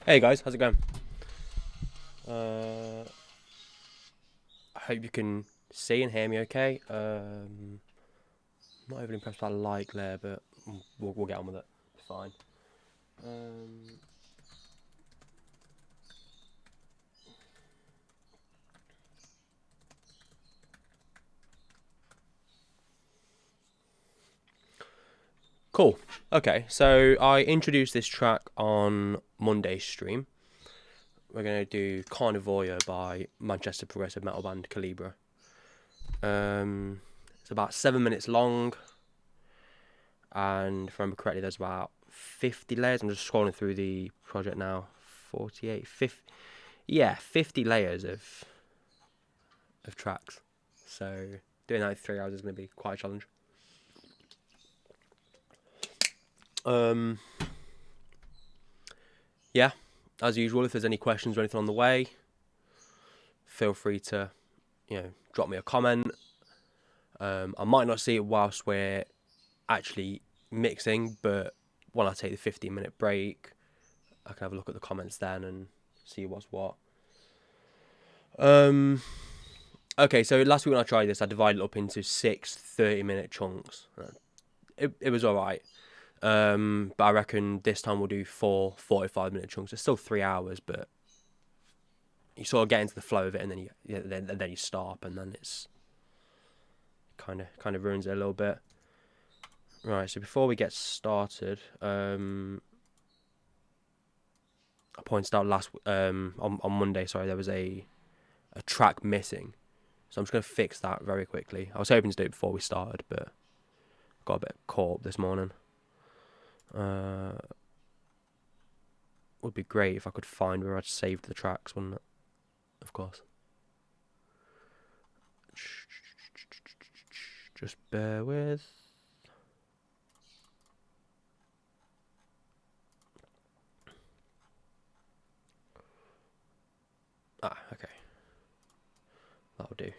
Hey guys, how's it going? I hope you can see and hear me okay. Not overly impressed by the like there, but we'll get on with it. It's fine. Um, cool. Okay, so I introduced this track on Monday's stream. We're going to do Carnivoyeur by Manchester progressive metal band Colibra. It's about 7 minutes long, and if I remember correctly, there's about 50 layers. I'm just scrolling through the project now. 48, 50, yeah, 50 layers of tracks. So doing that in 3 hours is going to be quite a challenge. Yeah, as usual, if there's any questions or anything on the way, feel free to, drop me a comment. I might not see it whilst we're actually mixing, but when I take the 15-minute break, I can have a look at the comments then and see what's what. Okay, so last week when I tried this, I divided it up into 6 30-minute chunks. It was alright. But I reckon this time we'll do 4 45-minute chunks. It's still 3 hours, but you sort of get into the flow of it, and then you stop, and then it's kind of ruins it a little bit. Right. So before we get started, I pointed out on Monday. Sorry, there was a track missing, so I'm just gonna fix that very quickly. I was hoping to do it before we started, but got a bit caught up this morning. Would be great if I could find where I'd saved the tracks, wouldn't it? Of course. Just bear with. Okay. That'll do.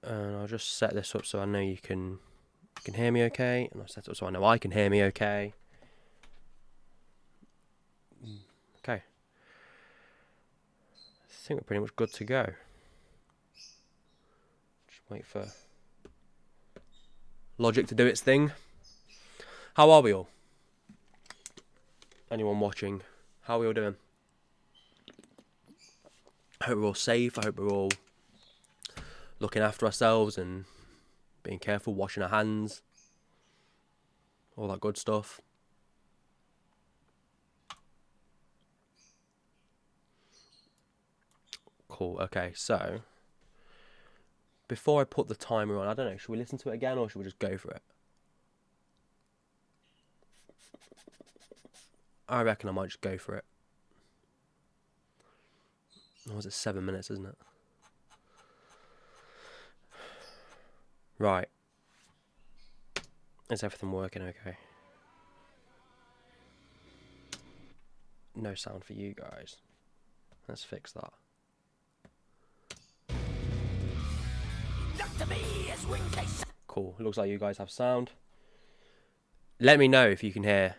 And I'll just set this up so I know you can hear me okay, and I'll set it up so I know I can hear me okay. Okay. I think we're pretty much good to go. Just wait for Logic to do its thing. How are we all? Anyone watching? How are we all doing? I hope we're all safe. I hope we're all looking after ourselves and being careful, washing our hands, all that good stuff. Cool. Okay, so before I put the timer on, I don't know, should we listen to it again or should we just go for it? I reckon I might just go for it. Or was it 7 minutes, isn't it? Right. Is everything working okay? No sound for you guys. Let's fix that. Cool. It looks like you guys have sound. Let me know if you can hear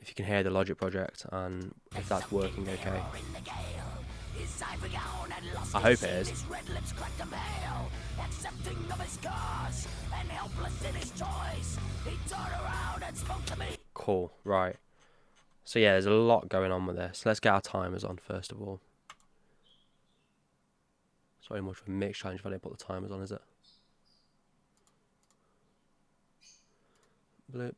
the Logic project and if that's working okay. I hope it is. Cool, right. So yeah, there's a lot going on with this. Let's get our timers on first of all. Sorry much of a mix change if I didn't put the timers on, is it? Blip.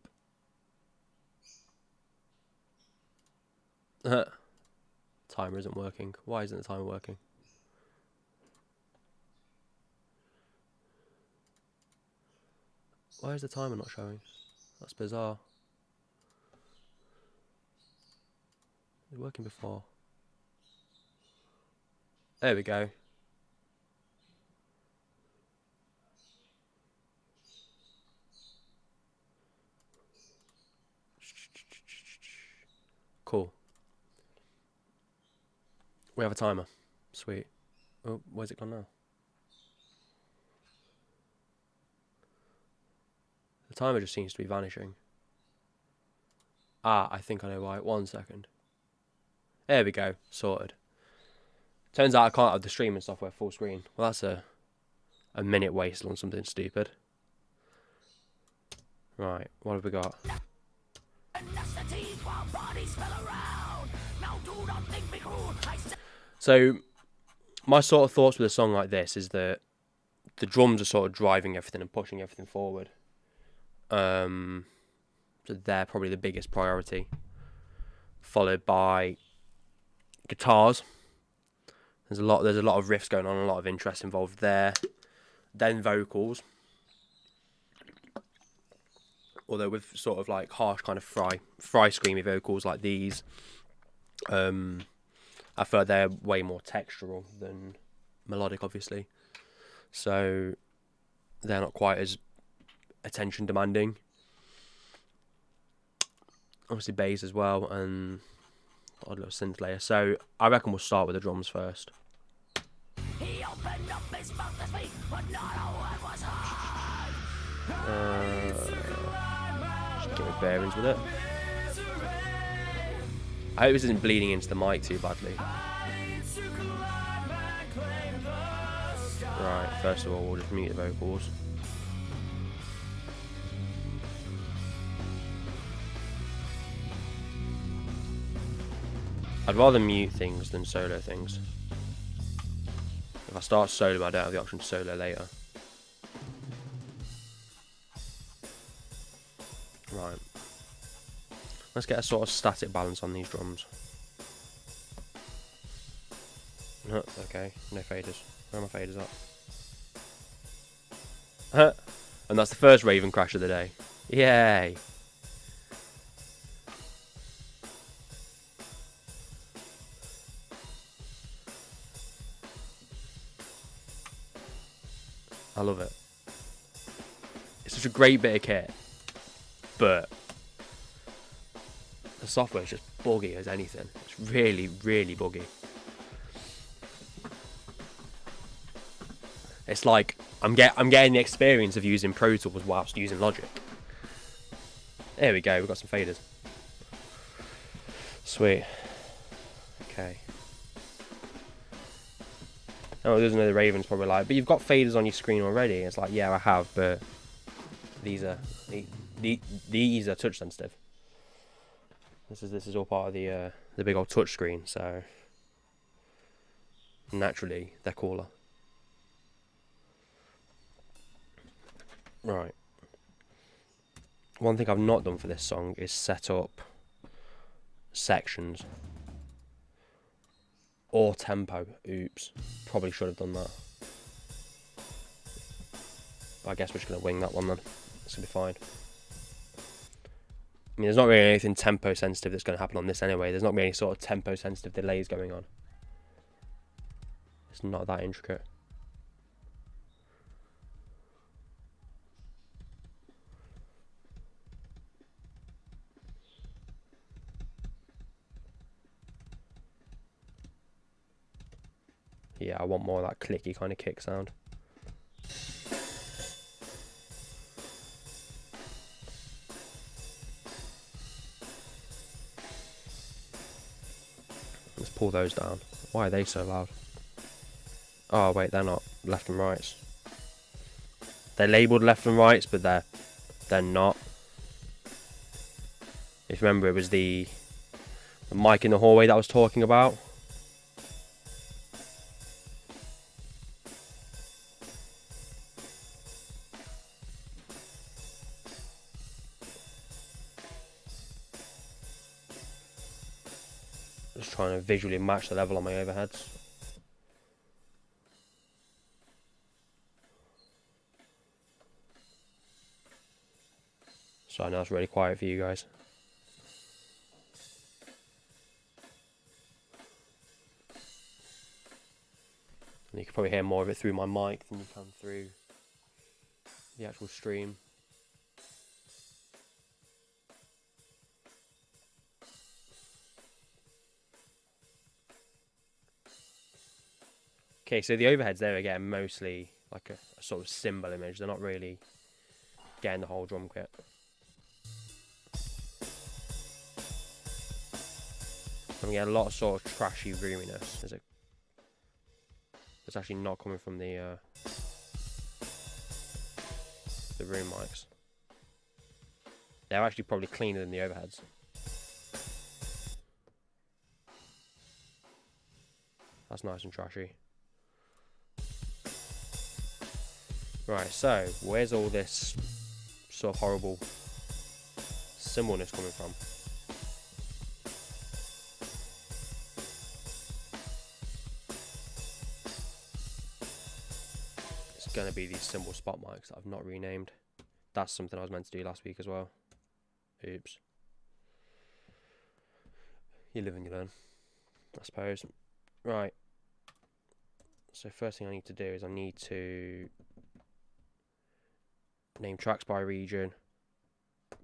Timer isn't working. Why isn't the timer working? Why is the timer not showing? That's bizarre. It was working before. There we go. Cool. We have a timer. Sweet. Oh, where's it gone now? The timer just seems to be vanishing. Ah, I think I know why. 1 second. There we go. Sorted. Turns out I can't have the streaming software full screen. Well, that's a minute wasted on something stupid. Right, what have we got? So, my sort of thoughts with a song like this is that the drums are sort of driving everything and pushing everything forward. So they're probably the biggest priority. Followed by guitars. There's a lot of riffs going on, a lot of interest involved there. Then vocals. Although with sort of like harsh kind of fry screamy vocals like these, I feel like they're way more textural than melodic, obviously. So they're not quite as attention demanding. Obviously bass as well, and odd little synth layer. So I reckon we'll start with the drums first. He opened up his mouth to speak, but not a word was heard. Just give me bearings with it. I hope this isn't bleeding into the mic too badly. Right, first of all, we'll just mute the vocals. I'd rather mute things than solo things. If I start solo, I don't have the option to solo later. Right. Let's get a sort of static balance on these drums. Okay, no faders. Where are my faders at? And that's the first Raven crash of the day. Yay! I love it. It's such a great bit of kit, but the software is just buggy as anything. It's really, really buggy. It's like I'm getting the experience of using Pro Tools whilst using Logic. There we go. We've got some faders. Sweet. Okay. Oh, there's another Raven's probably like, but you've got faders on your screen already. It's like, yeah, I have, but these are touch sensitive. This is all part of the big old touch screen, so naturally they're cooler. Right. One thing I've not done for this song is set up sections or tempo. Oops. Probably should have done that. But I guess we're just going to wing that one then. It's going to be fine. I mean, there's not really anything tempo sensitive that's going to happen on this anyway. There's not really any sort of tempo sensitive delays going on. It's not that intricate. Yeah, I want more of that clicky kind of kick sound. Let's pull those down. Why are they so loud? Oh wait, they're not left and rights. They're labelled left and rights, but they're not. If you remember, it was the mic in the hallway that I was talking about. Just trying to visually match the level on my overheads. So I know it's really quiet for you guys. And you can probably hear more of it through my mic than you can through the actual stream. Okay, so the overheads there again mostly like a sort of symbol image. They're not really getting the whole drum kit. I'm getting a lot of sort of trashy roominess. It's actually not coming from the room mics. They're actually probably cleaner than the overheads. That's nice and trashy. Right, so where's all this sort of horrible cymbalness coming from? It's going to be these cymbal spot mics that I've not renamed. That's something I was meant to do last week as well. Oops. You live and you learn, I suppose. Right. So first thing I need to do is I need to name tracks by region,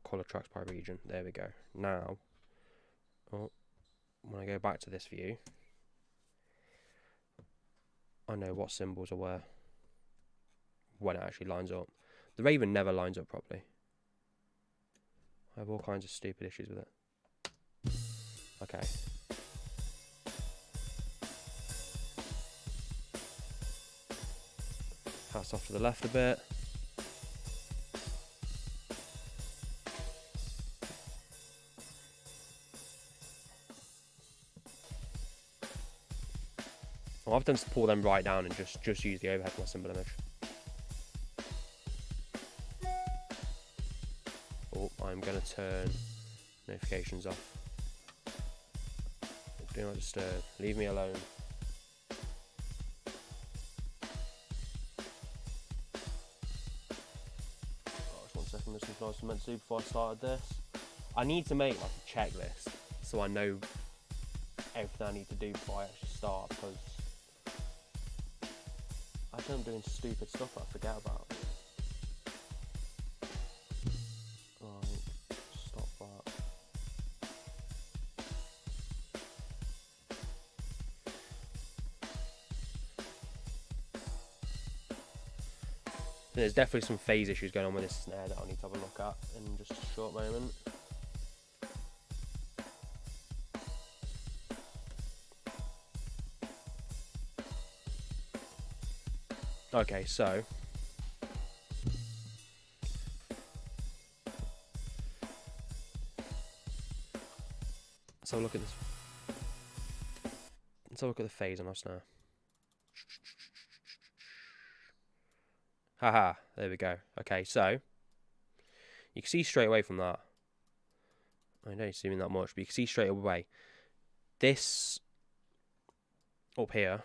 colour tracks by region. There we go. Now, when I go back to this view, I know what symbols are where when it actually lines up. The Raven never lines up properly. I have all kinds of stupid issues with it. Okay. Hats off to the left a bit. I'll have to pull them right down and just use the overhead for my symbol image. Oh, I'm going to turn notifications off. Do not disturb. Leave me alone. Oh, just 1 second. There's something I was meant to do before I started this. I need to make like a checklist so I know everything I need to do before I actually start, because I think I'm doing stupid stuff that I forget about. Right, stop that. There's definitely some phase issues going on with this snare that I'll need to have a look at in just a short moment. Okay, so let's have a look at this. Let's have a look at the phase on our snare. Haha, there we go. Okay, so you can see straight away from that. I don't zoom in that much, but you can see straight away this up here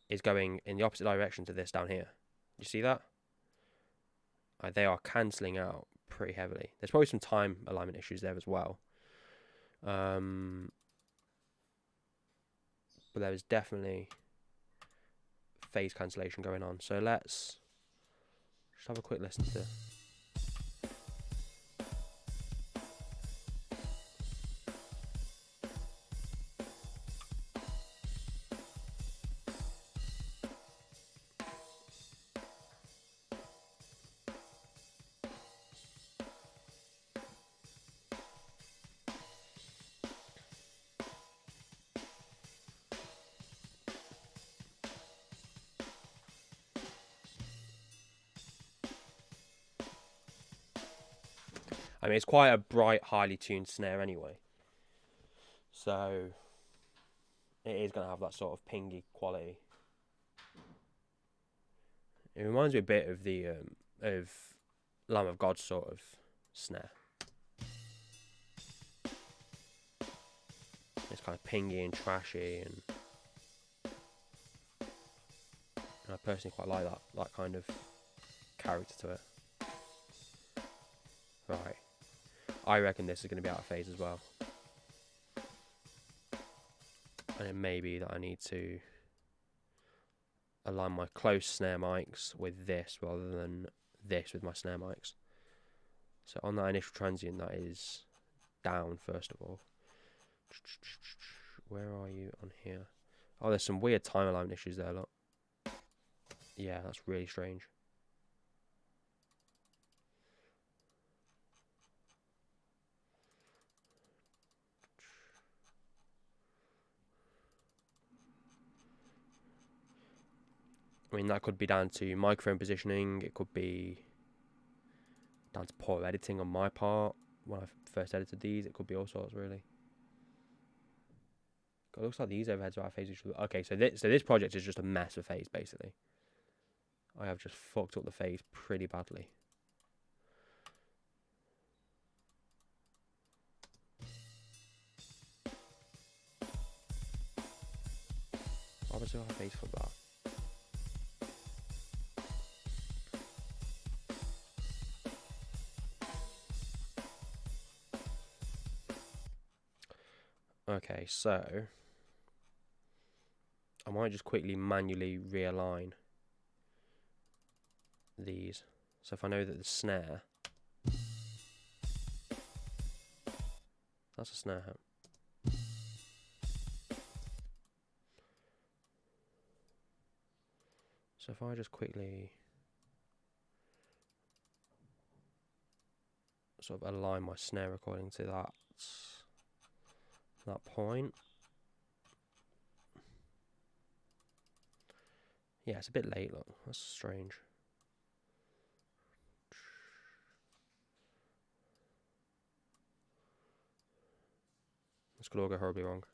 is going in the opposite direction to this down here. You see that? They are cancelling out pretty heavily. There's probably some time alignment issues there as well. But there is definitely phase cancellation going on. So let's just have a quick listen to. I mean, it's quite a bright, highly tuned snare anyway. So it is going to have that sort of pingy quality. It reminds me a bit of the of Lamb of God sort of snare. It's kind of pingy and trashy, and I personally quite like that kind of character to it. Right. I reckon this is going to be out of phase as well. And it may be that I need to align my close snare mics with this rather than this with my snare mics. So on that initial transient, that is down first of all. Where are you on here? Oh, there's some weird time alignment issues there, look. Yeah, that's really strange. I mean, that could be down to microphone positioning. It could be down to poor editing on my part when I first edited these. It could be all sorts, really. God, it looks like these overheads are out of phase. Okay, so this project is just a mess of phase, basically. I have just fucked up the phase pretty badly. Obviously, I have phase for that. Okay, so I might just quickly manually realign these. So if I know that the snare, that's a snare hat. So if I just quickly sort of align my snare according to that point. Yeah, it's a bit late, look. That's strange. This could all go horribly wrong.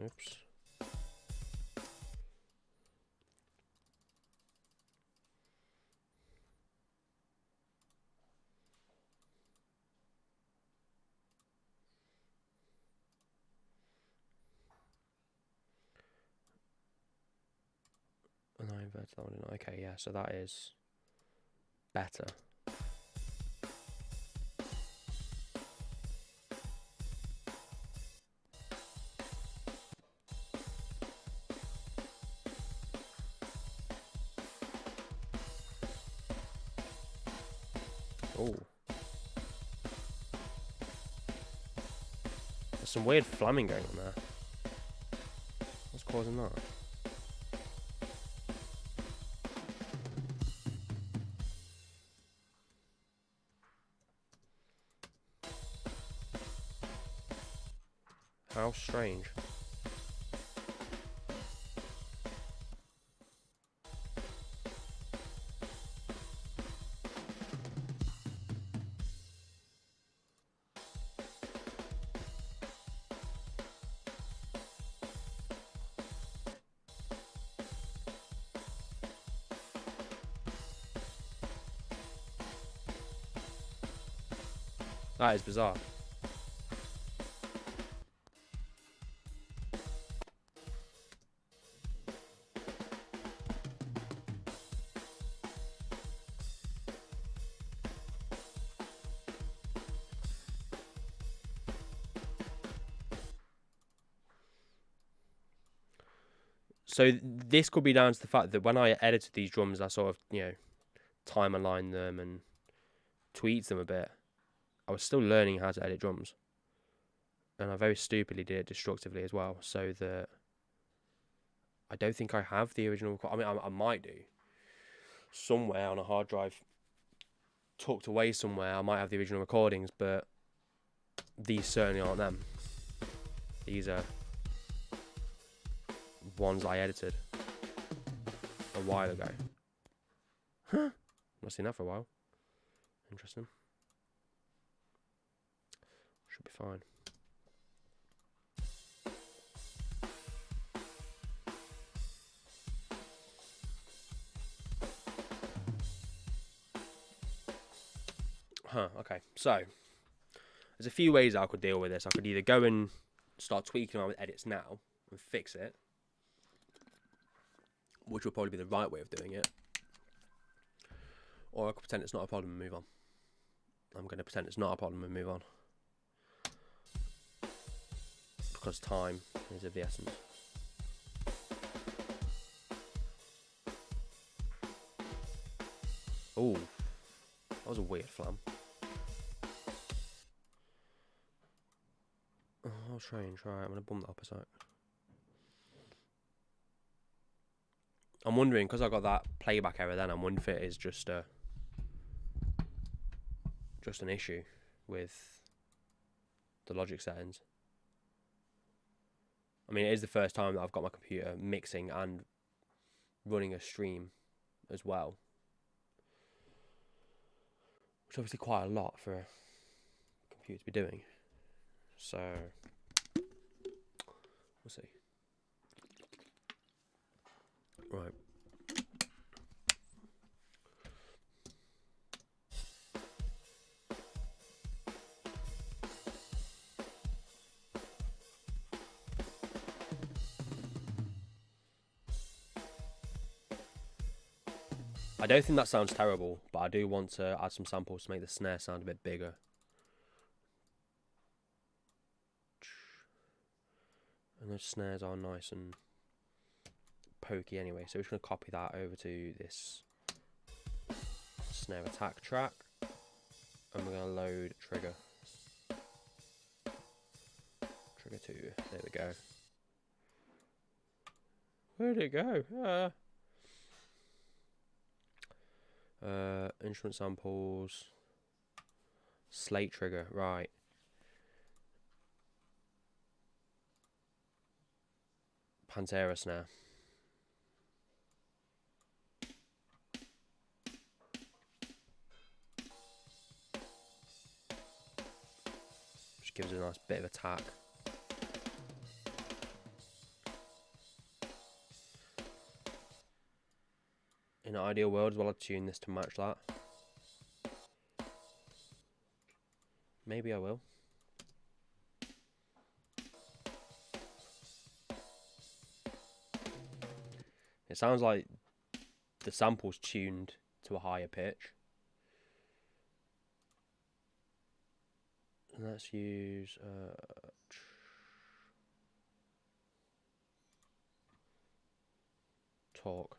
Oops. And I inverted that one in. Okay, yeah, so that is better. Oh. There's some weird flamming going on there. What's causing that? How strange. That is bizarre. So this could be down to the fact that when I edited these drums, I sort of, time aligned them and tweaked them a bit. I was still learning how to edit drums. And I very stupidly did it destructively as well, so that I don't think I have the original. I mean, I might do. Somewhere on a hard drive, tucked away somewhere, I might have the original recordings, but these certainly aren't them. These are ones I edited a while ago. Huh? Not seen that for a while. Interesting. Should be fine. Okay. So, there's a few ways I could deal with this. I could either go and start tweaking around with edits now and fix it, which would probably be the right way of doing it. Or I could pretend it's not a problem and move on. I'm going to pretend it's not a problem and move on. Because time is of the essence. Oh, that was a weird flam. Oh, strange. Right, I'm going to bump that up a sec. I'm wondering, because I got that playback error then, I'm wondering if it is just an issue with the logic settings. I mean, it is the first time that I've got my computer mixing and running a stream as well. Which is obviously quite a lot for a computer to be doing. So, we'll see. Right. I don't think that sounds terrible, but I do want to add some samples to make the snare sound a bit bigger. And those snares are nice and pokey anyway, so we're just going to copy that over to this snare attack track, and we're going to load trigger. Trigger 2, there we go. Where'd it go? Instrument samples, slate trigger, right. Pantera snare. Just gives it a nice bit of attack. In an ideal world, as well, I'd tune this to match that. Maybe I will. It sounds like the sample's tuned to a higher pitch. And let's use talk.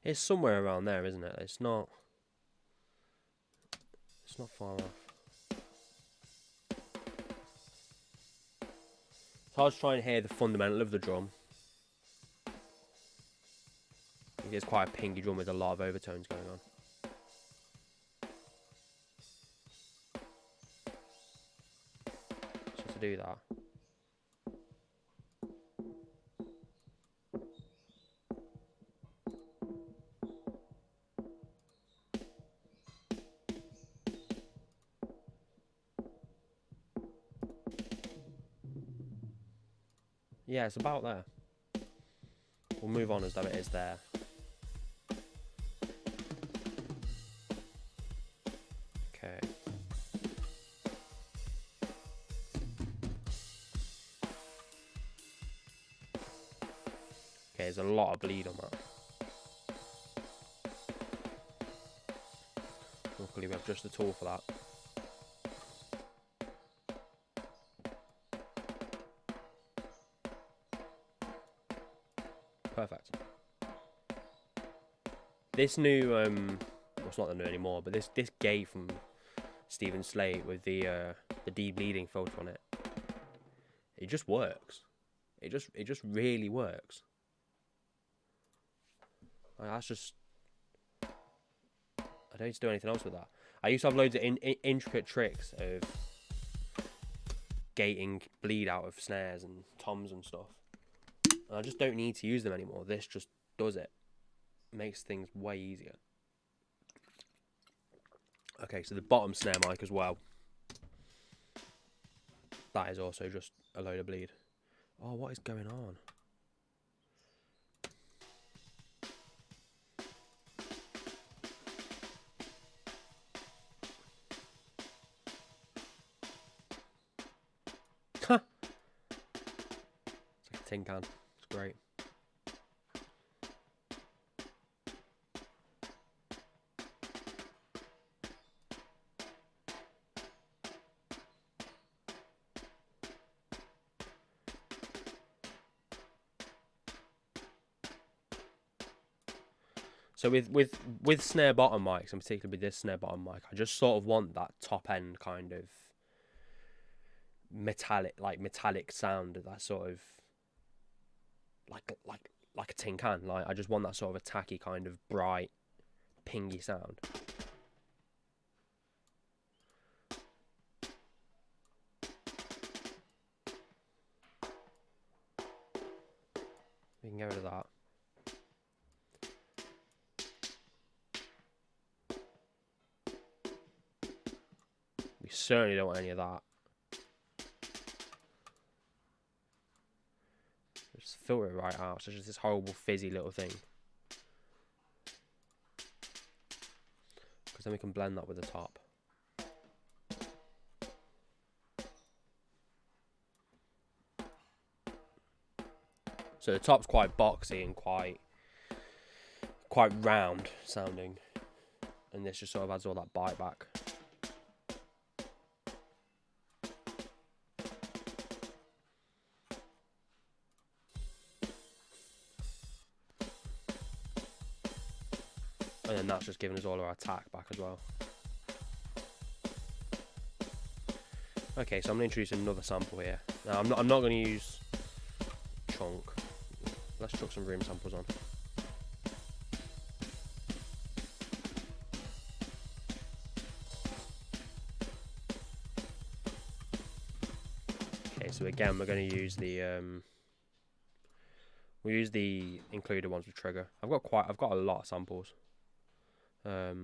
It's somewhere around there, isn't it? It's not far off. So I was trying to hear the fundamental of the drum. It's quite a pingy drum with a lot of overtones going on. So to do that, yeah, it's about there. We'll move on as though it is there. Okay. Okay, there's a lot of bleed on that. Luckily we have just the tool for that. Perfect. This new, well, it's not the new anymore, but this gate from Stephen Slate with the de-bleeding filter on it, it just works. It just really works. Like, that's just, I don't need to do anything else with that. I used to have loads of intricate tricks of gating bleed out of snares and toms and stuff. And I just don't need to use them anymore. This just does it. Makes things way easier. Okay, so the bottom snare mic as well. That is also just a load of bleed. Oh, what is going on? Huh. It's like a tin can. It's great. So with snare bottom mics, and particularly with this snare bottom mic, I just sort of want that top end kind of metallic sound, that sort of like a tin can. Like I just want that sort of attacky kind of bright, pingy sound. We can get rid of that. We certainly don't want any of that. Just filter it right out. So it's just this horrible fizzy little thing. Because then we can blend that with the top. So the top's quite boxy and quite round sounding. And this just sort of adds all that bite back. And then that's just giving us all our attack back as well. Okay, so I'm going to introduce another sample here. Now, I'm not going to use chunk. Let's chuck some room samples on. Okay, so again, we're going to use the we use the included ones with trigger. I've got a lot of samples. That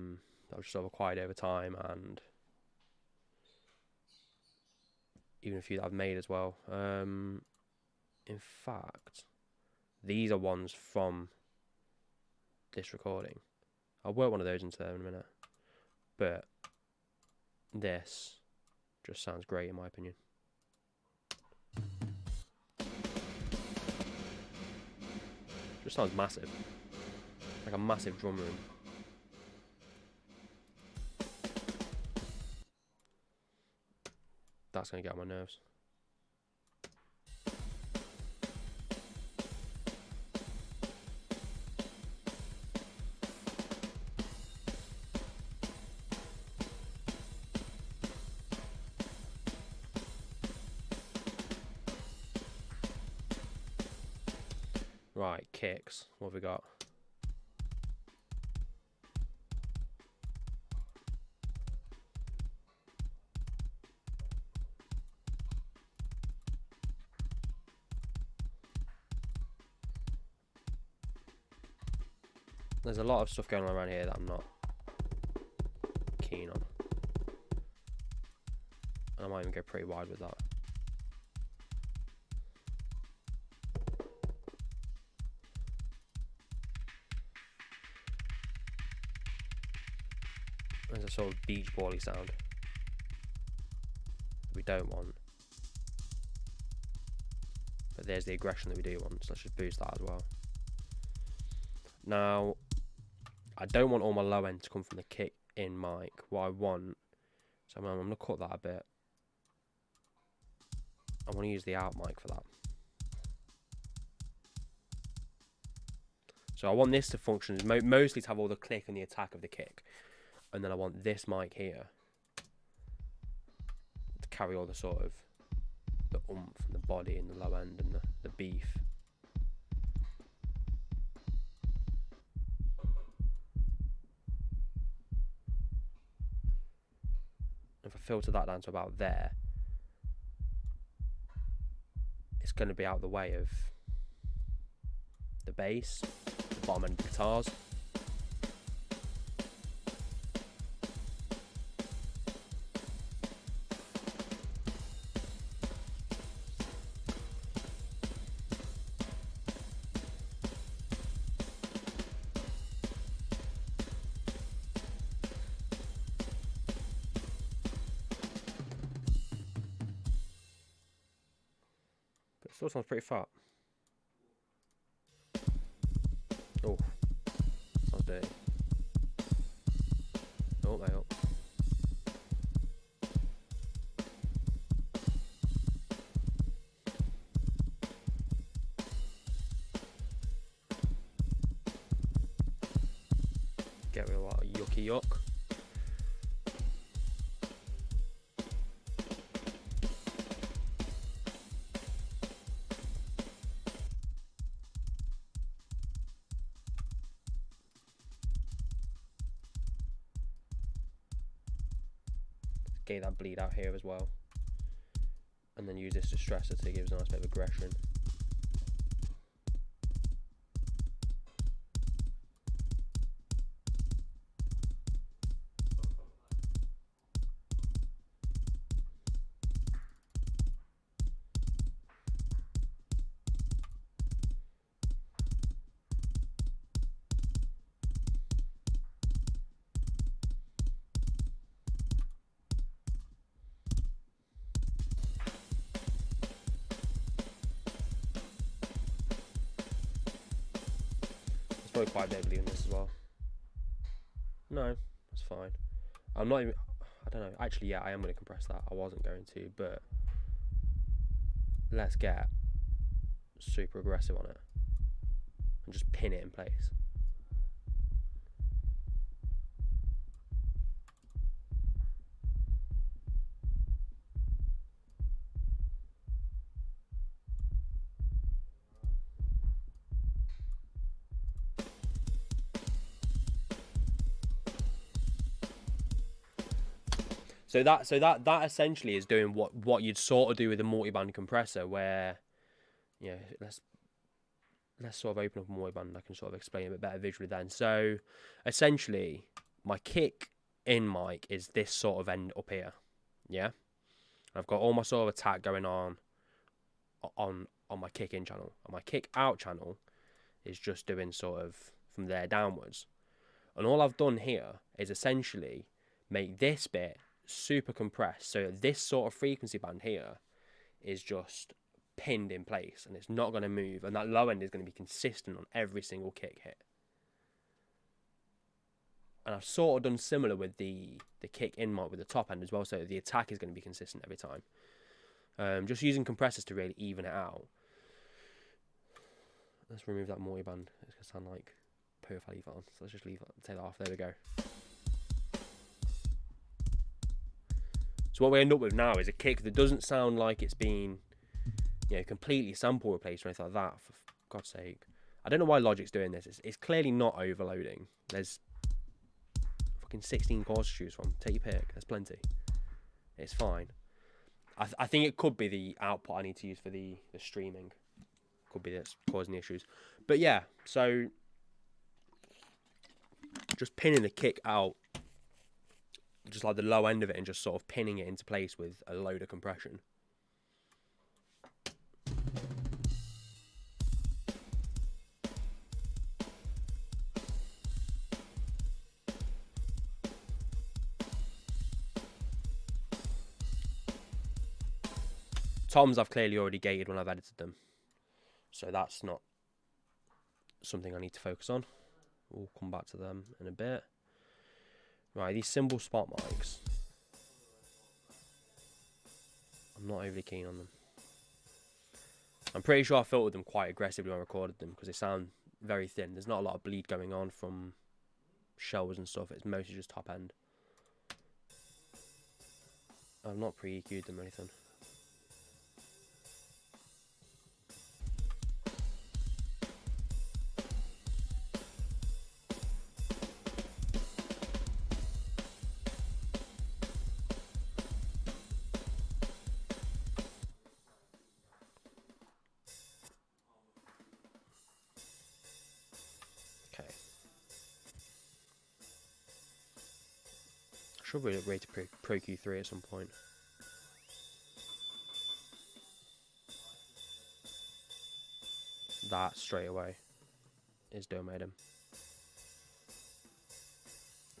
I've just sort of acquired over time, and even a few that I've made as well. In fact, these are ones from this recording. I'll work one of those into there in a minute. But this just sounds great in my opinion. Just sounds massive. Like a massive drum room. That's going to get on my nerves. Right, kicks. What have we got? There's a lot of stuff going on around here that I'm not keen on. And I might even go pretty wide with that. There's a sort of beach bally sound we don't want. But there's the aggression that we do want, so let's just boost that as well. Now, I don't want all my low end to come from the kick in mic. What I want, so I'm going to cut that a bit. I want to use the out mic for that. So I want this to function mostly to have all the click and the attack of the kick. And then I want this mic here to carry all the sort of the oomph and the body and the low end and the beef. filter that down to about there, it's going to be out of the way of the bass, the bottom end of the guitars. Still sounds pretty fat. Oh, sounds dirty. Oh, way up. Get rid of a lot of yucky yuck. Get that bleed out here as well, and then use this distressor to give us a nice bit of aggression. Probably quite a bit of bleed in this as well. No, that's fine. I'm not even, I don't know. Actually, yeah, I am going to compress that. I wasn't going to, but let's get super aggressive on it and just pin it in place. So that essentially is doing what you'd sort of do with a multi-band compressor, where, you know, let's sort of open up a multi-band and I can sort of explain it a bit better visually then. So essentially, my kick in mic is this sort of end up here, yeah. I've got all my sort of attack going on my kick in channel, and my kick out channel is just doing sort of from there downwards. And all I've done here is essentially make this bit super compressed, so this sort of frequency band here is just pinned in place and it's not going to move, and that low end is going to be consistent on every single kick hit. And I've sort of done similar with the kick in mic with the top end as well, so the attack is going to be consistent every time. Just using compressors to really even it out. Let's remove that multi-band. It's going to sound like poo if I leave it on, so let's just take that off. There we go. So what we end up with now is a kick that doesn't sound like it's been, you know, completely sample replaced or anything like that, for God's sake. I don't know why Logic's doing this. It's clearly not overloading. There's fucking 16 chords to choose from. Take your pick. There's plenty. It's fine. I think it could be the output I need to use for the streaming. Could be that's causing the issues. But yeah, so just pinning the kick out, just like the low end of it, and just sort of pinning it into place with a load of compression. Toms I've clearly already gated when I've edited them, so that's not something I need to focus on. We'll come back to them in a bit. Right, these cymbal spot mics, I'm not overly keen on them. I'm pretty sure I filtered them quite aggressively when I recorded them because they sound very thin. There's not a lot of bleed going on from shells and stuff. It's mostly just top end. I've not pre-EQ'd them or anything. should be ready to Pro Q3 at some point. That straight away is domain. There's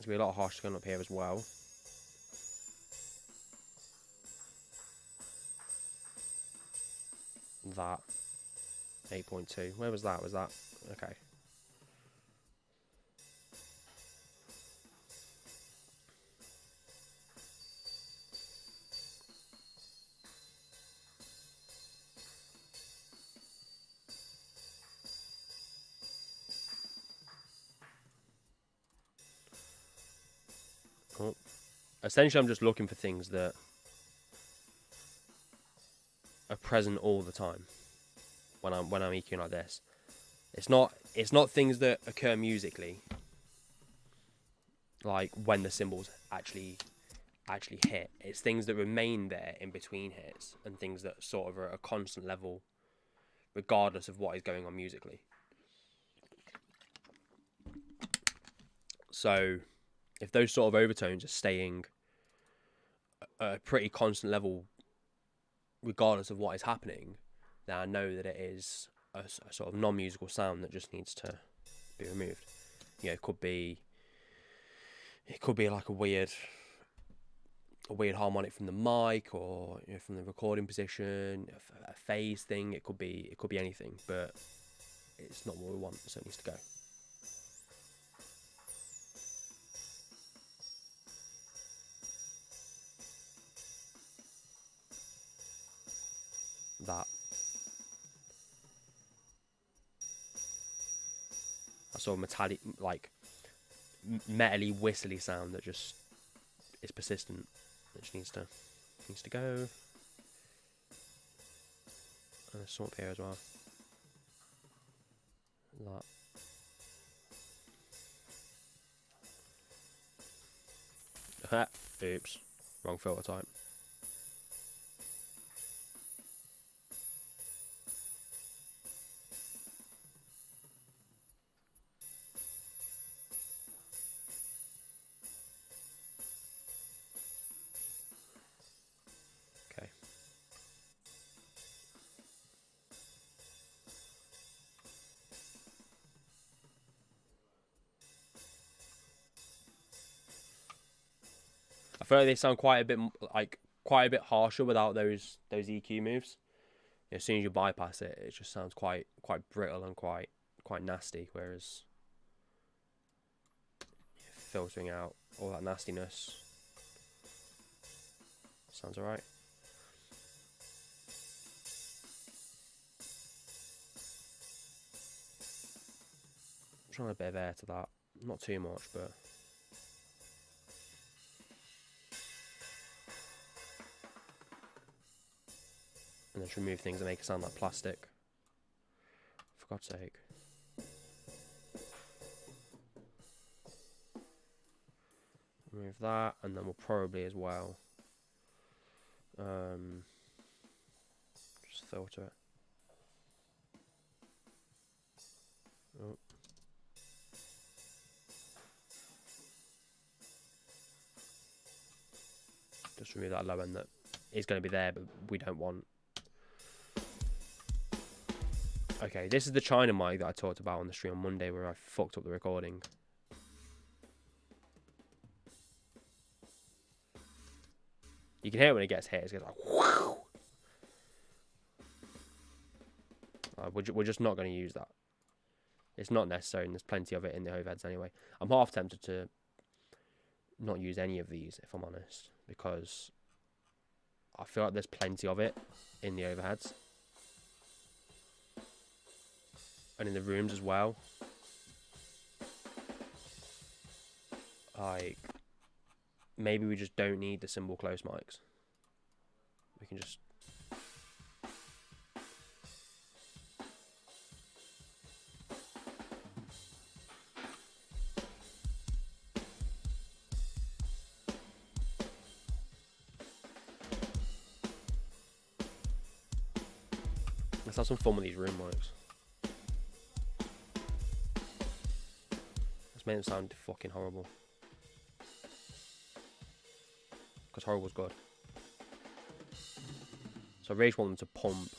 gonna be a lot of harsh going up here as well. That 8.2. Where was that? Was that okay? Oh. Essentially, I'm just looking for things that are present all the time when I'm EQing like this. It's not things that occur musically, like when the cymbals actually hit. It's things that remain there in between hits, and things that sort of are at a constant level regardless of what is going on musically. So if those sort of overtones are staying at a pretty constant level regardless of what is happening, then I know that it is a sort of non-musical sound that just needs to be removed. You know, it could be like a weird harmonic from the mic, or you know, from the recording position, a phase thing. It could be anything, but it's not what we want, so it needs to go. That sort of metallic, like metally whistly sound that just is persistent. It just needs to go. And there's some up here as well. That. Oops, wrong filter type. Okay. I feel like they sound quite a bit harsher without those EQ moves. As soon as you bypass it, it just sounds quite brittle and quite nasty. Whereas filtering out all that nastiness sounds alright. I'm trying a bit of air to that, not too much, but. And just remove things that make it sound like plastic. For God's sake. Remove that, and then we'll probably as well just filter it. Oh. Just remove that low end that is going to be there, but we don't want. Okay, this is the China mic that I talked about on the stream on Monday where I fucked up the recording. You can hear it when it gets hit. It's like, whoosh. We're just not going to use that. It's not necessary, and there's plenty of it in the overheads anyway. I'm half tempted to not use any of these, if I'm honest, because I feel like there's plenty of it in the overheads. And in the rooms as well. Like, maybe we just don't need the cymbal close mics. We can just. Let's have some fun with these room mics. Let's make them sound fucking horrible. because horrible's good. So I really just want them to pump.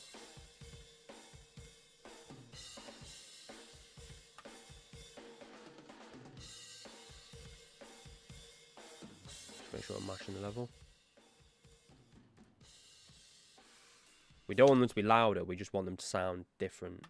Just make sure I'm matching the level. We don't want them to be louder, we just want them to sound different.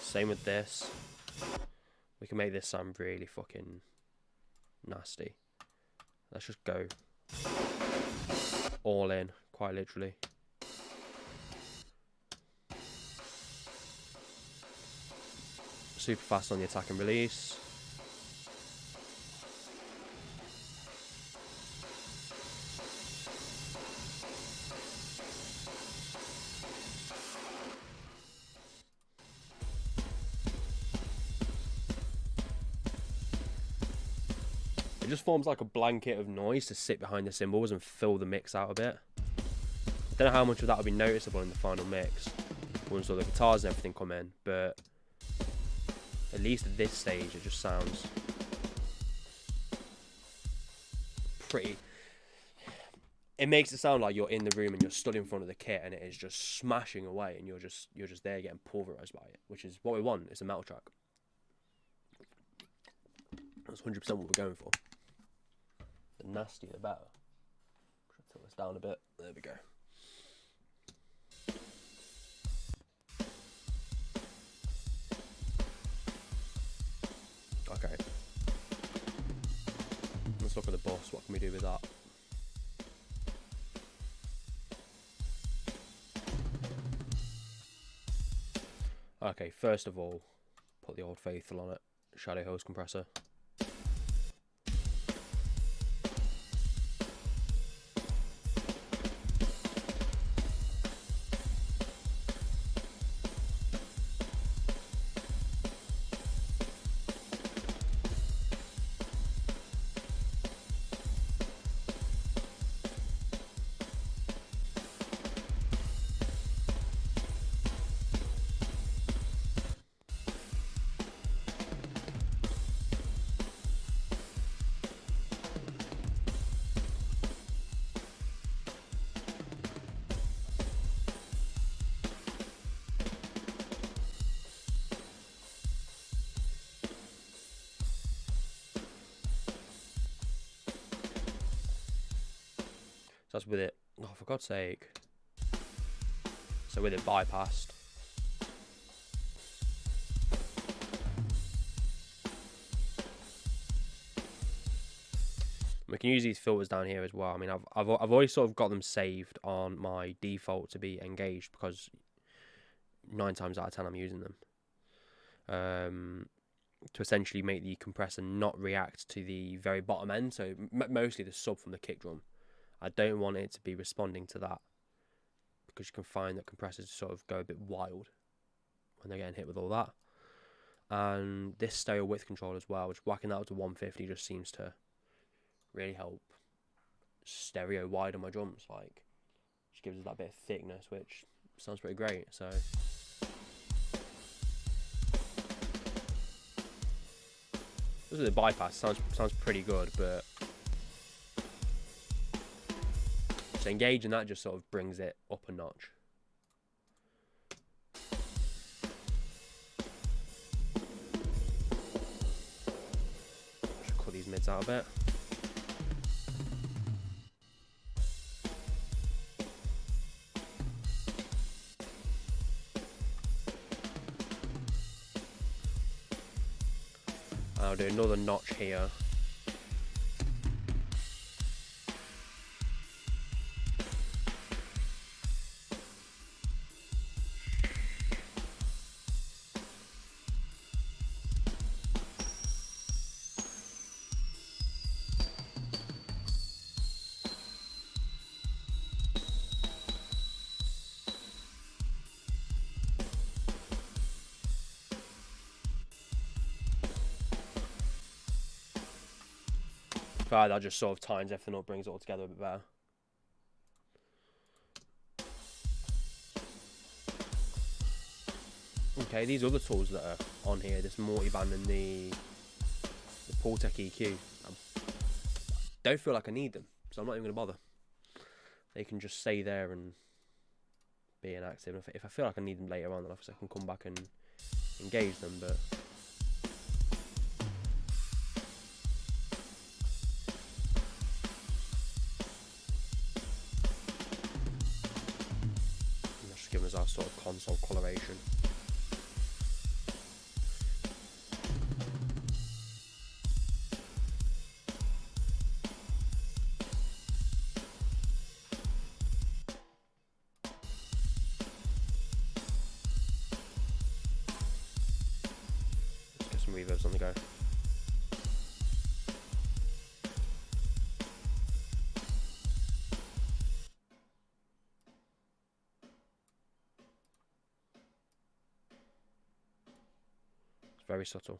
Same with this. We can make this sound really fucking nasty. Let's just go all in, quite literally. Super fast on the attack and release. It just forms like a blanket of noise to sit behind the cymbals and fill the mix out a bit. I don't know how much of that will be noticeable in the final mix once all the guitars and everything come in, but at least at this stage it just sounds pretty. It makes it sound like you're in the room and you're stood in front of the kit and it is just smashing away and you're just there getting pulverized by it, which is what we want. It's a metal track. That's 100% what we're going for. The nastier the better. Tilt this down a bit. There we go. Okay. Let's look at the boss. What can we do with that? Okay, first of all, put the Old Faithful on it. Shadow hose compressor. So that's with it. Oh, for God's sake. So with it bypassed. We can use these filters down here as well. I mean, I've always sort of got them saved on my default to be engaged because 9 times out of 10 I'm using them. To essentially make the compressor not react to the very bottom end. So mostly the sub from the kick drum. I don't want it to be responding to that because you can find that compressors sort of go a bit wild when they're getting hit with all that. And this stereo width control as well, which whacking that up to 150 just seems to really help stereo widen my drums. Like, just gives us that bit of thickness, which sounds pretty great. So this is the bypass. Sounds pretty good, but so engaging that just sort of brings it up a notch. Should cut these mids out a bit. I'll do another notch here. that just sort of tightens everything up, brings it all together a bit better. Okay, these other tools that are on here, this multiband and the Portec EQ, I don't feel like I need them, so I'm not even going to bother. They can just stay there and be inactive. If I feel like I need them later on, then obviously I can come back and engage them, but... just giving us our sort of console coloration. Reverbs on the go. It's very subtle.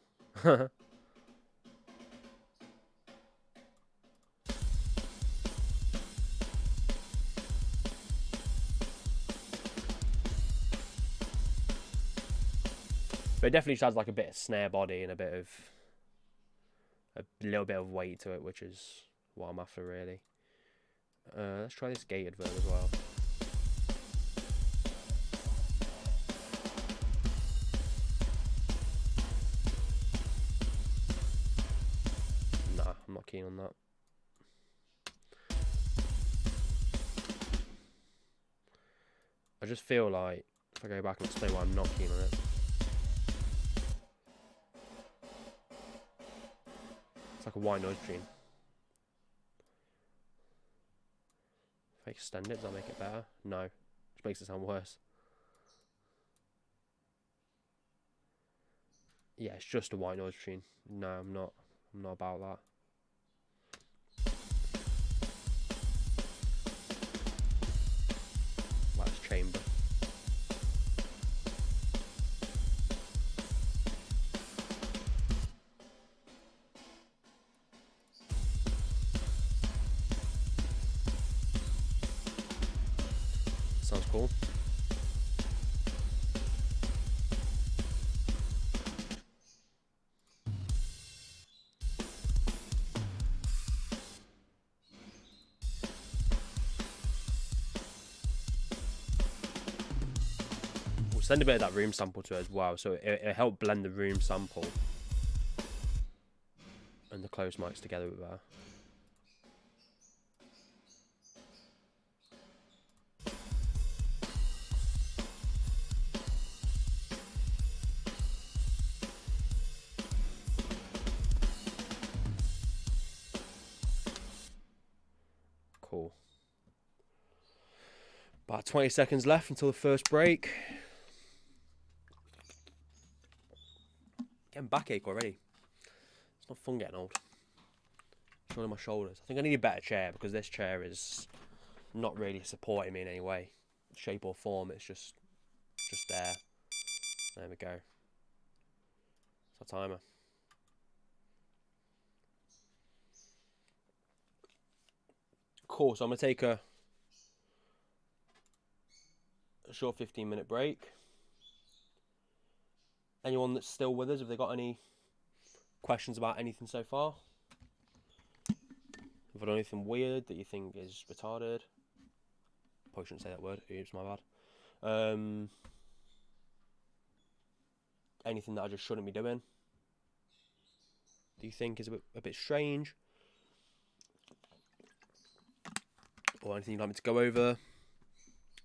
But it definitely just has like a bit of snare body and a little bit of weight to it, which is what I'm after really. Let's try this gated verb as well. Nah, I'm not keen on that. I just feel like if I go back and explain why I'm not keen on it. It's like a white noise machine. If I extend it, does that make it better? No. Which makes it sound worse. Yeah, it's just a white noise machine. No, I'm not about that. Like this chamber. Sounds cool. We'll send a bit of that room sample to it as well, so it helped blend the room sample and the closed mics together with that. Cool. About 20 seconds left until the first break. Getting backache already. It's not fun getting old. Showing my shoulders. I think I need a better chair because this chair is not really supporting me in any way, shape or form. It's just there. There we go. It's our timer. Cool. So I'm gonna take a short 15-minute break. Anyone that's still with us, have they got any questions about anything so far? Have I done anything weird that you think is retarded? Probably shouldn't say that word. Oops, my bad. Anything that I just shouldn't be doing? Do you think is a bit strange? Or anything you'd like me to go over?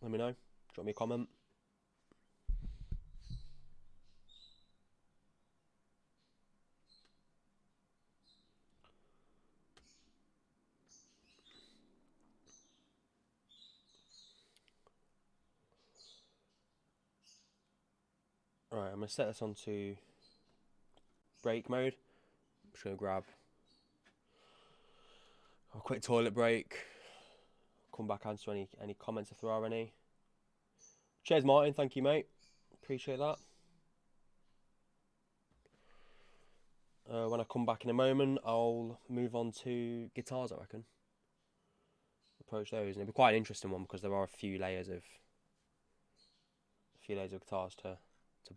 Let me know. Drop me a comment. Alright, I'm going to set this onto break mode. I'm just going to grab a quick toilet break. Come back, answer any comments if there are any. Cheers, Martin. Thank you, mate. Appreciate that. When I come back in a moment, I'll move on to guitars, I reckon. Approach those, and it'll be quite an interesting one because there are a few layers of guitars to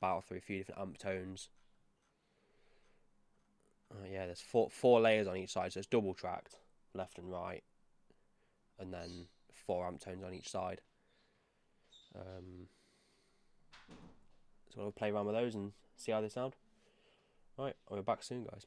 battle through, a few different amp tones. Yeah, there's four layers on each side, so it's double tracked, left and right, and then 4 amp tones on each side. So I'll play around with those and see how they sound. Right, I'll be back soon, guys.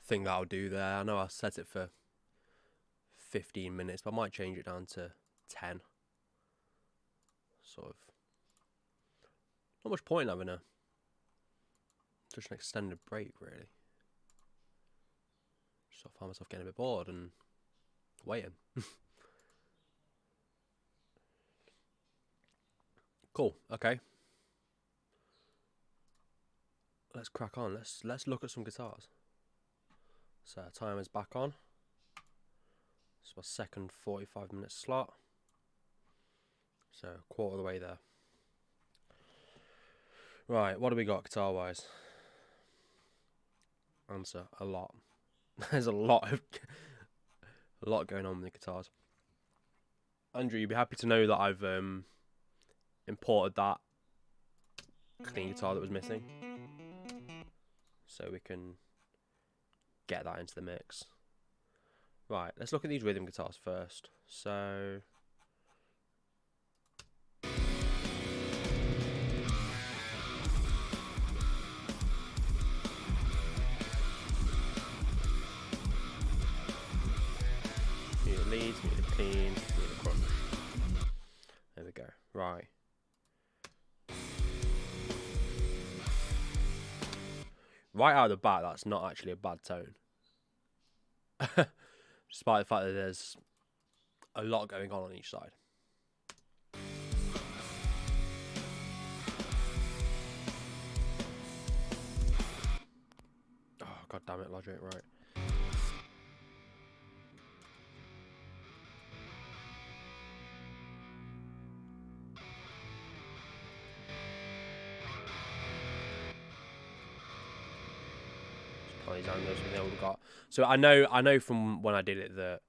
think that'll do there. I know I set it for 15 minutes, but I might change it down to 10. Sort of. Not much point having such an extended break, really. Just sort of find myself getting a bit bored and waiting. Cool. Okay. Let's crack on. Let's look at some guitars. So timer's back on. It's my second 45-minute slot. So quarter of the way there. Right, what do we got guitar-wise? Answer: a lot. There's a lot going on with the guitars. Andrew, you'd be happy to know that I've imported that clean guitar that was missing, so we can get that into the mix. Right, let's look at these rhythm guitars first. So need a lead, need a clean, need a crunch. There we go. Right. Right out of the bat, that's not actually a bad tone. Despite the fact that there's a lot going on each side. Oh, god damn it, Logic, right. They all got. So I know from when I did it that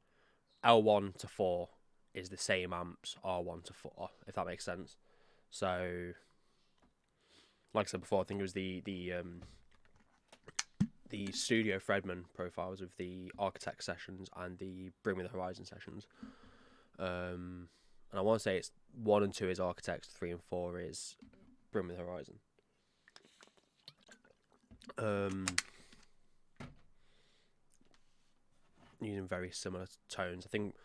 L1 to 4 is the same amps R1 to 4, if that makes sense. So, like I said before, I think it was the Studio Fredman profiles of the Architect sessions and the Bring Me the Horizon sessions. And I want to say it's 1 and 2 is Architects, 3 and 4 is Bring Me the Horizon. Using very similar tones. I think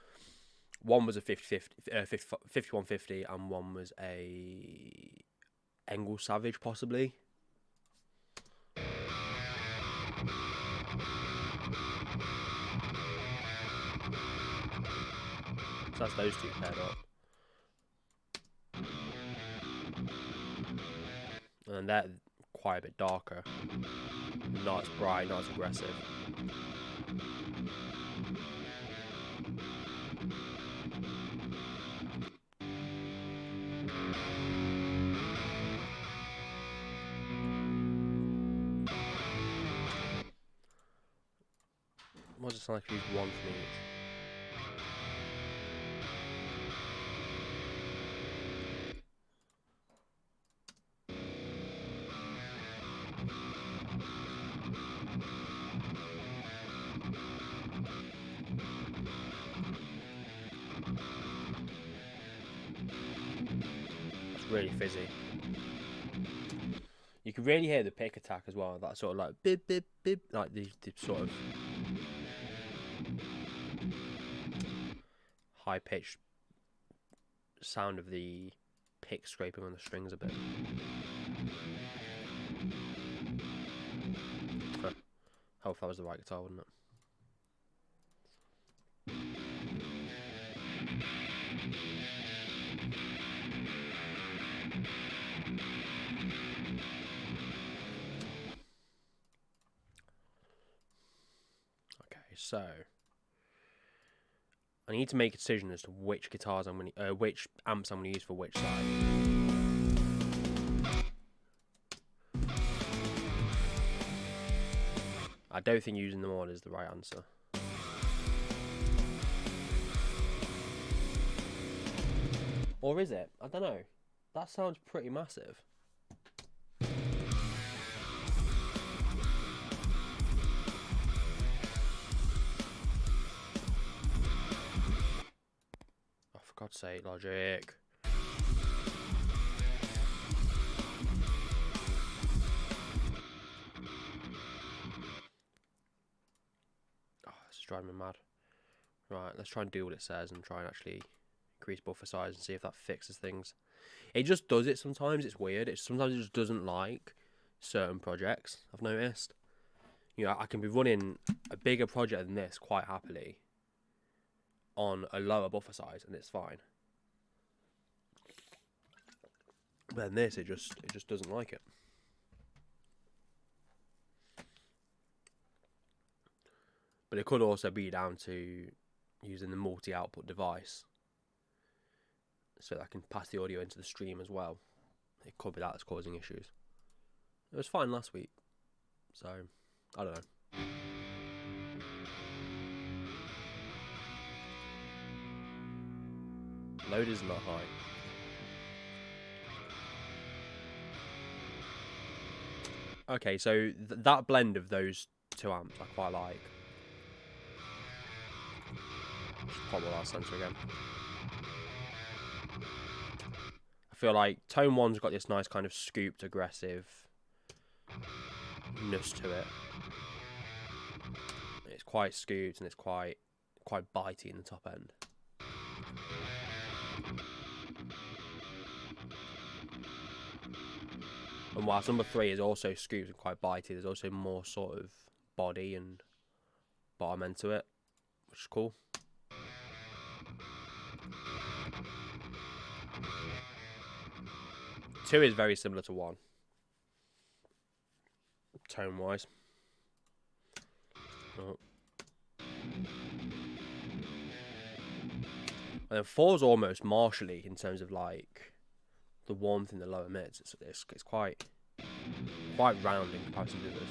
one was a 5150 and one was a Engel Savage, possibly. So that's those two paired up. And then they're quite a bit darker. Not as bright, not as aggressive. What does it sound like if you use one from each? It's really fizzy. You can really hear the pick attack as well. That sort of like bip bip bip, like the sort of high pitched sound of the pick scraping on the strings a bit. Hope that was the right guitar, wouldn't it? So I need to make a decision as to which guitars I'm going to, which amps I'm going to use for which side. I don't think using them all is the right answer. Or is it? I don't know. That sounds pretty massive. For God's sake, Logic. driving me mad. Right, let's try and do what it says and try and actually increase buffer size and see if that fixes things. It just does it sometimes. It's weird. Sometimes it just doesn't like certain projects, I've noticed. You know, I can be running a bigger project than this quite happily on a lower buffer size and it's fine. But then this, it just doesn't like it. But it could also be down to using the multi-output device so that I can pass the audio into the stream as well. It could be that's causing issues. It was fine last week, so I don't know. Load is not high. Okay, so that blend of those 2 amps I quite like. Pop the last sensor again. I feel like tone 1's got this nice kind of scooped aggressiveness to it. It's quite scooped and it's quite bitey in the top end. And whilst number 3 is also scooped and quite bitey, there's also more sort of body and bottom end to it, which is cool. Two is very similar to 1, tone wise. Oh. And then 4's almost Marshall-y in terms of like the warmth in the lower mids. It's quite round in comparison to this.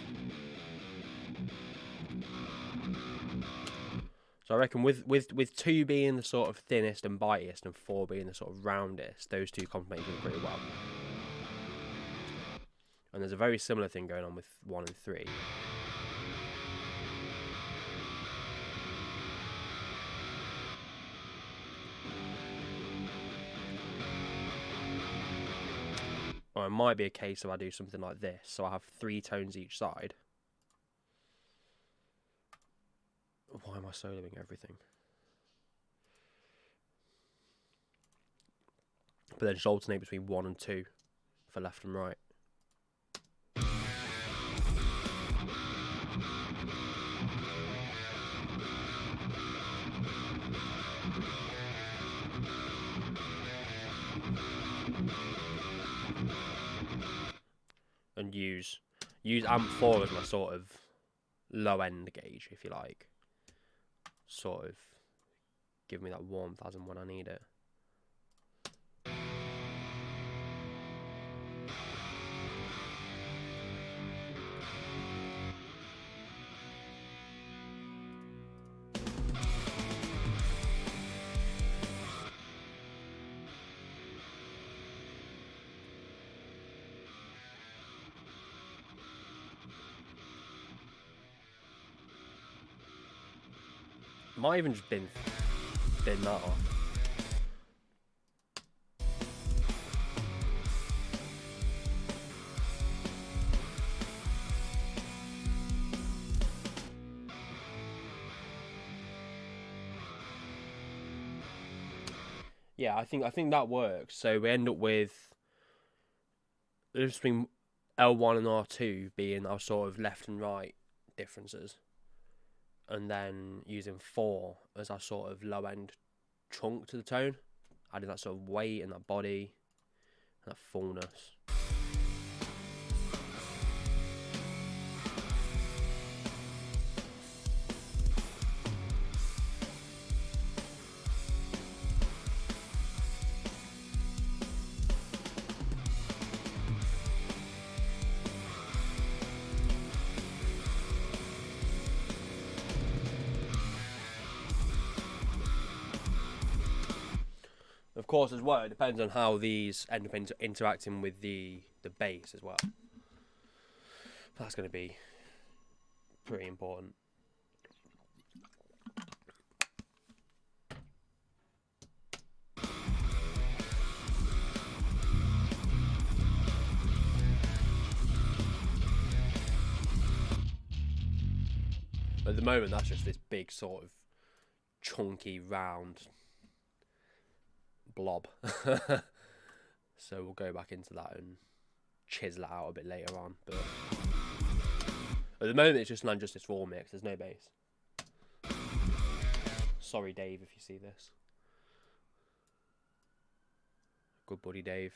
So I reckon with 2 being the sort of thinnest and bitiest and 4 being the sort of roundest, those two complement each other pretty well. And there's a very similar thing going on with 1 and 3. Or it might be a case of I do something like this, so I have 3 tones each side. Why am I soloing everything? But then just alternate between 1 and 2 for left and right. And use amp 4 as my sort of low end gauge, if you like. Sort of give me that warmth as and when I need it. Might even just bin that off. Yeah, I think that works. So we end up with the difference between L1 and R2 being our sort of left and right differences. And then using 4 as our sort of low end chunk to the tone, adding that sort of weight and that body and that fullness. Of course, as well, it depends on how these end up interacting with the bass as well. That's going to be pretty important. At the moment, that's just this big sort of chunky, round blob. So we'll go back into that and chisel it out a bit later on. But at the moment, it's just an Unjustice 4 mix. There's no bass. Sorry, Dave, if you see this. Good buddy, Dave.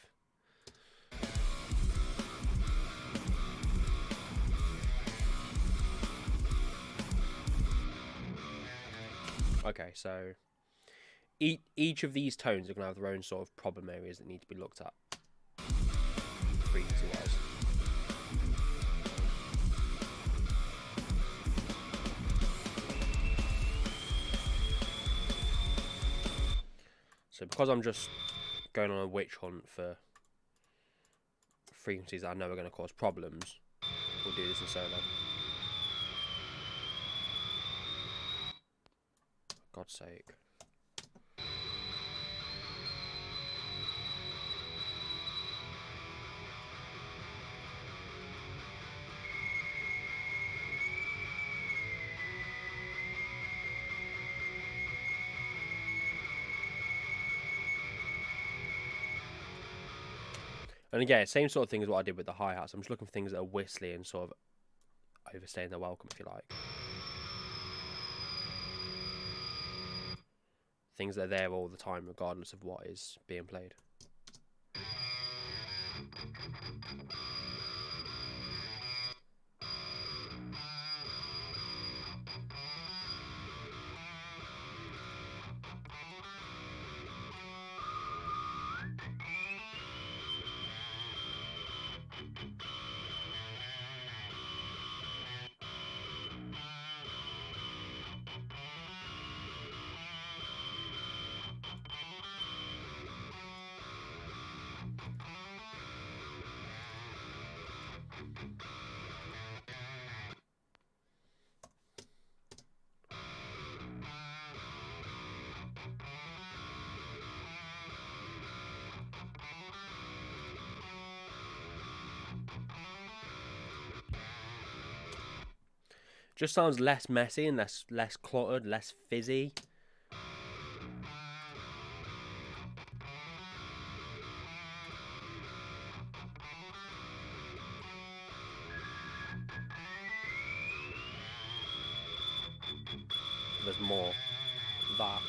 Okay, so each of these tones are going to have their own sort of problem areas that need to be looked at, frequency-wise. So because I'm just going on a witch hunt for frequencies that I know are going to cause problems, we'll do this in solo. For God's sake. And again, same sort of thing as what I did with the hi-hats. I'm just looking for things that are whistly and sort of overstaying their welcome, if you like. Things that are there all the time, regardless of what is being played. Just sounds less messy and less cluttered, less fizzy. There's more. That.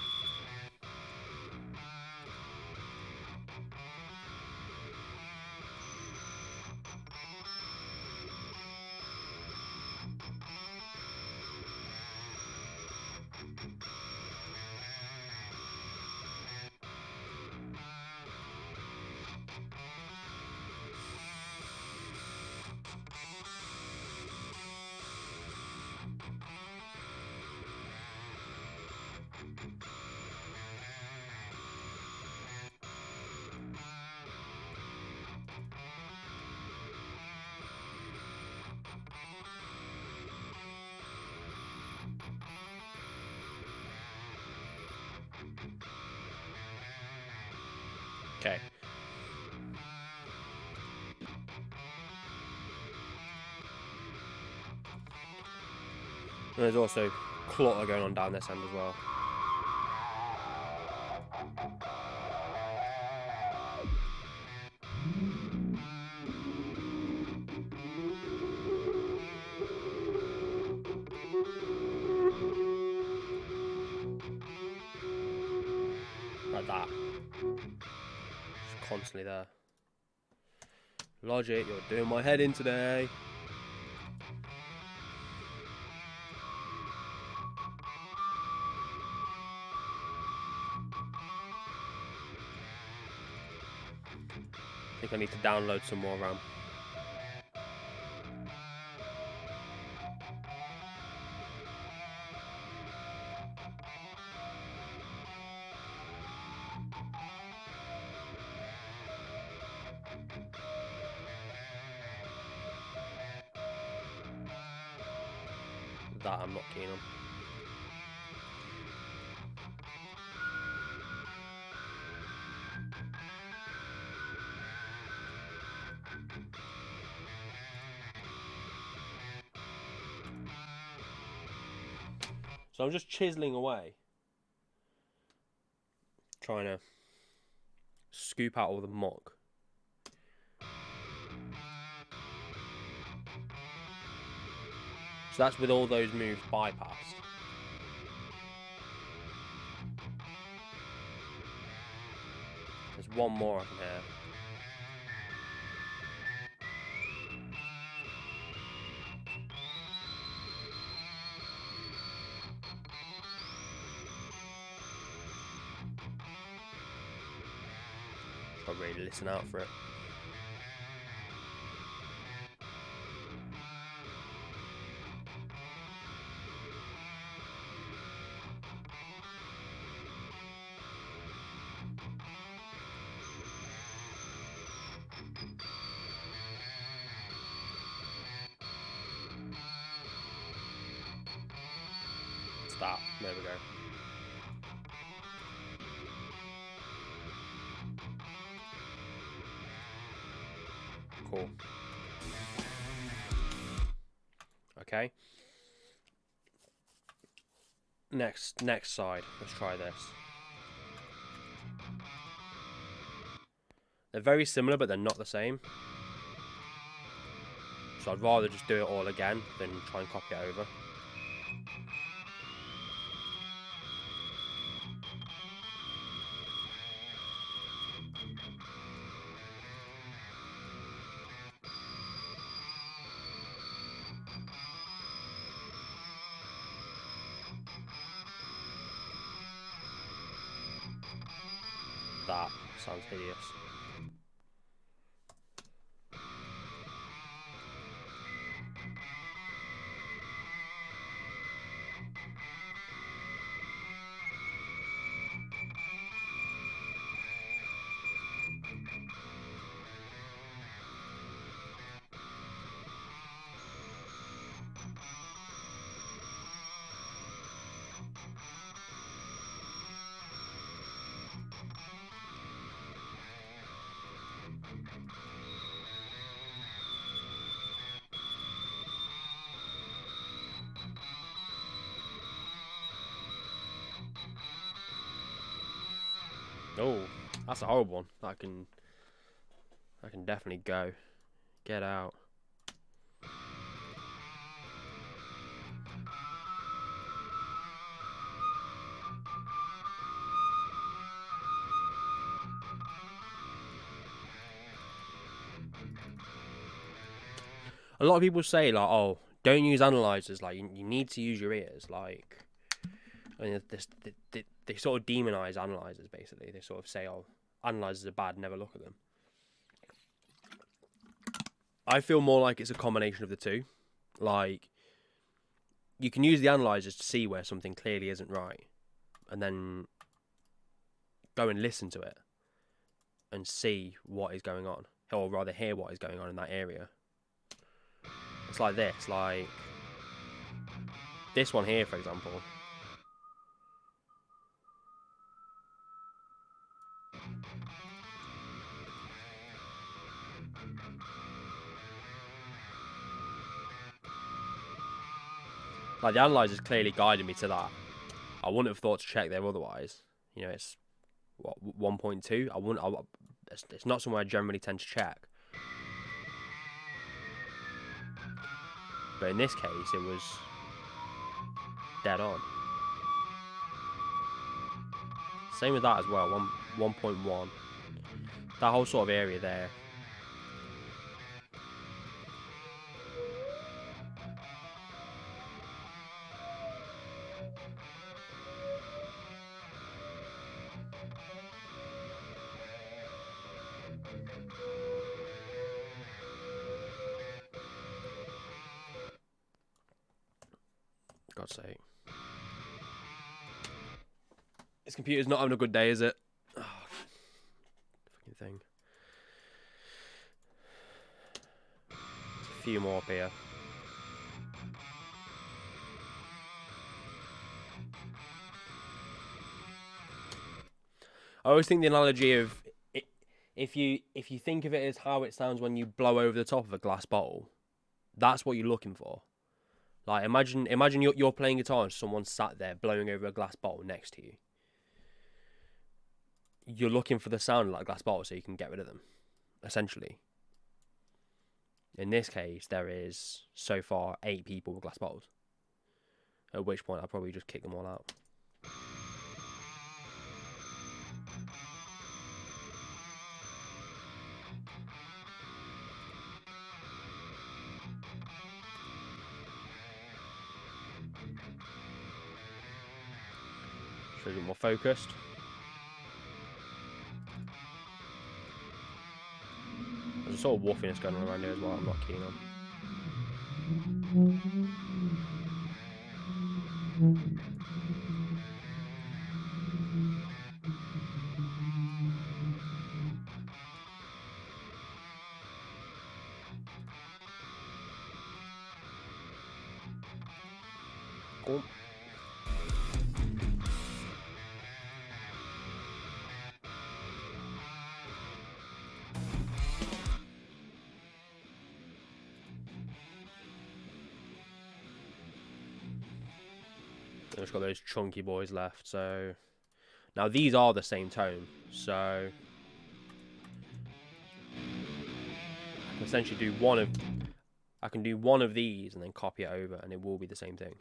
Okay. And there's also clutter going on down this end as well. Like that. Just constantly there. Logic, you're doing my head in today. I think I need to download some more RAM. That I'm not keen on. So I'm just chiseling away, trying to scoop out all the muck. So that's with all those moves bypassed. There's one more I can hear. Got to really listen out for it. It's that. There we go. Cool. Okay. Next side. Let's try this. They're very similar, but they're not the same. So I'd rather just do it all again than try and copy it over. That sounds hideous. Oh, that's a horrible one. That can definitely go. Get out. A lot of people say like, oh, don't use analyzers. Like, you need to use your ears. Like, I mean, they sort of demonize analyzers. Basically, they sort of say, oh, analyzers are bad. Never look at them. I feel more like it's a combination of the two. Like, you can use the analyzers to see where something clearly isn't right, and then go and listen to it and see what is going on, or rather hear what is going on in that area. It's like this, like this one here, for example. Like, the analyzer's clearly guided me to that. I wouldn't have thought to check there otherwise. You know, it's what, 1.2. It's not somewhere I generally tend to check. But in this case, it was dead on. Same with that as well. 1.1. That whole sort of area there. God's sake. This computer's not having a good day, is it? Oh, fucking thing. There's a few more up here. I always think the analogy of if you think of it as how it sounds when you blow over the top of a glass bottle, that's what you're looking for. Like, imagine you're playing guitar and someone's sat there blowing over a glass bottle next to you. You're looking for the sound of that glass bottle so you can get rid of them, essentially. In this case, there is, so far, 8 people with glass bottles. At which point, I'll probably just kick them all out. Should be more focused. There's a sort of woofiness going on around here as well, I'm not keen on. Cool. I've just got those chunky boys left, so now these are the same tone, so I can essentially do one of these and then copy it over and it will be the same thing.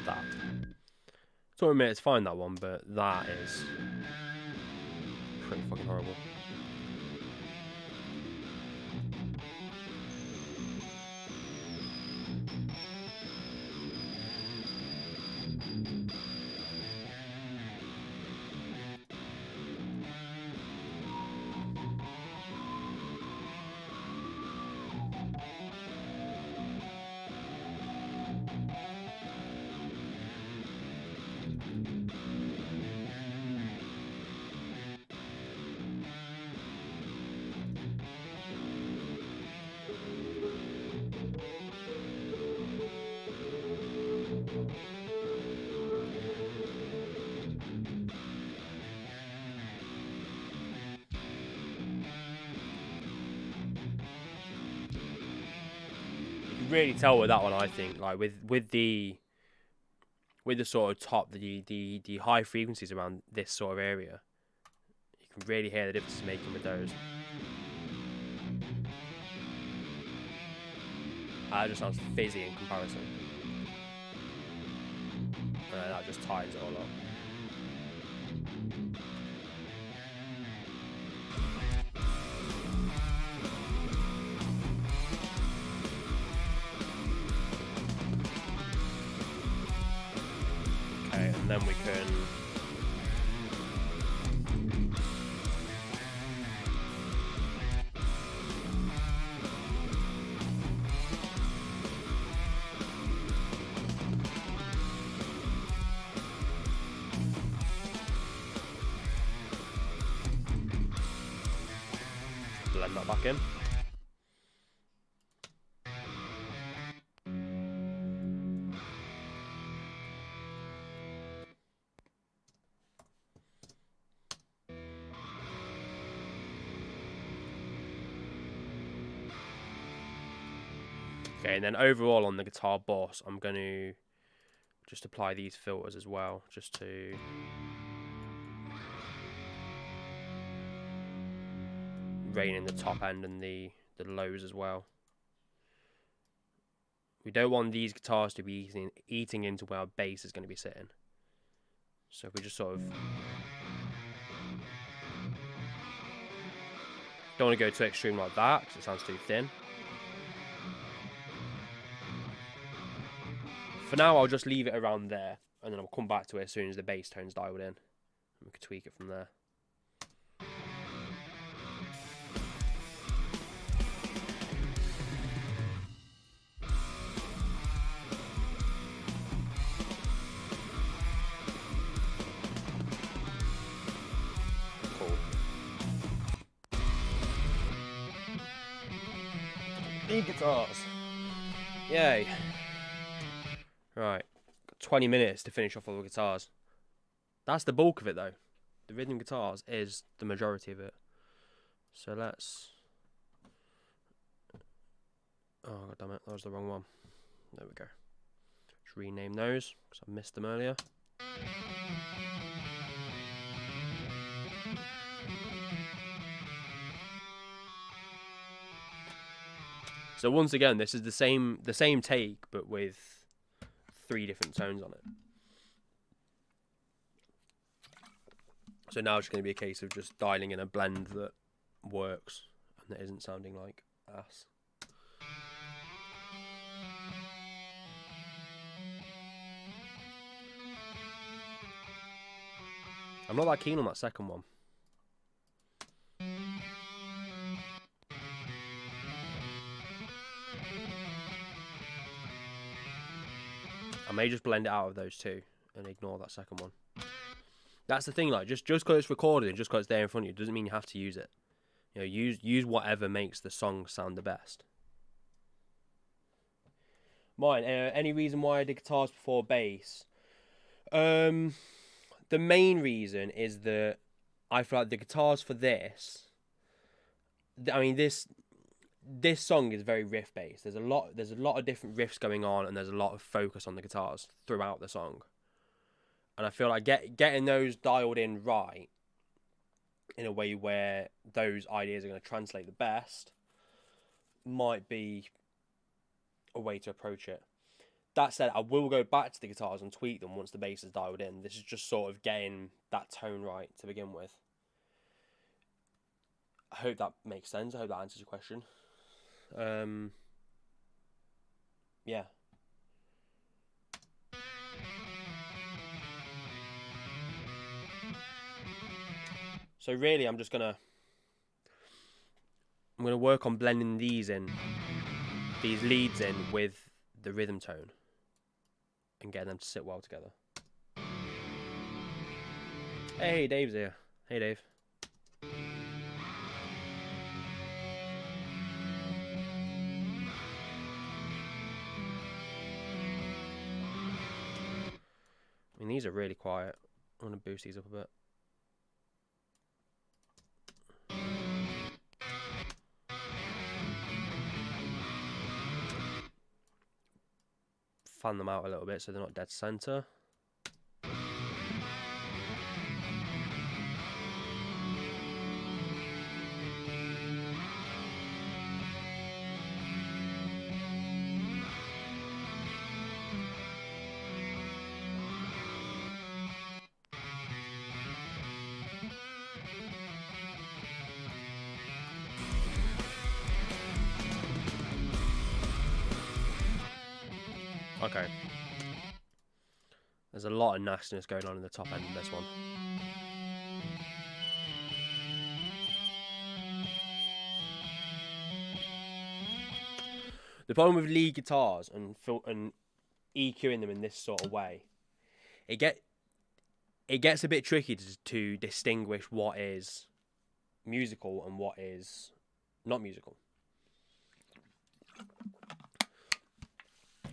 That. So I admit it's fine, that one, but that is pretty fucking horrible. Really tell with that one, I think, like with the sort of top, the high frequencies around this sort of area, you can really hear the difference it's making with those. That just sounds fizzy in comparison. That just ties it all up. And then we can blend that back in. Okay, and then overall on the guitar boss, I'm going to just apply these filters as well, just to rein in the top end and the lows as well. We don't want these guitars to be eating into where our bass is going to be sitting. So if we just sort of... Don't want to go too extreme like that, because it sounds too thin. For now, I'll just leave it around there, and then I'll come back to it as soon as the bass tone's dialed in. We can tweak it from there. Lead guitars. Yay. Right. Got 20 minutes to finish off all the guitars. That's the bulk of it though. The rhythm guitars is the majority of it. So let's... Oh, god damn it. That was the wrong one. There we go. Just rename those, because I missed them earlier. So once again, this is the same take, but with 3 different tones on it. So now it's going to be a case of just dialing in a blend that works and that isn't sounding like ass. I'm not that keen on that second one. I may just blend it out of those two and ignore that second one. That's the thing, like, just because it's recorded and just because it's there in front of you doesn't mean you have to use it. You know, use whatever makes the song sound the best. Mine, any reason why I did guitars before bass? The main reason is that I feel like the guitars for this... I mean, this song is very riff based. There's a lot of different riffs going on, and there's a lot of focus on the guitars throughout the song. And I feel like getting those dialed in right, in a way where those ideas are going to translate the best, might be a way to approach it. That said, I will go back to the guitars and tweak them once the bass is dialed in. This is just sort of getting that tone right to begin with. I hope that makes sense. I hope that answers your question. Yeah. So really, I'm gonna work on blending these leads in with the rhythm tone, and getting them to sit well together. Hey, Dave's here. Hey, Dave. I mean, these are really quiet. I want to boost these up a bit. Fan them out a little bit so they're not dead center. Okay. There's a lot of nastiness going on in the top end of this one. The problem with lead guitars and EQing them in this sort of way, it gets a bit tricky to distinguish what is musical and what is not musical.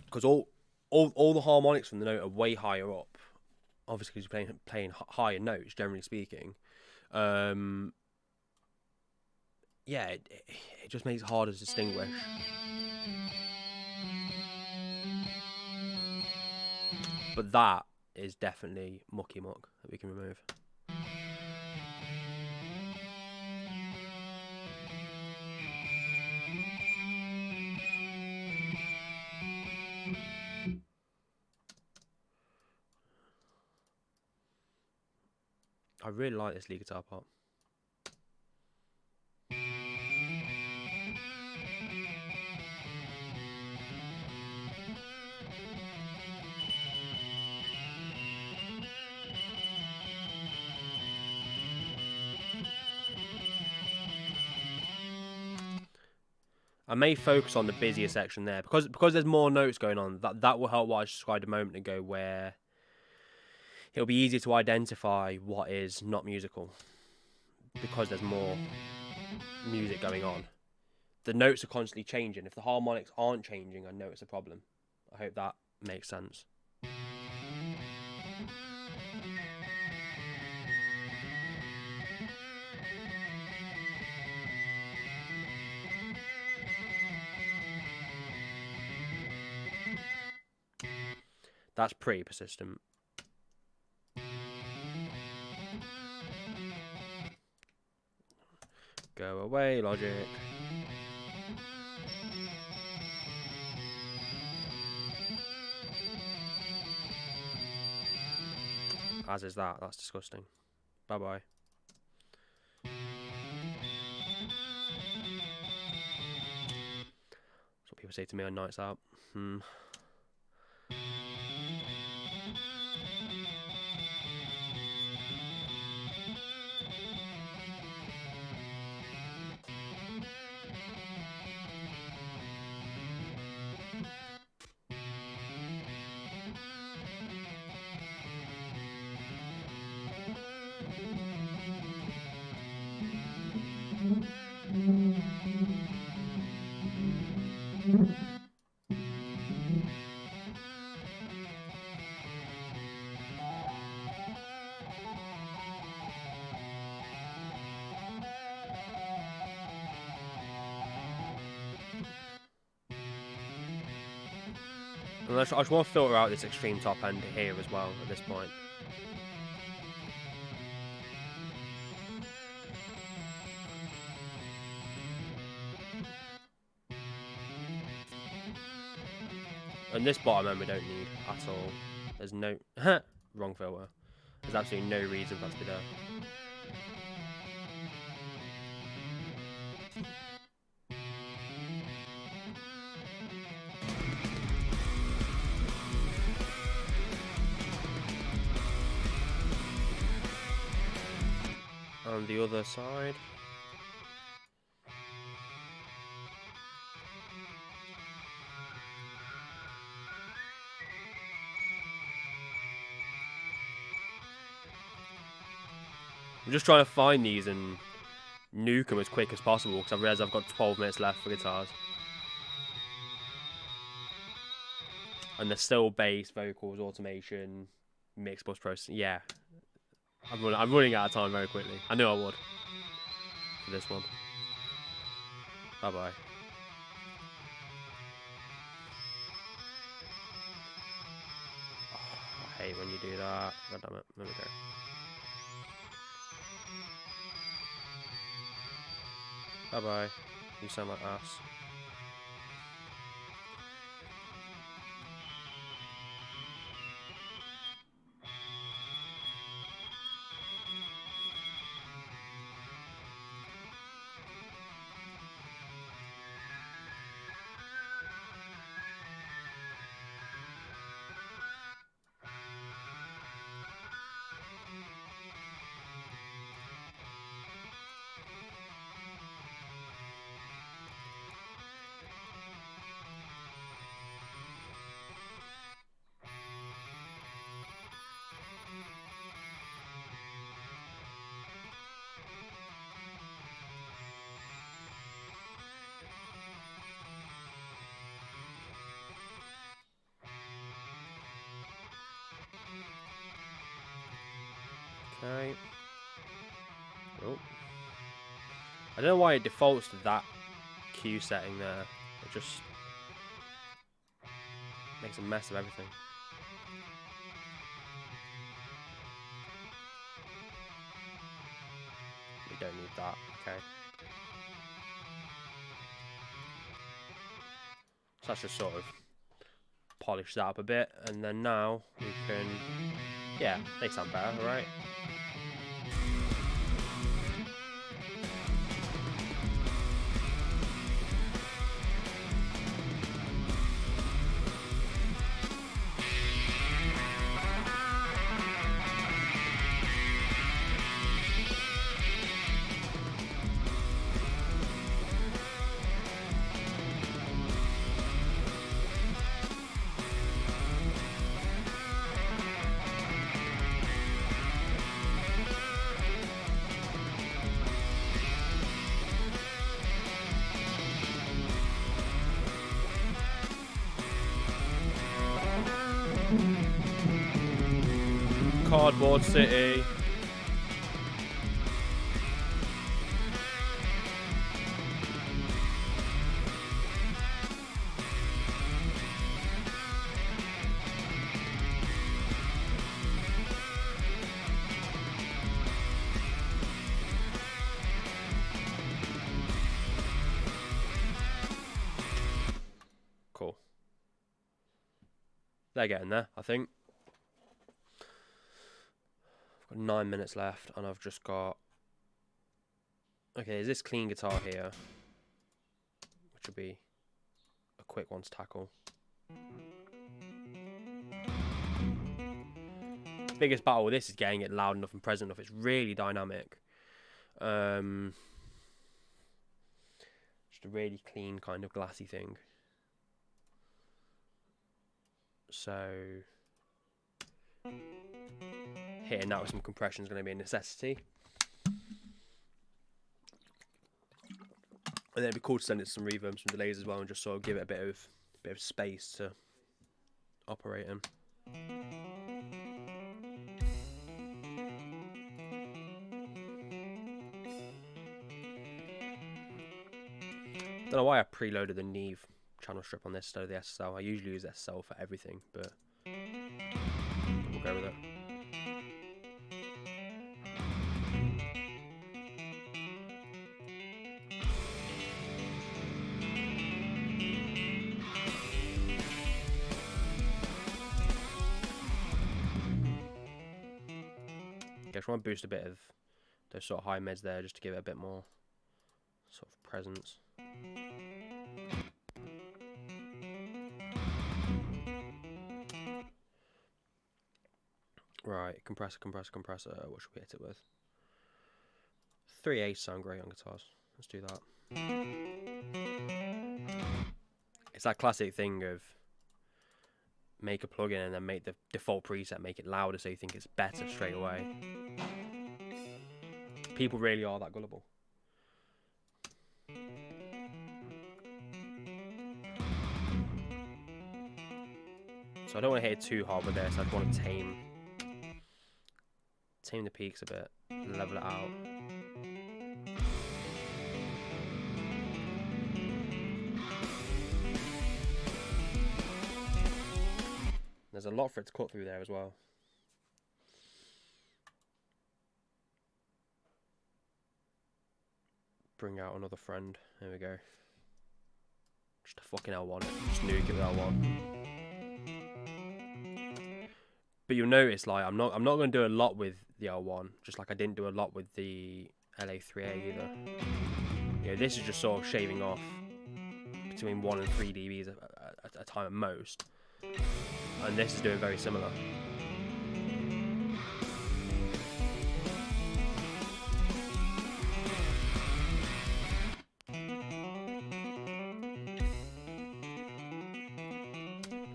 Because all the harmonics from the note are way higher up. Obviously, because you're playing higher notes, generally speaking. Yeah, it just makes it harder to distinguish. But that is definitely mucky muck that we can remove. really like this lead guitar part. I may focus on the busier section there because there's more notes going on. That will help what I described a moment ago, where it'll be easier to identify what is not musical because there's more music going on. The notes are constantly changing. If the harmonics aren't changing, I know it's a problem. I hope that makes sense. That's pretty persistent. Go away, Logic. As is that. That's disgusting. Bye-bye. That's what people say to me on nights out. I just want to filter out this extreme top end here as well at this point. And this bottom end we don't need at all. There's no... wrong filter. There's absolutely no reason for that to be there. On the other side. I'm just trying to find these and nuke them as quick as possible because I realise I've got 12 minutes left for guitars. And there's still bass, vocals, automation, mix, bus processing. Yeah. I'm running out of time very quickly. I knew I would. For this one. Bye-bye. Oh, I hate when you do that. God damn it. There we go. Bye-bye. You sound like ass. Okay. Oh. I don't know why it defaults to that Q setting there. It just makes a mess of everything. We don't need that. Okay. So that's just sort of polish that up a bit, and then now we can... Yeah, they sound better, right? Cardboard City. Cool. They're getting there, I think. I've got 9 minutes left, and I've just got... Okay, there's this clean guitar here, which will be a quick one to tackle. Biggest battle with this is getting it loud enough and present enough. It's really dynamic. Just a really clean kind of glassy thing. So hitting that with some compression is going to be a necessity. And then it'd be cool to send it some reverb, some delays as well, and just sort of give it a bit of space to operate in. Don't know why I preloaded the Neve channel strip on this instead of the SSL. I usually use SSL for everything, but we'll go with it. I just want to boost a bit of those sort of high mids there, just to give it a bit more sort of presence. Right, compressor. What should we hit it with? 3/8 sound great on guitars. Let's do that. It's that classic thing of make a plugin and then make the default preset, make it louder so you think it's better straight away. People really are that gullible. So I don't want to hit it too hard with this. I just want to tame the peaks a bit, level it out. There's a lot for it to cut through there as well. Bring out another friend. There we go. Just a fucking L1. Just nuke it with L1. But you'll notice, like, I'm not going to do a lot with the L1, just like I didn't do a lot with the LA3A either. You know, this is just sort of shaving off between 1 and 3 dBs at a time at most, and this is doing very similar.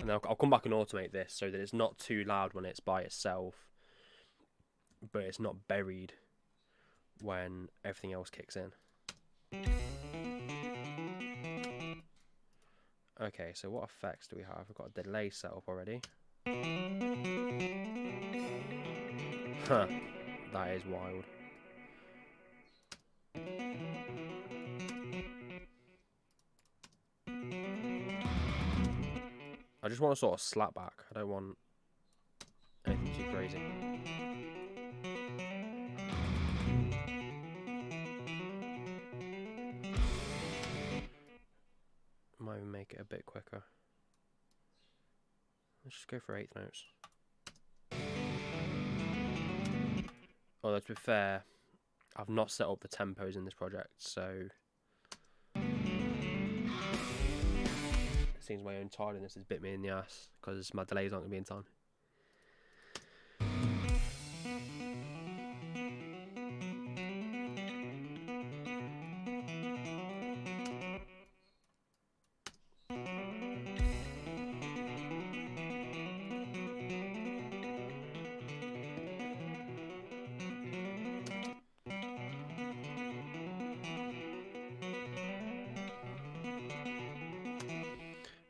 And I'll come back and automate this so that it's not too loud when it's by itself, but it's not buried when everything else kicks in. Okay, so what effects do we have? We've got a delay set up already. Huh, that is wild. I just want to sort of slap back. I don't want anything too crazy. Might even make it a bit quicker. Let's just go for 8th notes. Although to be fair, I've not set up the tempos in this project, so it seems my own tardiness has bit me in the ass because my delays aren't going to be in time.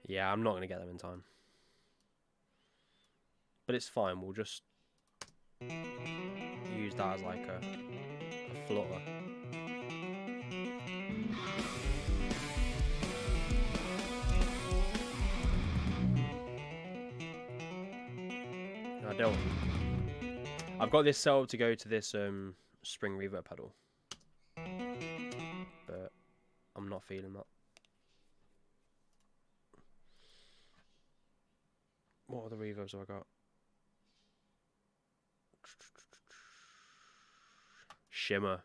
Yeah, I'm not going to get them in time. But it's fine, we'll just... that as like a flutter. I don't. I've got this set up to go to this spring reverb pedal, but I'm not feeling that. What other reverbs have I got? Shimmer.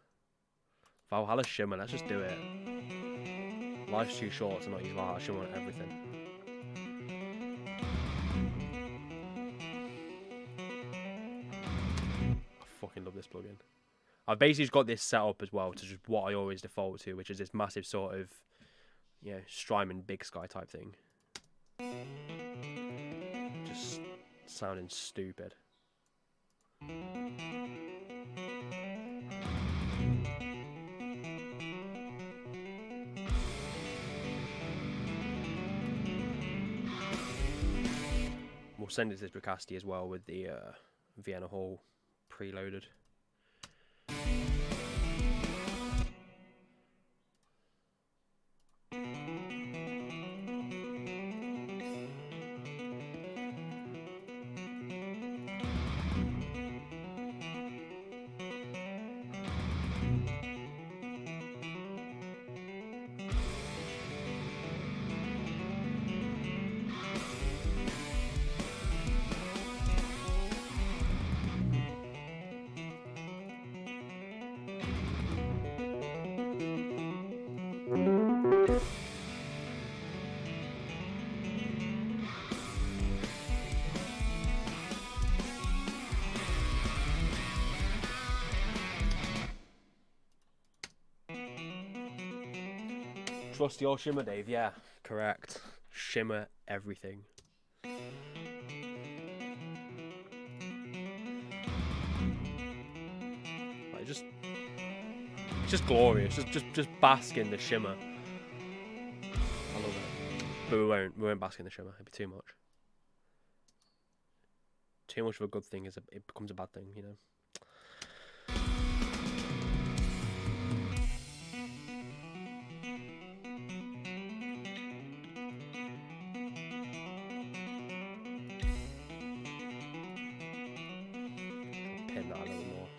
Valhalla Shimmer, let's just do it. Life's too short to not use Valhalla Shimmer on everything. I fucking love this plugin. I've basically just got this set up as well to just what I always default to, which is this massive sort of, you know, Strymon Big Sky type thing. Just sounding stupid. We'll send it to this Bricasti as well with the Vienna Hall preloaded. Trust your shimmer, Dave. Yeah, correct. Shimmer everything. Like it's just glorious. Just bask in the shimmer. I love it. But we won't bask in the shimmer. It'd be too much. Too much of a good thing it becomes a bad thing, you know. Pin that a little more.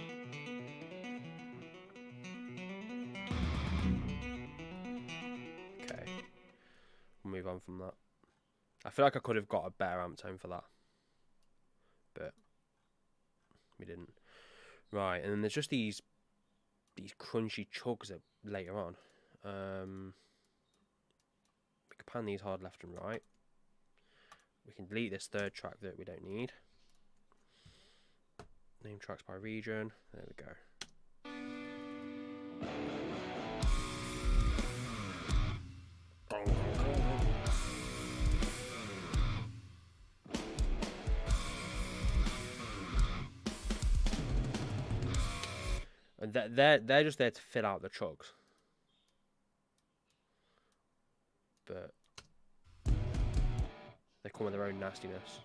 Okay. We'll move on from that. I feel like I could have got a better amp tone for that, but we didn't. Right, and then there's just these crunchy chugs later on. We can pan these hard left and right. We can delete this third track that we don't need. Name tracks by region. There we go. And they're just there to fill out the chugs. But they come with their own nastiness.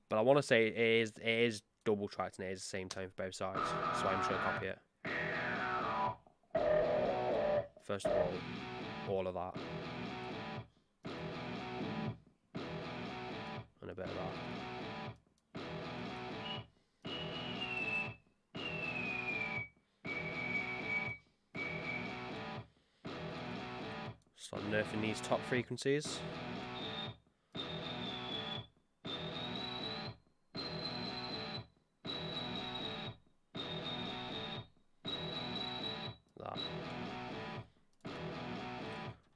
But I want to say it is double tracked and it is the same tone for both sides. So I'm just going to copy it. First of all of that. And a bit of that. Start nerfing these top frequencies. That.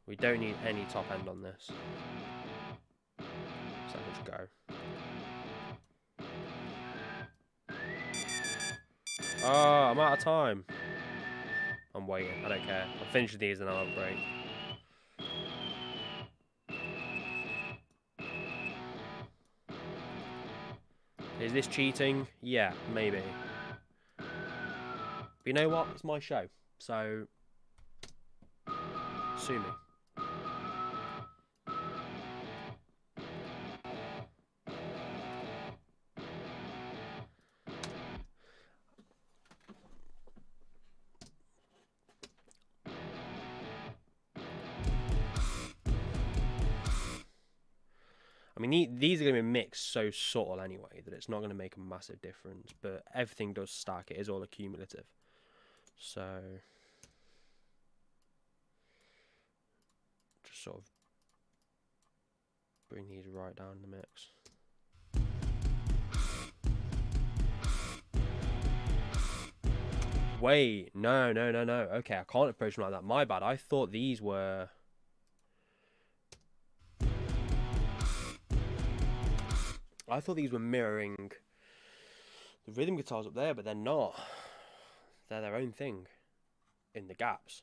We don't need any top end on this. So let's go. Oh, I'm out of time. I'm waiting. I don't care. I'll finish these and I'll have a break. Is this cheating? Yeah, maybe. But you know what? It's my show. So, sue me. I mean, these are going to be mixed so subtle anyway that it's not going to make a massive difference. But everything does stack. It is all accumulative. So just sort of bring these right down in the mix. Wait, no. Okay, I can't approach them like that. My bad. I thought these were... mirroring the rhythm guitars up there, but they're not. They're their own thing in the gaps.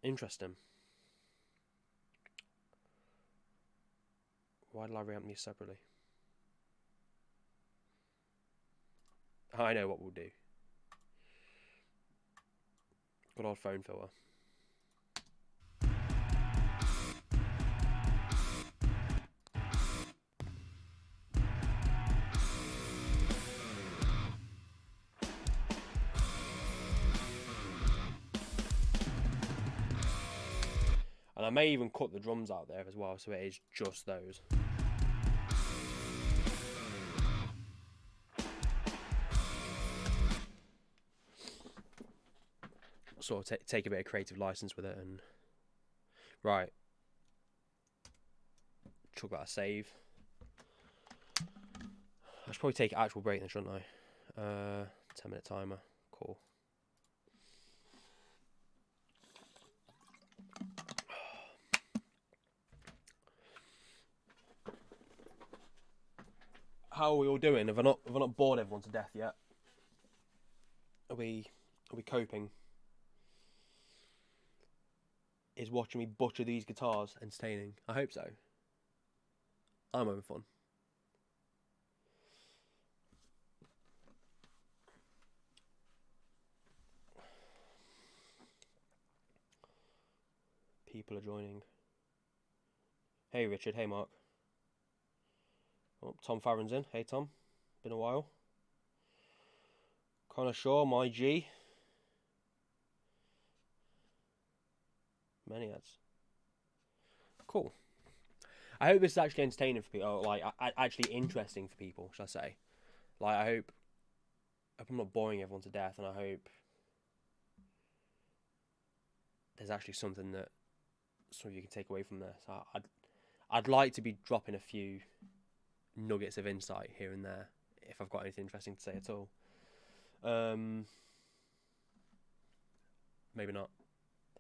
Interesting. Why did I reamp these separately? I know what we'll do. Good old phone filter. And I may even cut the drums out there as well, so it is just those. Sort of take a bit of creative license with it and... Right. Chuck that a save. I should probably take an actual break then, shouldn't I? 10-minute timer. Cool. How are we all doing? Have I not bored everyone to death yet? Are we coping? Is watching me butcher these guitars entertaining? I hope so. I'm having fun. People are joining. Hey Richard, hey Mark. Oh, Tom Farron's in. Hey Tom. Been a while. Connoisseur, my G. Many ads. Cool. I hope this is actually entertaining for people. Or, like, actually interesting for people, should I say. Like, I hope I'm not boring everyone to death, and I hope there's actually something that some of you can take away from this. I'd like to be dropping a few nuggets of insight here and there, if I've got anything interesting to say at all. Maybe not.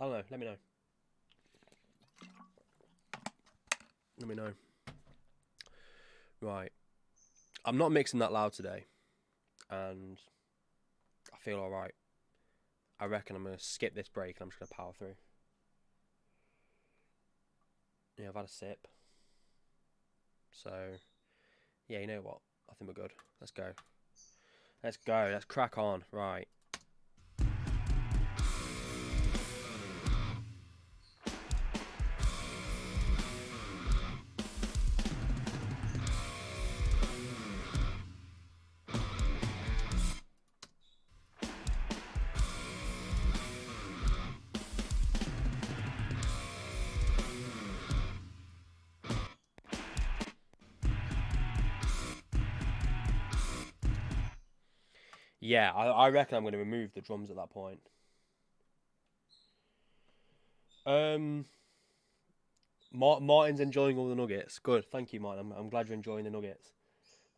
I don't know. Let me know. Let me know. Right. I'm not mixing that loud today, and I feel alright. I reckon I'm going to skip this break and I'm just going to power through. Yeah, I've had a sip. So, yeah, you know what? I think we're good. Let's go. Let's go. Let's crack on. Right. Yeah, I reckon I'm going to remove the drums at that point. Martin's enjoying all the nuggets. Good, thank you, Martin. I'm glad you're enjoying the nuggets.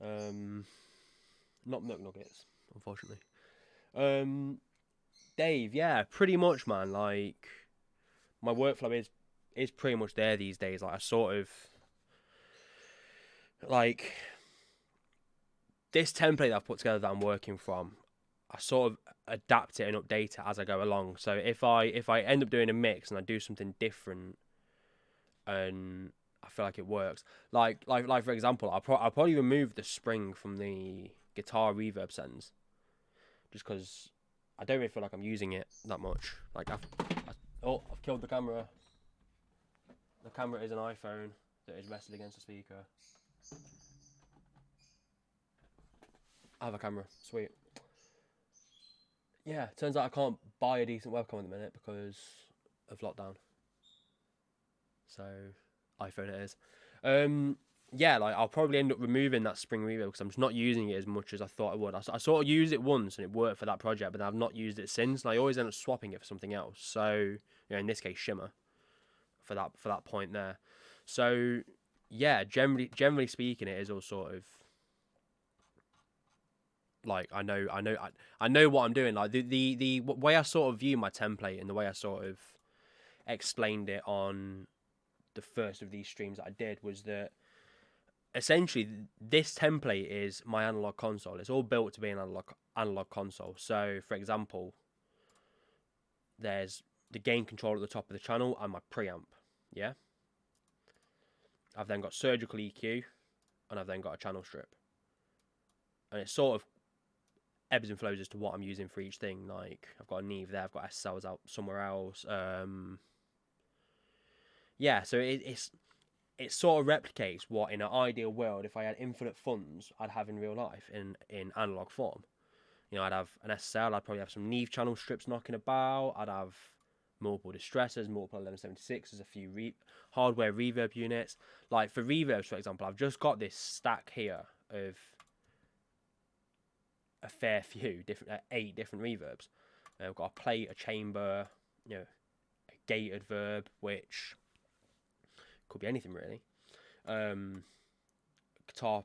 Not nuggets, unfortunately. Dave, yeah, pretty much, man. Like, my workflow is pretty much there these days. Like, I sort of like this template that I've put together that I'm working from. I sort of adapt it and update it as I go along. So if I end up doing a mix and I do something different, and I feel like it works, like for example, I'll probably remove the spring from the guitar reverb sends, just because I don't really feel like I'm using it that much. Like I've killed the camera. The camera is an iPhone that is rested against the speaker. I have a camera, sweet. yeah, turns out I can't buy a decent webcam at the minute because of lockdown. So, iPhone it is. Yeah, like I'll probably end up removing that spring reverb because I'm just not using it as much as I thought I would. I sort of used it once and it worked for that project, but I've not used it since. And I always end up swapping it for something else. So, you know, in this case, shimmer for that point there. So, yeah, generally speaking, it is all sort of like I know what I'm doing. Like the way I sort of view my template and the way I sort of explained it on the first of these streams that I did was that essentially this template is my analog console. It's all built to be an analog console. So, for example, there's the gain control at the top of the channel and my preamp. Yeah. I've then got surgical EQ and I've then got a channel strip. And it sort of ebbs and flows as to what I'm using for each thing. Like I've got a Neve there, I've got SSLs out somewhere else. Yeah, so it sort of replicates what in an ideal world, if I had infinite funds, I'd have in real life in analog form. You know, I'd have an SSL, I'd probably have some Neve channel strips knocking about, I'd have multiple distressors, multiple 1176s, a few hardware reverb units. Like for reverbs, for example, I've just got this stack here of a fair few different 8 different reverbs. I've got a plate, a chamber, you know, a gated verb, which could be anything really. Guitar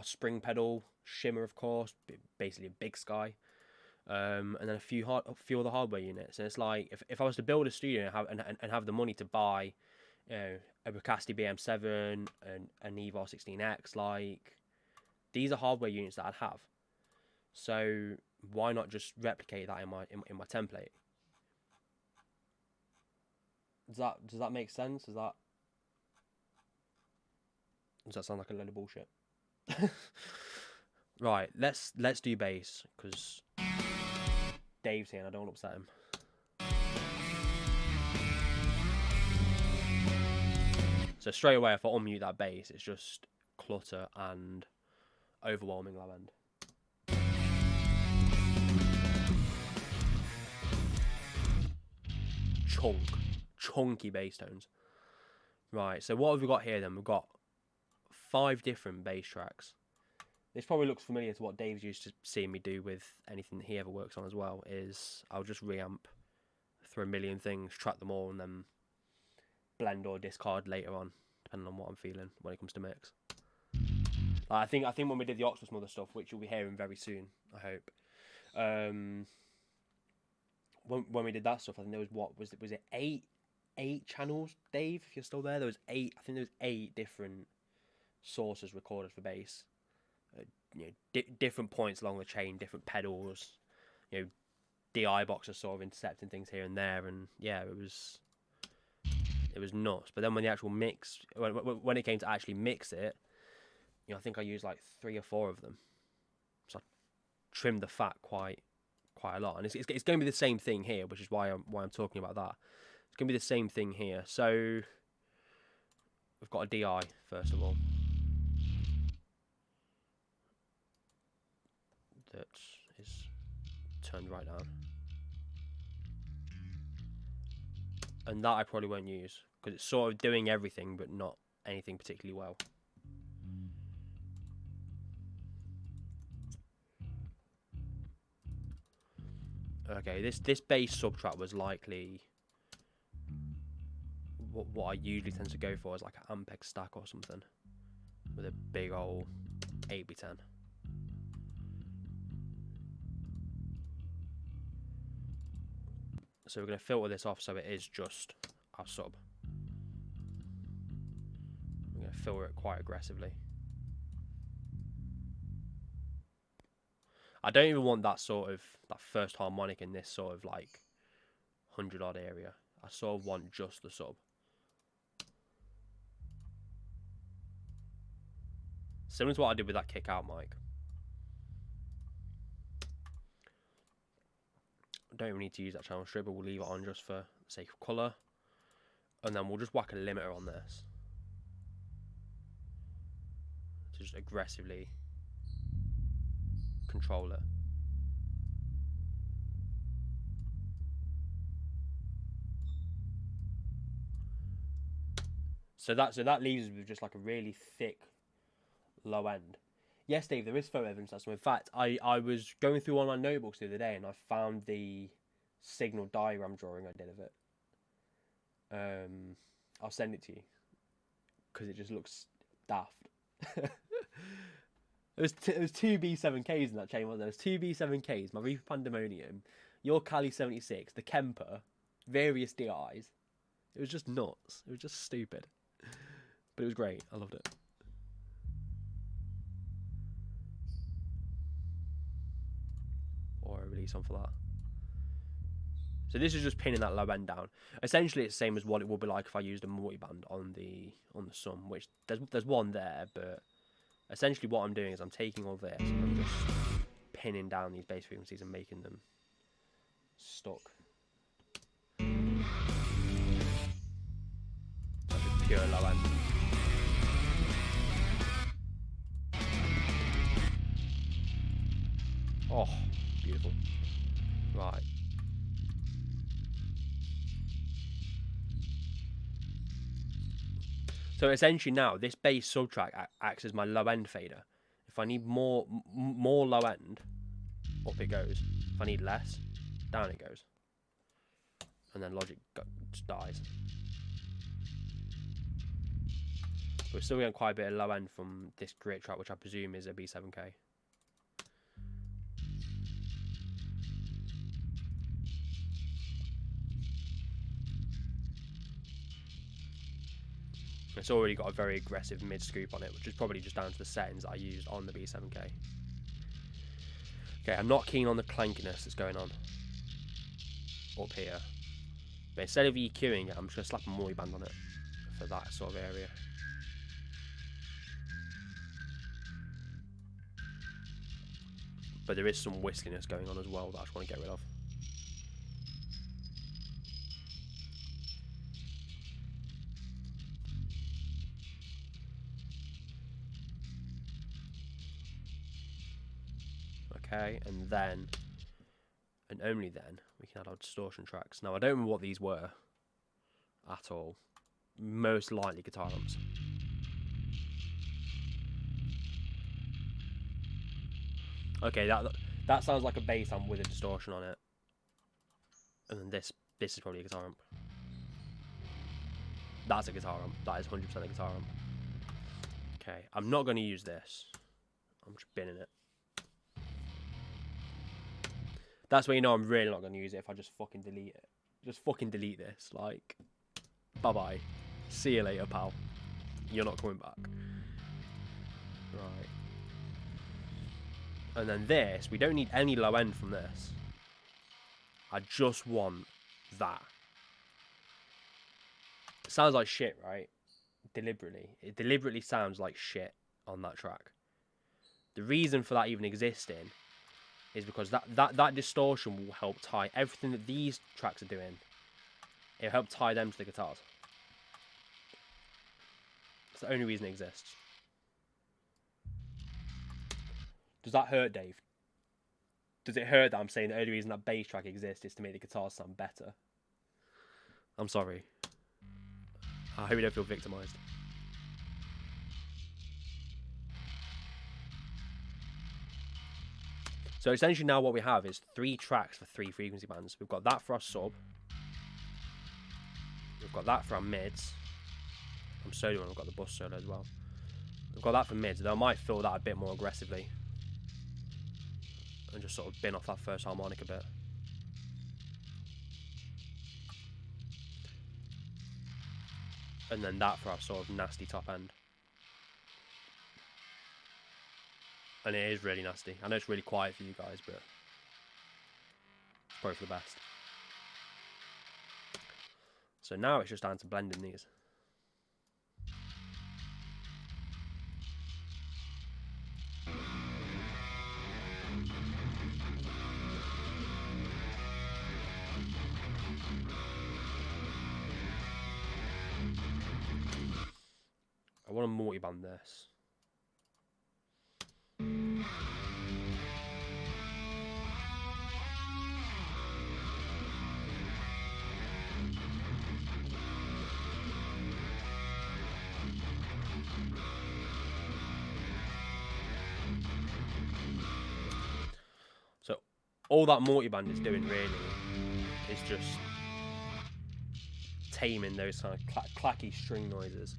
spring pedal, shimmer of course, basically a big sky. And then a few other hardware units. And it's like if I was to build a studio and have the money to buy, you know, a Bricasti BM7 and an Neve R16X, like these are hardware units that I'd have. So why not just replicate that in my template? Does that make sense? Does that sound like a load of bullshit? Right, let's do bass because Dave's here and I don't want to upset him. So straight away, if I unmute that bass, it's just clutter and overwhelming low end. Chunky bass tones. Right, so what have we got here then? We've got 5 different bass tracks. This probably looks familiar to what Dave's used to seeing me do with anything that he ever works on as well, is I'll just reamp through a million things, track them all, and then blend or discard later on, depending on what I'm feeling when it comes to mix. I think when we did the Octopus Mother stuff, which you'll be hearing very soon, I hope. When we did that stuff, I think there was it 8 channels, Dave? If you're still there, there was 8. I think there was 8 different sources recorded for bass. You know, different points along the chain, different pedals. You know, DI boxes sort of intercepting things here and there, and yeah, it was nuts. But then when the actual mix, when it came to actually mix it, you know, I think I used like 3 or 4 of them. So I trimmed the fat quite a lot, and it's going to be the same thing here, which is why I'm talking about that. It's going to be the same thing here. So we've got a DI first of all that is turned right down, and that I probably won't use because it's sort of doing everything but not anything particularly well. Okay, this bass subtrack was likely what I usually tend to go for is like an Ampeg stack or something with a big old 8x10. So we're going to filter this off so it is just our sub. I'm going to filter it quite aggressively. I don't even want that first harmonic in this sort of like 100 odd area. I sort of want just the sub. Similar to what I did with that kick out mic. I don't even need to use that channel strip, but we'll leave it on just for the sake of colour. And then we'll just whack a limiter on this to just aggressively control it. So that leaves us with just like a really thick low end. Yes, Dave, there is photo evidence. That's in fact, I was going through one of my notebooks the other day and I found the signal diagram drawing I did of it. I'll send it to you because it just looks daft. There was two B7Ks in that chain, wasn't there? There was two B7Ks, my Reaper Pandemonium, your Kali 76, the Kemper, various DIs. It was just nuts. It was just stupid. But it was great. I loved it. Or a release on for that. So this is just pinning that low end down. Essentially, it's the same as what it would be like if I used a multi-band on the Sun, which there's one there, but essentially what I'm doing is I'm taking all this and I'm just pinning down these bass frequencies and making them stuck. That's just pure low end. Oh, beautiful. Right. So essentially now, this bass subtrack acts as my low end fader. If I need more low end, up it goes. If I need less, down it goes. And then Logic just dies. We're still getting quite a bit of low end from this grit track, which I presume is a B7K. It's already got a very aggressive mid scoop on it, which is probably just down to the settings I used on the B7K. Okay, I'm not keen on the clankiness that's going on up here. But instead of EQing it, I'm just going to slap a multi-band on it for that sort of area. But there is some whistliness going on as well that I just want to get rid of. Okay, and then, and only then, we can add our distortion tracks. Now, I don't remember what these were at all. Most likely guitar amps. Okay, that sounds like a bass amp with a distortion on it. And then this is probably a guitar amp. That's a guitar amp. That is 100% a guitar amp. Okay, I'm not going to use this. I'm just binning it. That's where you know I'm really not going to use it if I just fucking delete it. Just fucking delete this. Like, bye-bye. See you later, pal. You're not coming back. Right. And then this, we don't need any low end from this. I just want that. It sounds like shit, right? Deliberately. It deliberately sounds like shit on that track. The reason for that even existing is because that distortion will help tie everything that these tracks are doing. It'll help tie them to the guitars. It's the only reason it exists. Does that hurt, Dave? Does it hurt that I'm saying the only reason that bass track exists is to make the guitars sound better? I'm sorry. I hope you don't feel victimised. So essentially now what we have is 3 tracks for 3 frequency bands. We've got that for our sub. We've got that for our mids. I'm soloing, I've got the bus solo as well. We've got that for mids, though I might fill that a bit more aggressively. And just sort of bin off that first harmonic a bit. And then that for our sort of nasty top end. And it is really nasty. I know it's really quiet for you guys, but it's probably for the best. So now it's just down to blending these. I want to multi-band this. all that multiband is doing really is just taming those kind of clacky string noises.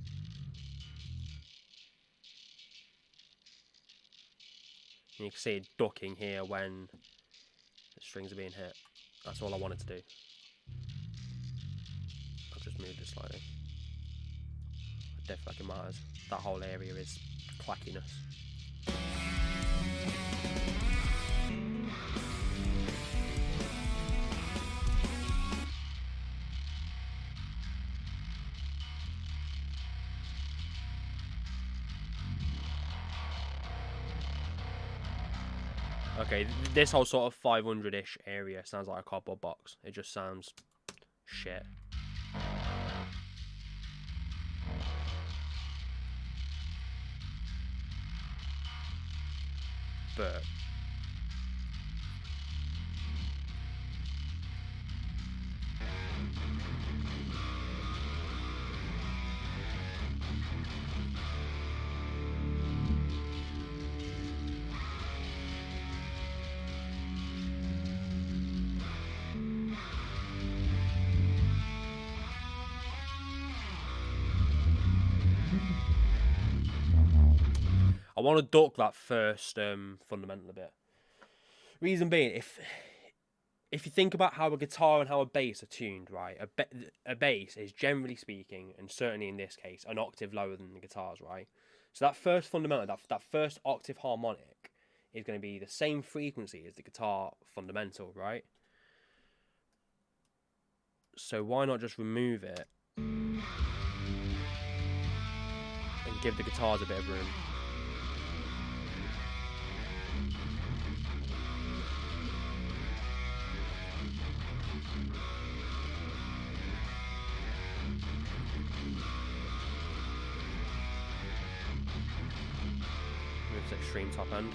And you can see it ducking here when the strings are being hit. That's all I wanted to do. I've just moved it slightly. I don't feel like it matters. That whole area is clackiness. Okay, this whole sort of 500-ish area sounds like a cardboard box. It just sounds shit. But I want to duck that first fundamental a bit. Reason being, if you think about how a guitar and how a bass are tuned, right, a bass is generally speaking, and certainly in this case, an octave lower than the guitars, right? So that first fundamental, that first octave harmonic is going to be the same frequency as the guitar fundamental, right? So why not just remove it and give the guitars a bit of room? Move to extreme top end.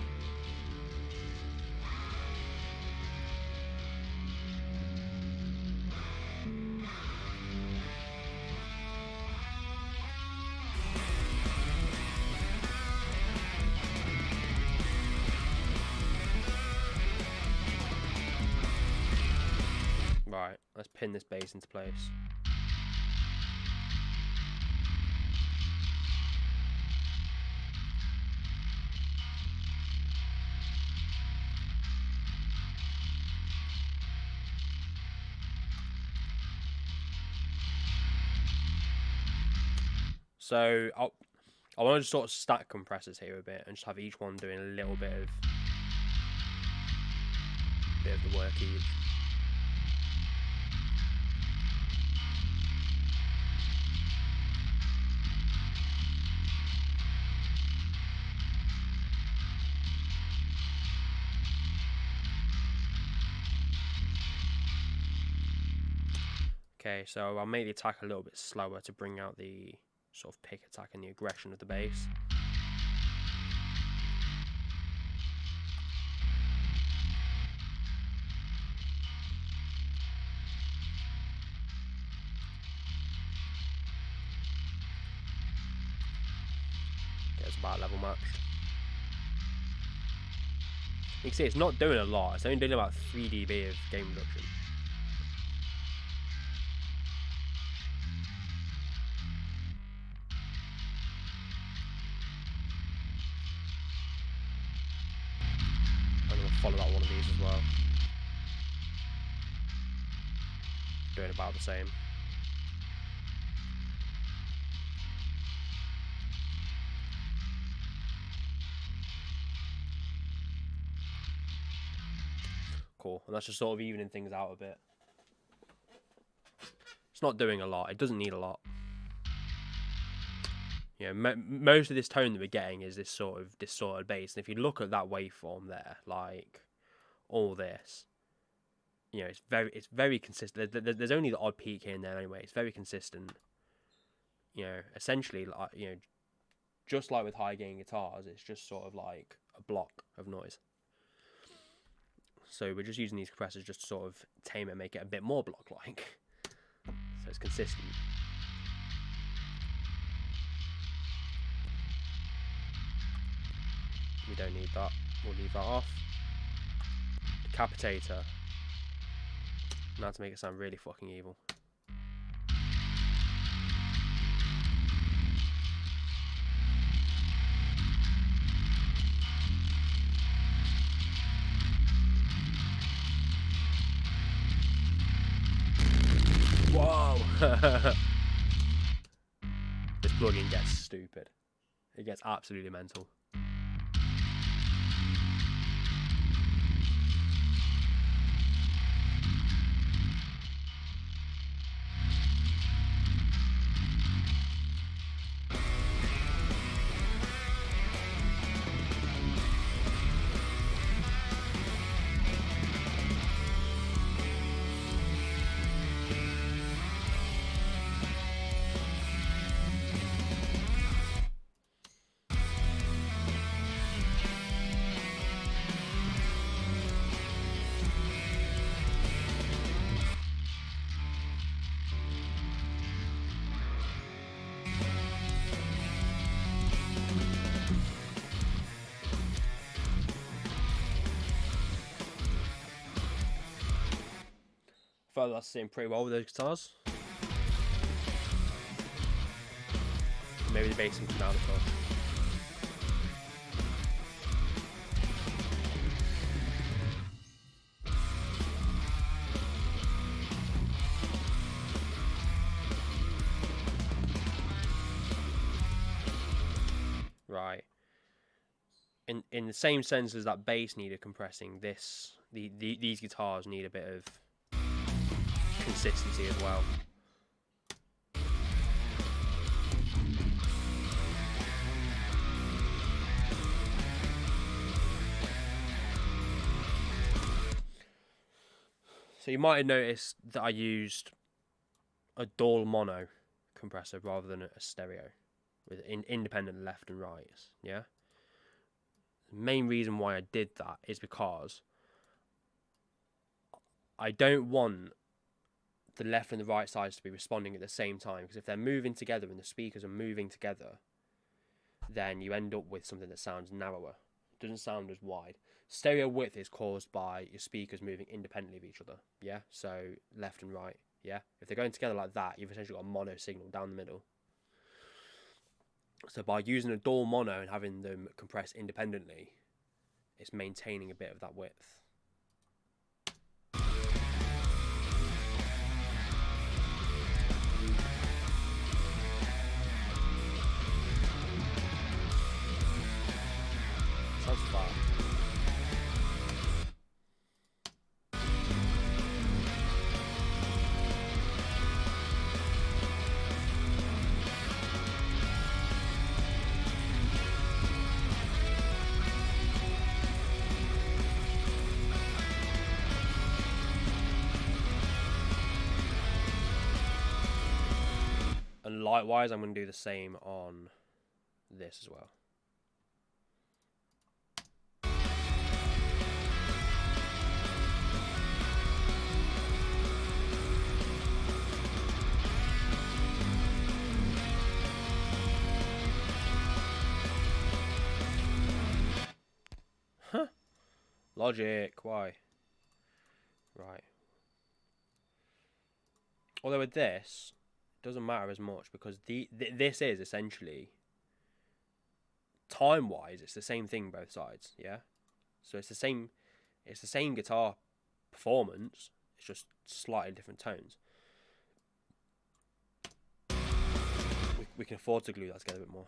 Right, let's pin this bass into place. So I want to just sort of stack compressors here a bit and just have each one doing a little bit of the work each. Okay, so I'll make the attack a little bit slower to bring out the sort of pick attack and the aggression of the bass. Okay, it's about level matched. You can see it's not doing a lot, it's only doing about 3 dB of gain reduction. I'm going to follow that one of these as well. Doing about the same. Cool, and that's just sort of evening things out a bit. It's not doing a lot, it doesn't need a lot. You know, most of this tone that we're getting is this sort of distorted bass, and if you look at that waveform there, like all this, you know, it's very consistent. There's only the odd peak here and there anyway. It's very consistent. You know, essentially, like, you know, just like with high gain guitars, it's just sort of like a block of noise. So we're just using these compressors just to sort of tame it and make it a bit more block-like, so it's consistent. We don't need that. We'll leave that off. Decapitator. Now to make it sound really fucking evil. Whoa! This plugin gets stupid. It gets absolutely mental. I felt that's sitting pretty well with those guitars. Maybe the bass can come down as well. Right. In the same sense as that bass needed compressing, these guitars need a bit of consistency as well. So you might have noticed that I used a dual mono compressor rather than a stereo with independent left and right. Yeah. The main reason why I did that is because I don't want the left and the right sides to be responding at the same time, because if they're moving together and the speakers are moving together, then you end up with something that sounds narrower. It doesn't sound as wide. Stereo width is caused by your speakers moving independently of each other, yeah? So left and right, yeah? If they're going together like that, you've essentially got a mono signal down the middle. So by using a dual mono and having them compress independently, it's maintaining a bit of that width. Sounds fire. And likewise, I'm going to do the same on this as well. Huh? Logic, why? Right. Although with this, it doesn't matter as much because this is essentially, time-wise, it's the same thing both sides, yeah? So it's the same guitar performance, it's just slightly different tones. We can afford to glue that together a bit more.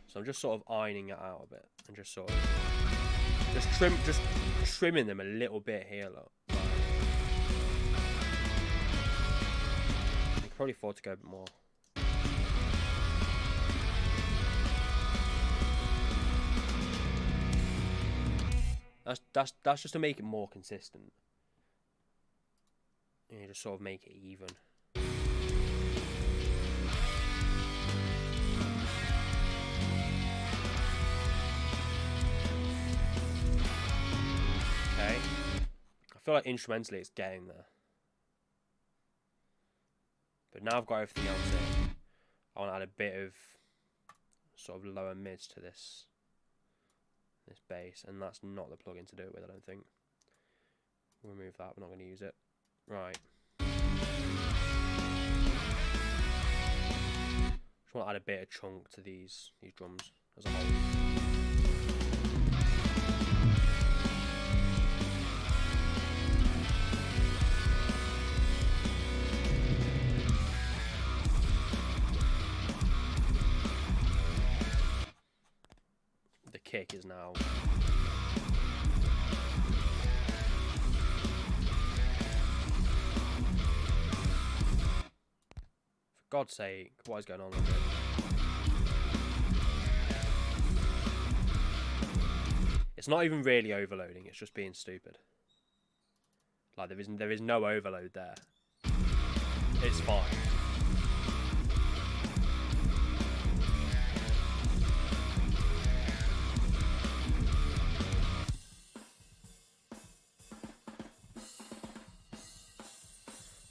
So I'm just sort of ironing it out a bit and just sort of just trimming them a little bit here, look. You can probably afford to go a bit more. That's just to make it more consistent. And you just sort of make it even. Okay. I feel like instrumentally it's getting there. But now I've got everything else in, I want to add a bit of sort of lower mids to this bass, and that's not the plugin to do it with, I don't think. We'll remove that, we're not going to use it. Right. Just want to add a bit of chunk to these drums as a whole. The kick is now for God's sake, what is going on with it? It's not even really overloading, it's just being stupid. Like there is no overload there. It's fine.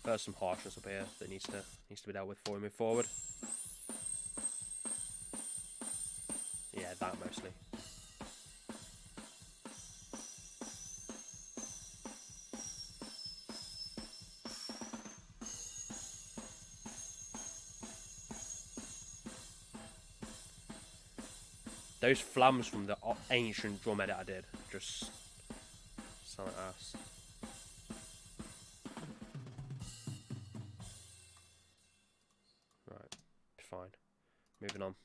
There's some harshness up here that needs to be dealt with before we move forward. Yeah, that mostly. Those flams from the ancient drum edit I did just sound like ass. Right, fine. Moving on.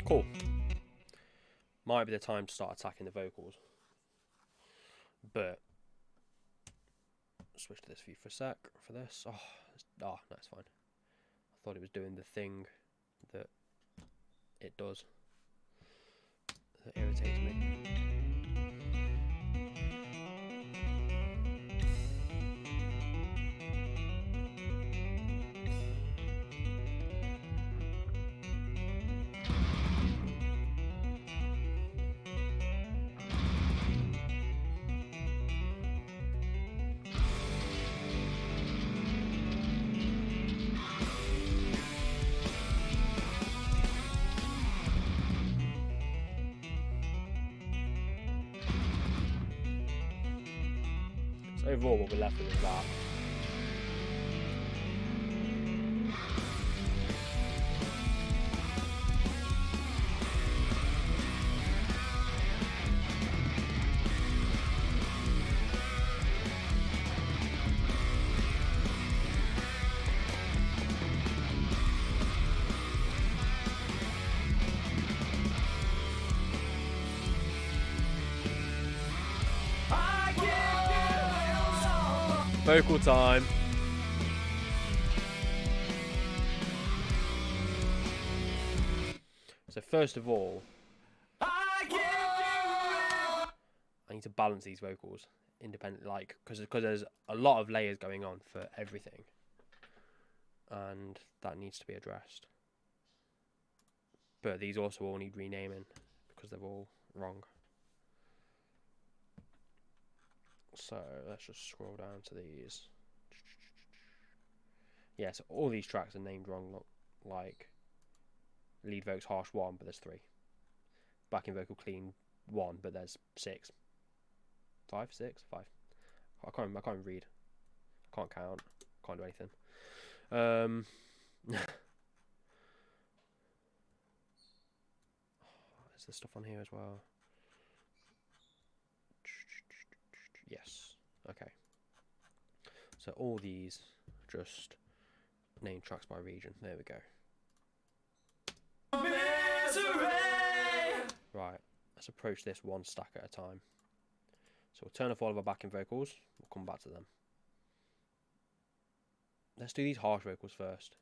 Cool. Might be the time to start attacking the vocals. But switch to this view for a sec for this. Oh, no, it's fine. I thought it was doing the thing that it does. That irritates me. Overall, what we're left with is that. Vocal time. So first of all, I need to balance these vocals independently, like because there's a lot of layers going on for everything, and that needs to be addressed. But these also all need renaming because they're all wrong. So let's just scroll down to these. Yeah, so all these tracks are named wrong. Look like lead vocals harsh 1, but there's 3. Backing vocal clean 1, but there's 6. 5, 6, 5. I can't read. I can't count. Can't do anything. Is there stuff on here as well? Yes. Okay. So all these just name tracks by region. There we go. Right. let's approach this one stack at a time. So we'll turn off all of our backing vocals. We'll come back to them. Let's do these harsh vocals first.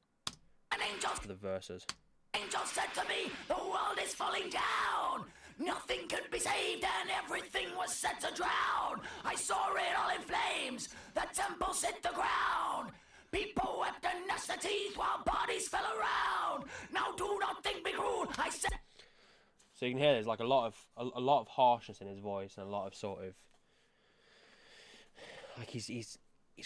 For the verses. Angel said to me, the world is falling down. Nothing could be saved and everything was set to drown. I saw it all in flames. The temples hit the ground. People wept and gnashed their teeth while bodies fell around. Now do not think me cruel, I said. So you can hear there's like a lot of harshness in his voice and a lot of sort of like he's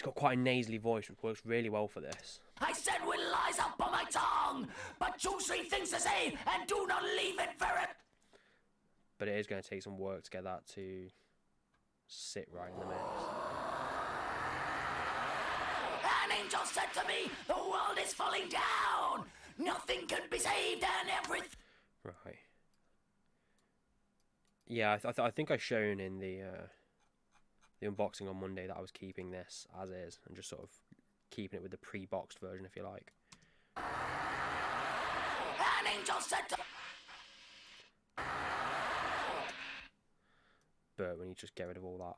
got quite a nasally voice, which works really well for this. I said with lies up on my tongue, but choose 3 things to say and do not leave it for it. But it is going to take some work to get that to sit right in the mix. An angel said to me, the world is falling down. Nothing could be saved and everything. Right. Yeah, I think I've shown in the unboxing on Monday that I was keeping this as is and just sort of keeping it with the pre-boxed version, if you like. An angel said to... But we need to just get rid of all that.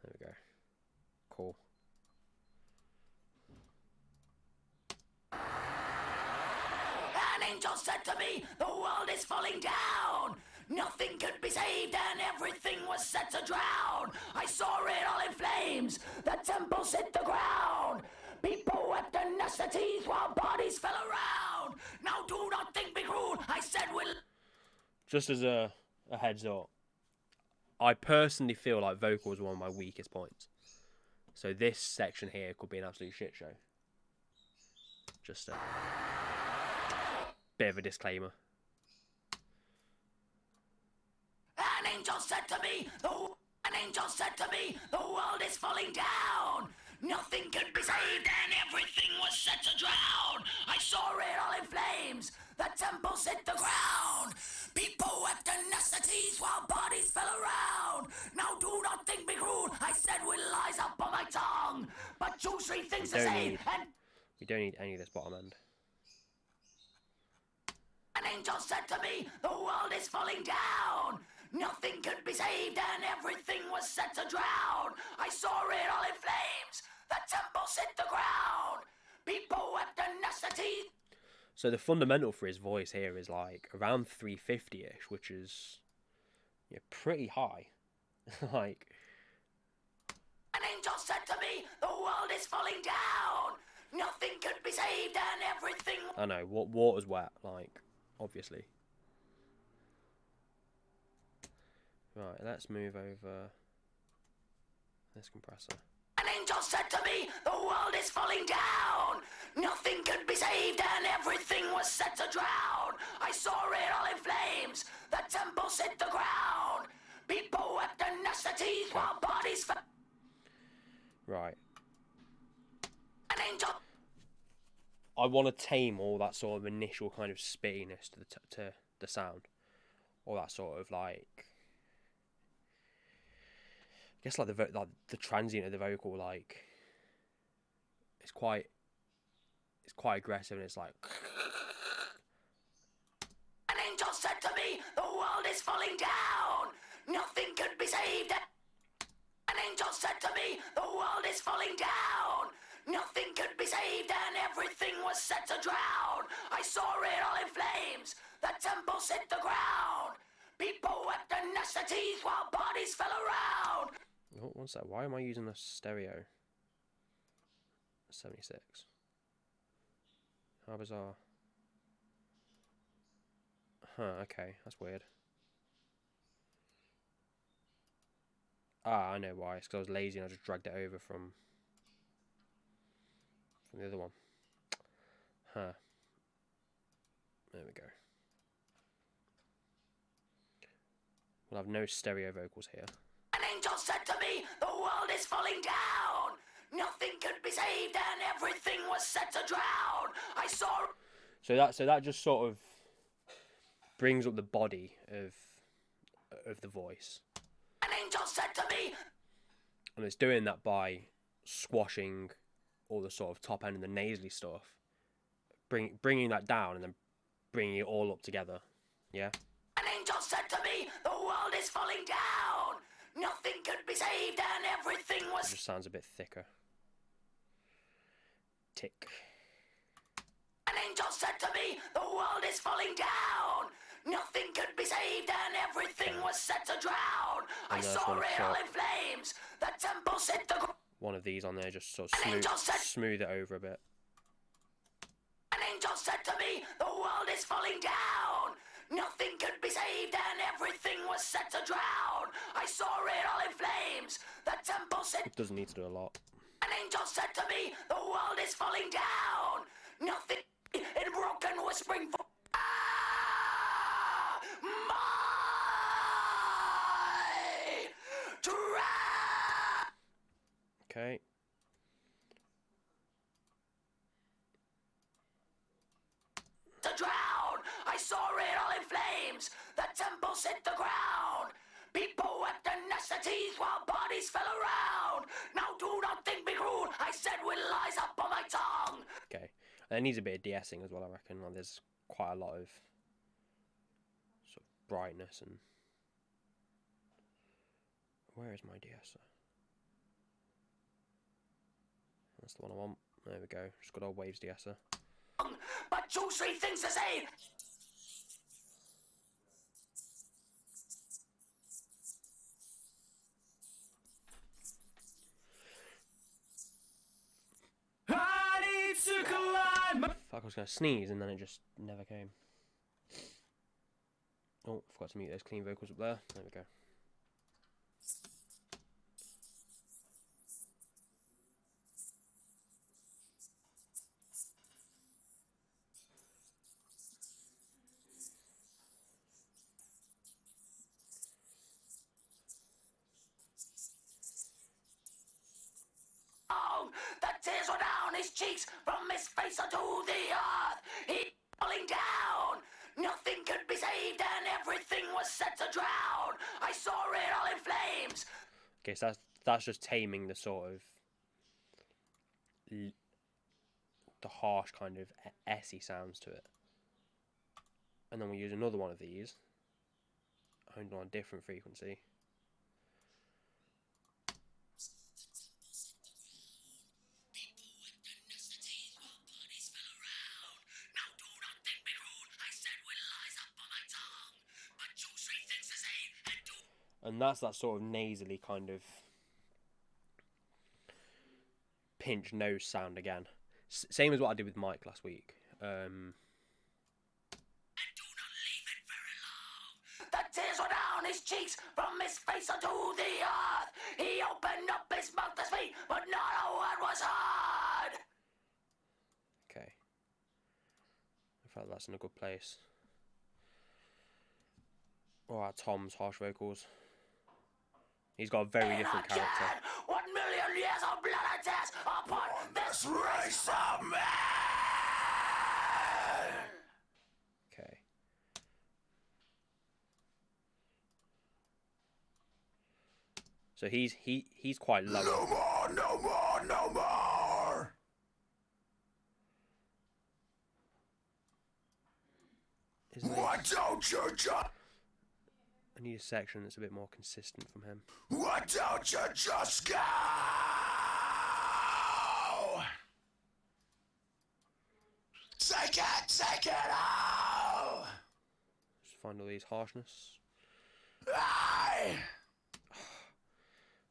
There we go. Cool. An angel said to me, the world is falling down. Nothing could be saved and everything was set to drown. I saw it all in flames. The temples hit the ground. People wept and gnashed their teeth while bodies fell around. Now do not think me cruel, I said with... Just as a heads up, I personally feel like vocals are one of my weakest points. So this section here could be an absolute shit show. Just a bit of a disclaimer. An angel said to me, the world is falling down. Nothing could be saved and everything was set to drown. I saw it all in flames. The temples hit the ground. People wept and gnashed their teeth while bodies fell around. Now do not think me cruel, I said with lies up on my tongue. But choose 3 things to say and... We don't need any of this bottom end. An angel said to me, the world is falling down. Nothing could be saved and everything was set to drown. I saw it all in flames. The temples hit the ground. People wept and gnashed their teeth. So the fundamental for his voice here is like around 350-ish, which is pretty high. Like... An angel said to me, the world is falling down. Nothing could be saved and everything... I know, water's wet, like, obviously. Right, let's move over this compressor. An angel said to me, the world is falling down. Nothing could be saved and everything was set to drown. I saw it all in flames. The temples hit the ground. People wept and gnashed their teeth while bodies fell... Right. An angel... I want to tame all that sort of initial kind of spittiness to the sound. All that sort of like... I guess like the transient of the vocal, like it's quite aggressive and it's like... An angel said to me, the world is falling down. Nothing could be saved. An angel said to me, the world is falling down. Nothing could be saved and everything was set to drown. I saw it all in flames. The temples hit the ground. People wept and gnashed their teeth while bodies fell around. Oh, one sec. Why am I using the stereo? 76. How bizarre. Huh, okay. That's weird. Ah, I know why. It's because I was lazy and I just dragged it over from the other one. Huh. There we go. We'll have no stereo vocals here. An angel said to me, the world is falling down. Nothing could be saved and everything was set to drown. I saw... So that just sort of brings up the body of the voice. An angel said to me... And it's doing that by squashing all the sort of top end and the nasally stuff bringing that down and then bringing it all up together. Yeah. An angel said to me, the world is falling down. Nothing could be saved and everything It was... just sounds a bit thicker. Tick. An angel said to me, the world is falling down. Nothing could be saved and everything was set to drown. I saw it all in flames. The temple hit the... One of these on there, just sort of smooth it over a bit. An angel said to me, the world is falling down. Nothing could be saved and everything was set to drown. I saw it all in flames. The temple hit... It doesn't need to do a lot. An angel said to me, the world is falling down. Nothing in broken whispering for... Ah! My... Okay. To drown. I saw it all in flames. The temples hit the ground. People wept their necessities while bodies fell around. Now do not think me crude. I said with lies up on my tongue. Okay. And it needs a bit of de-essing as well, I reckon. Like, there's quite a lot of sort of brightness and... Where is my de-esser? That's the one I want. There we go. Just got our waves de-esser. But two, three things to say. I need to collide. Fuck, I was going to sneeze and then it just never came. Oh, I forgot to mute those clean vocals up there. There we go. The tears were down his cheeks from his face unto the earth. He falling down. Nothing could be saved and everything was set to drown. I saw it all in flames. Okay, so that's just taming the sort of the harsh kind of S-y sounds to it. And then we use another one of these, honed on a different frequency. And that's that sort of nasally kind of pinch nose sound again. Same as what I did with Mike last week. And do not leave it very long. The tears were down his cheeks from his face unto the earth. He opened up his mouth to speak, but not a word was heard. Okay. I feel like that's in a good place. Alright, Tom's harsh vocals. He's got a very different character. 1 million years of blood and tears upon this race of men. Okay. So he's quite low. No more, no more, no more. Why don't you just... I need a section that's a bit more consistent from him. Why don't you just go? Take it all. Just find all these harshness.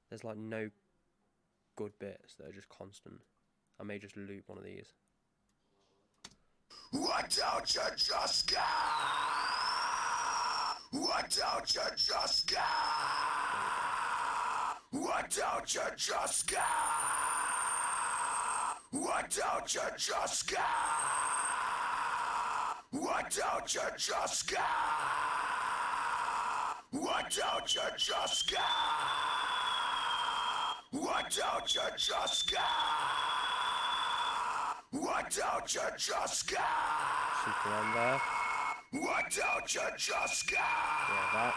There's like no good bits that are just constant. I may just loop one of these. Why don't you just go? Why don't you just go? Why don't you just go? Why don't you just go? Why don't you just go? Why don't you just go? Why don't you just go? Why don't you just go? Something on there. Why don't you just go? Yeah, that.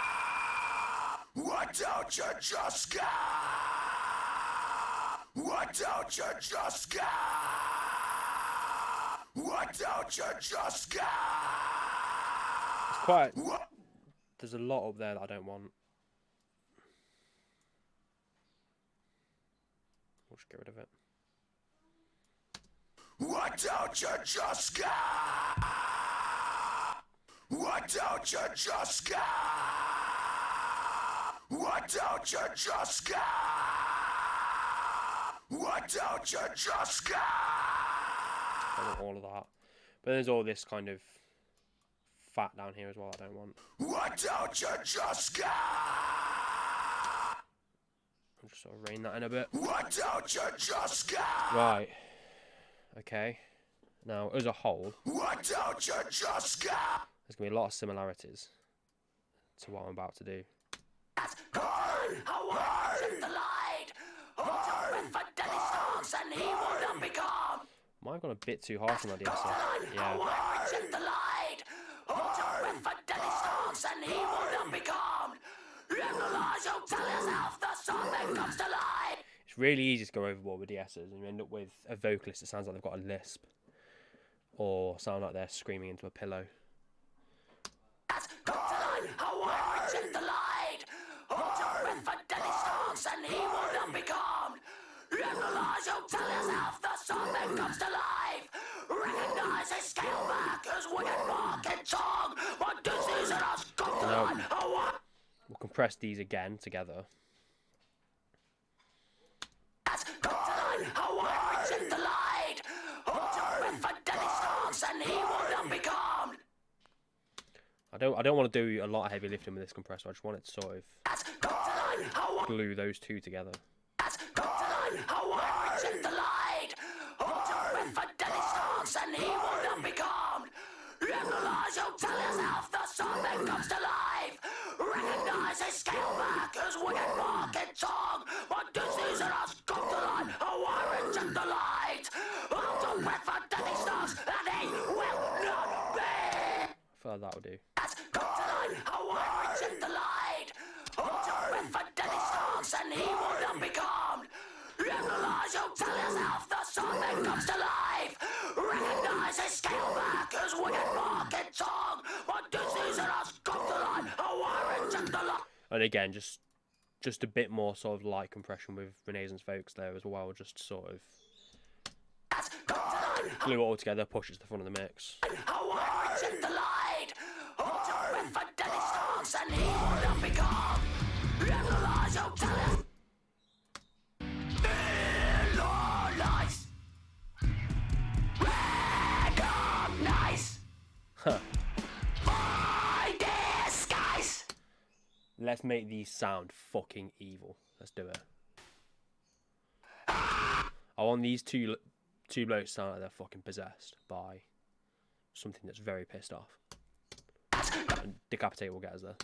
Why don't you just go? Why don't you just go? Why don't you just go? It's quite... There's a lot up there that I don't want. We'll just get rid of it. Why don't you just go? Why don't you just go? Why don't you just go? Why don't you just go? I want all of that. But there's all this kind of fat down here as well I don't want. Why don't you just go? I'll just sort of rein that in a bit. Why don't you just go? Right. Okay. Now, as a whole, Why don't you just go? there's going to be a lot of similarities to what I'm about to do. Might have gone a bit too harsh on that DSL. Yeah. It's really easy to go overboard with DSs and you end up with a vocalist that sounds like they've got a lisp. Or sound like they're screaming into a pillow. Now, we'll compress these again together. I don't want to do a lot of heavy lifting with this compressor. I just want it to sort of glue those two together. I feel like that would do. And again, just a bit more sort of light compression with Renaissance Folks there as well, just to sort of glue it all together, push it to the front of the mix. Huh. Let's make these sound fucking evil. Let's do it. I want these two blokes to sound like they're fucking possessed by something that's very pissed off. And Decapitate will get us there.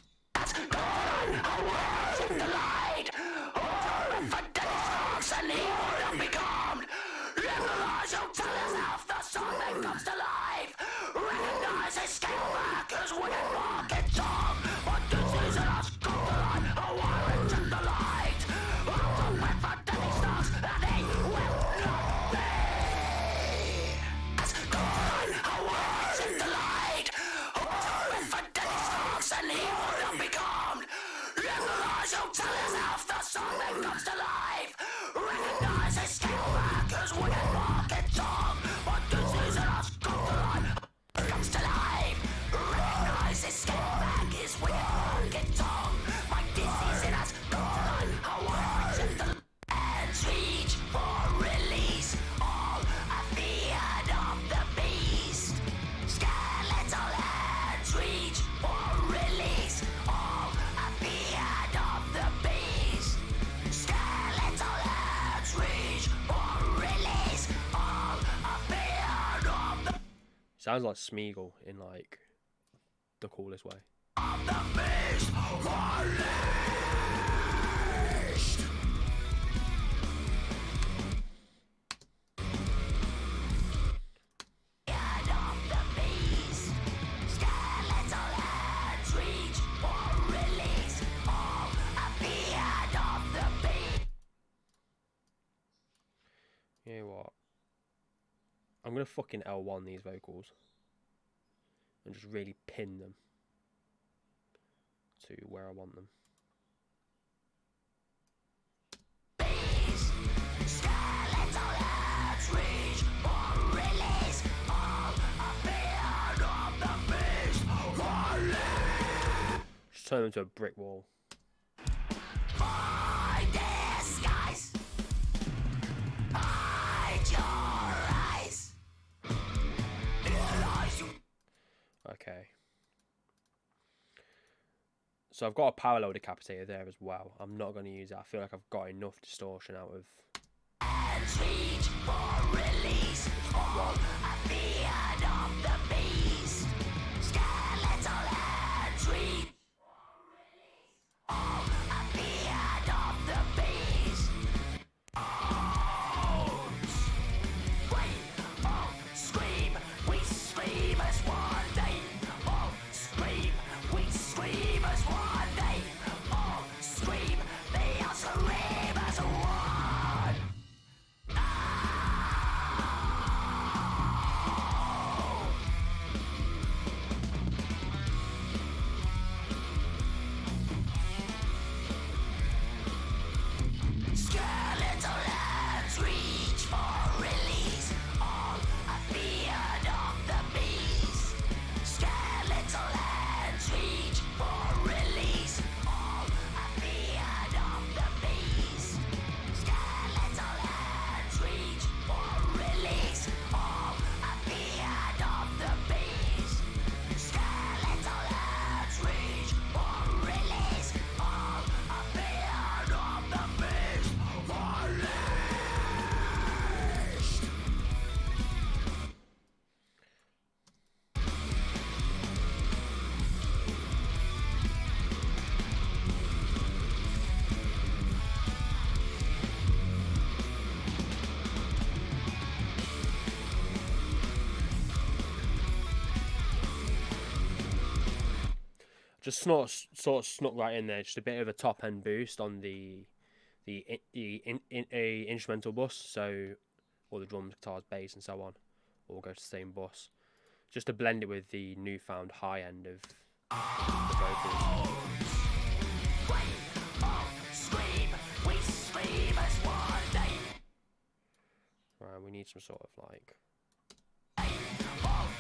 Sounds like Smeagol in like the coolest way. You know what? I'm I'm going to fucking L1 these vocals. And just really pin them to where I want them. Just turn them to a brick wall. Okay. So I've got a parallel decapitator there as well. I'm not going to use it. I feel like I've got enough distortion out of... Reach for release. All appeared of the beast. Skeletal hands reach. All appeared of the beast. Scream, we scream as one day. Oh, scream, we scream as one day. Oh, scream, they all scream as one. Skeletal hands reach for release. All appeared of the beast. Skeletal hands reach for release. All appeared of the beast. Skeletal hands reach for release. All appeared of the beast. Skeletal hands reach for release. All appeared of the beast. Just sort of snuck right in there, just a bit of a top end boost on the instrumental bus, so all the drums, guitars, bass, and so on all go to the same bus, just to blend it with the newfound high end of the vocals. Right, we need some sort of like.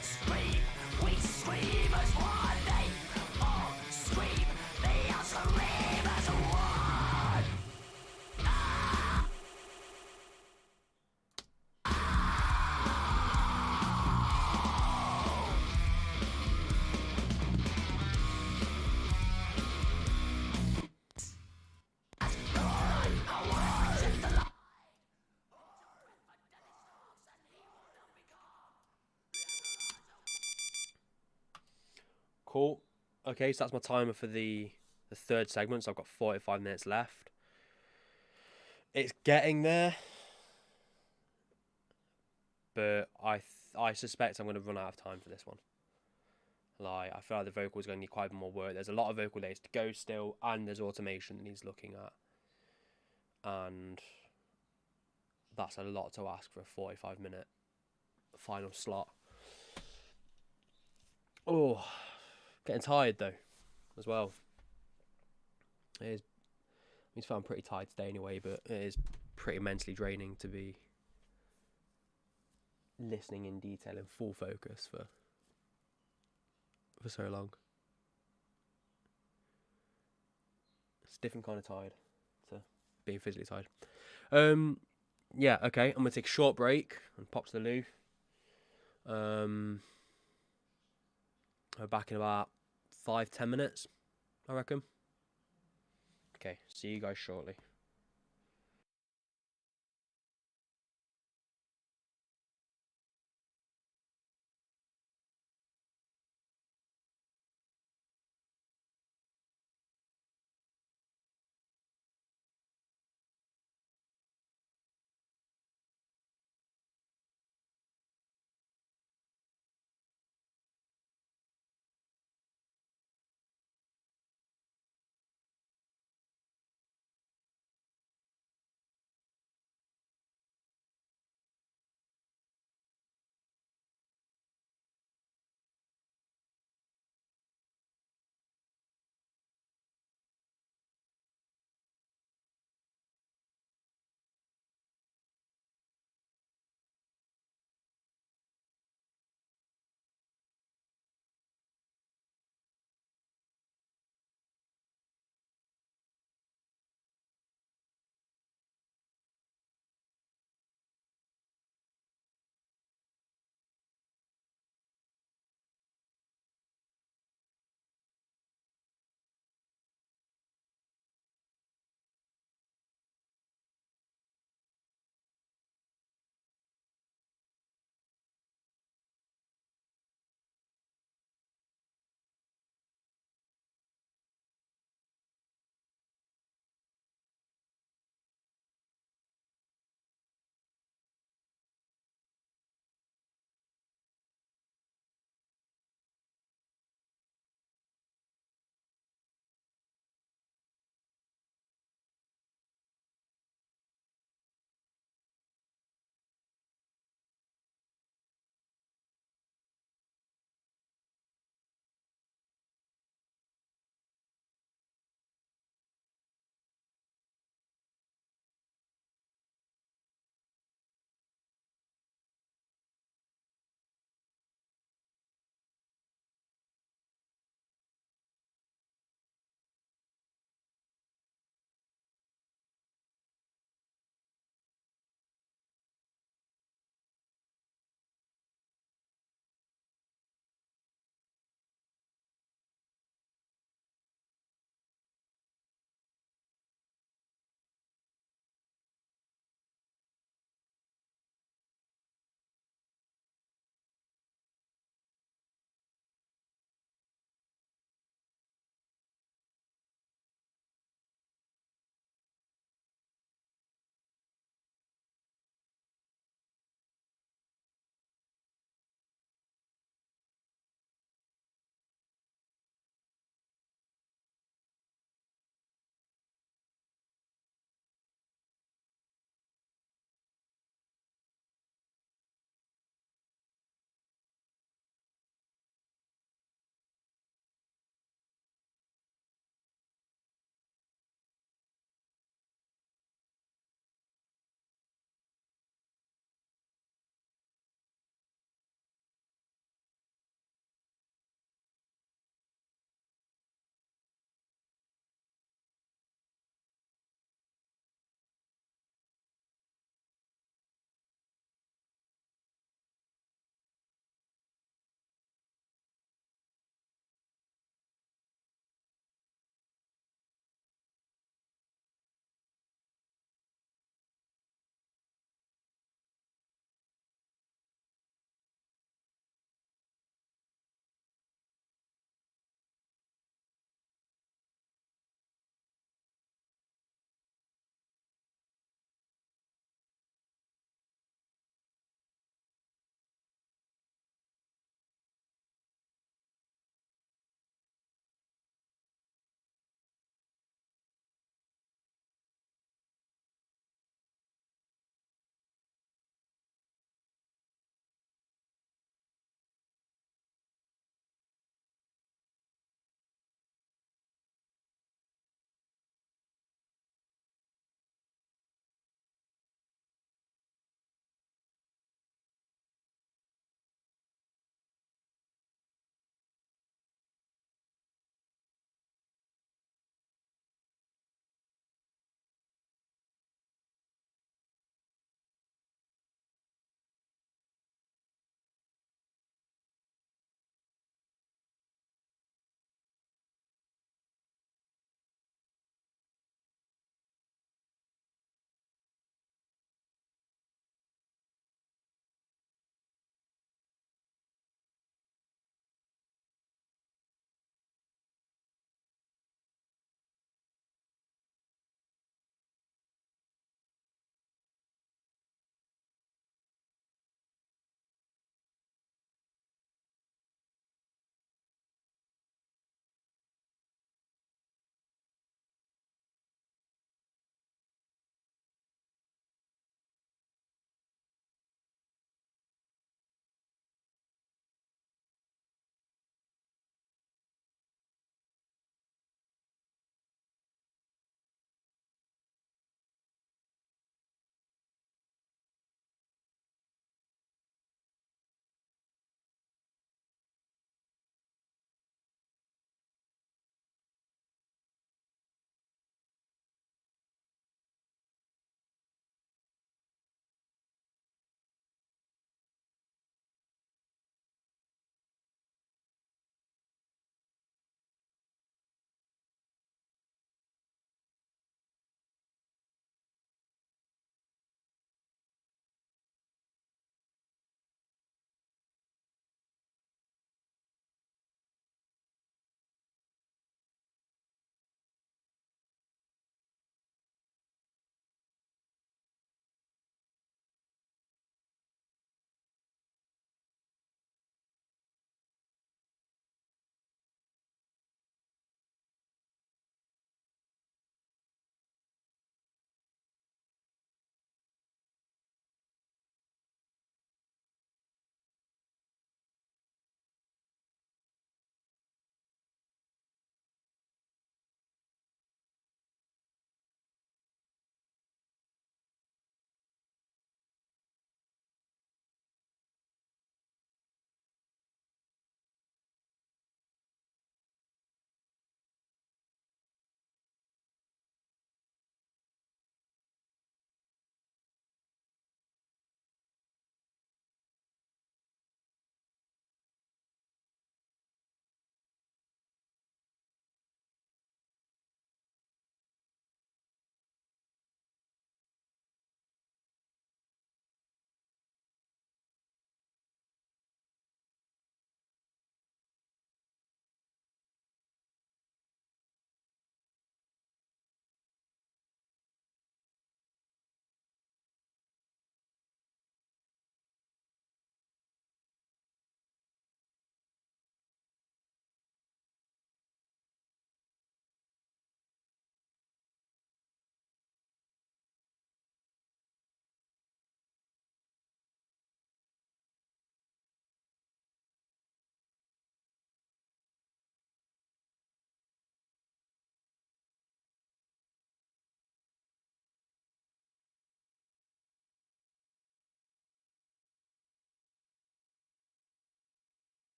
Scream, we scream as one day. Oh, scream, they all scream as one. Cool. Okay, so that's my timer for the third segment. So I've got 45 minutes left. It's getting there, but I suspect I'm going to run out of time for this one. Like, I feel like the vocals are going to need quite a bit more work. There's a lot of vocal layers to go still, and there's automation that he's looking at, and that's a lot to ask for a 45-minute final slot. Oh, getting tired though, as well. It is. I feel I'm pretty tired today anyway, but it is pretty mentally draining to be listening in detail in full focus for so long. It's a different kind of tired to being physically tired. Yeah, okay, I'm gonna take a short break and pop to the loo. We're back in about 5-10 minutes, I reckon. Okay, see you guys shortly.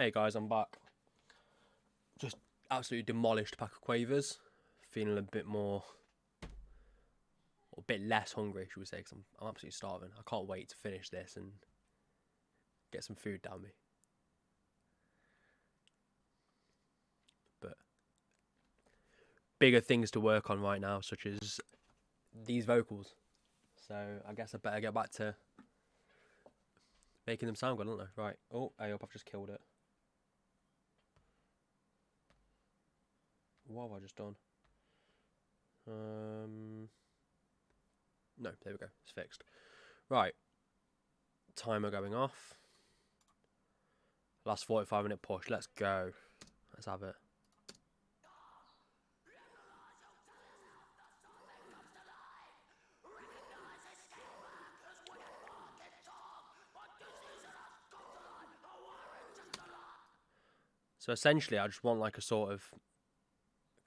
Hey guys, I'm back. Just absolutely demolished a pack of quavers. Feeling a bit more, or a bit less hungry, should we say, because I'm absolutely starving. I can't wait to finish this and get some food down me. But bigger things to work on right now, such as these vocals. So I guess I better get back to making them sound good, don't I? Right. Oh, I hope I've just killed it. What have I just done? No, there we go. It's fixed. Right. Timer going off. Last 45-minute push. Let's go. Let's have it. So essentially, I just want like a sort of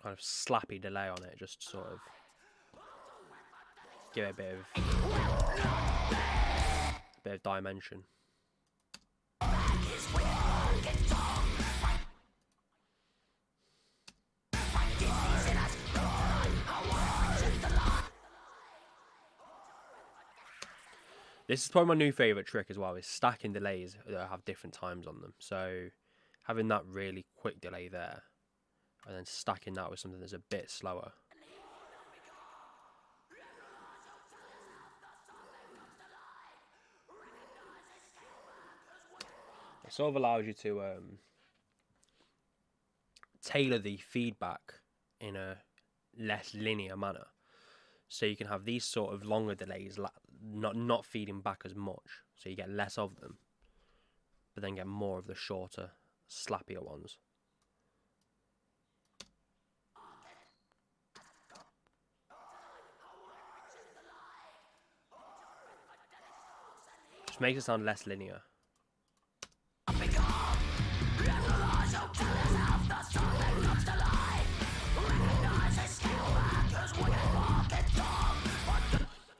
kind of slappy delay on it, just sort of give it a bit of dimension. This is probably my new favourite trick as well, is stacking delays that have different times on them. So having that really quick delay there, and then stacking that with something that's a bit slower. It sort of allows you to tailor the feedback in a less linear manner. So you can have these sort of longer delays not feeding back as much, so you get less of them, but then get more of the shorter, slappier ones. Just makes it sound less linear.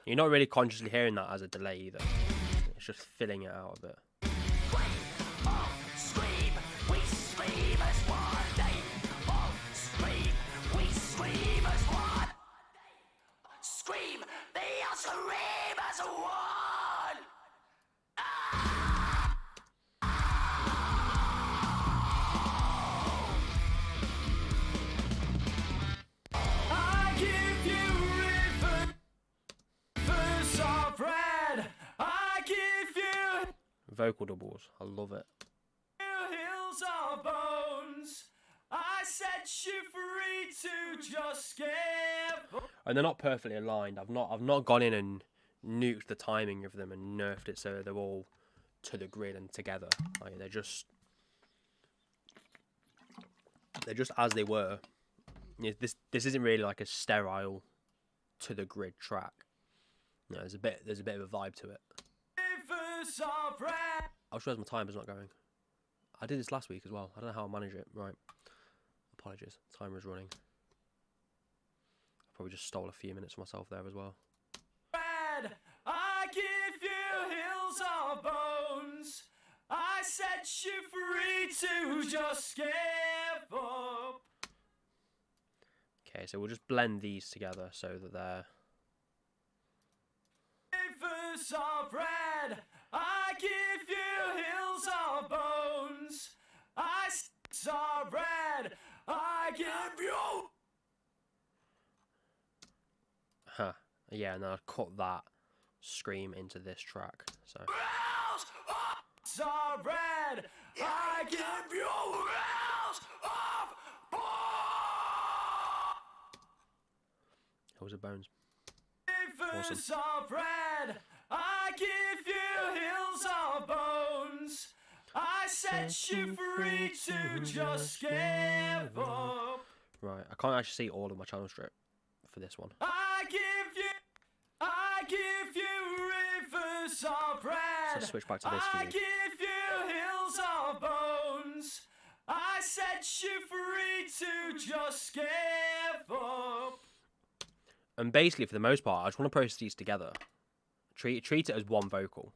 You're not really consciously hearing that as a delay either. It's just filling it out a bit. Scream, they are scream as one! I give you rivers of red. I give you Vocal doubles, I love it. hills of bones. I set you free to just give. And they're not perfectly aligned. I've not gone in and nuked the timing of them and nerfed it so they're all to the grid and together. Like, they're just as they were. This isn't really like a sterile to the grid track. No, there's a bit of a vibe to it. Rivers of red. I just realised my timer's not going. I did this last week as well. I don't know how I manage it. Right. Apologies. Timer's running. I probably just stole a few minutes for myself there as well. Red, I give you hills of bones. I set you free to just give up. Okay, so we'll just blend these together so that they're... Rivers of red, I give you hills of bones. I saw red, I give you. Huh. Yeah, and then I'd cut that scream into this track. So Hills of red, I give you hills of bones. Hills of Bones. Rivers of red, I give you hills of bones. I set you free to just give up. Right, I can't actually see all of my channel strip for this one. I give you rivers of red. So let's switch back to this I view. give you hills of bones. I set you free to just give up. And basically, for the most part, I just want to process these together. Treat it as one vocal.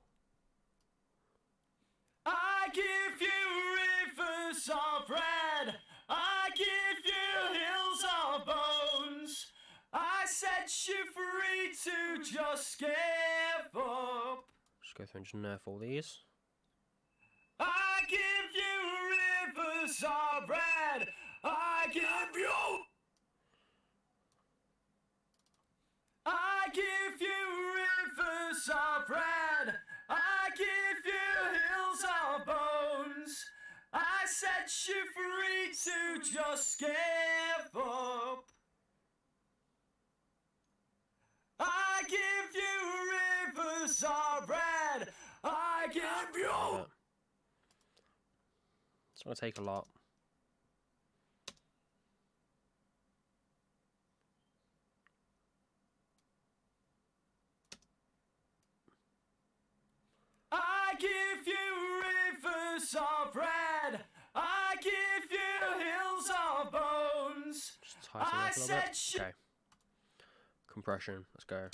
I give you go through and just nerf all these. I give you rivers of red. I give you. I give you rivers of red. I give you hills of bones. I set you free to just give up. I give you rivers of red. I give you. It's going to take a lot. I give you rivers of red. I give you hills of bones. Just tighten it up a little bit. Okay. Compression. Let's go.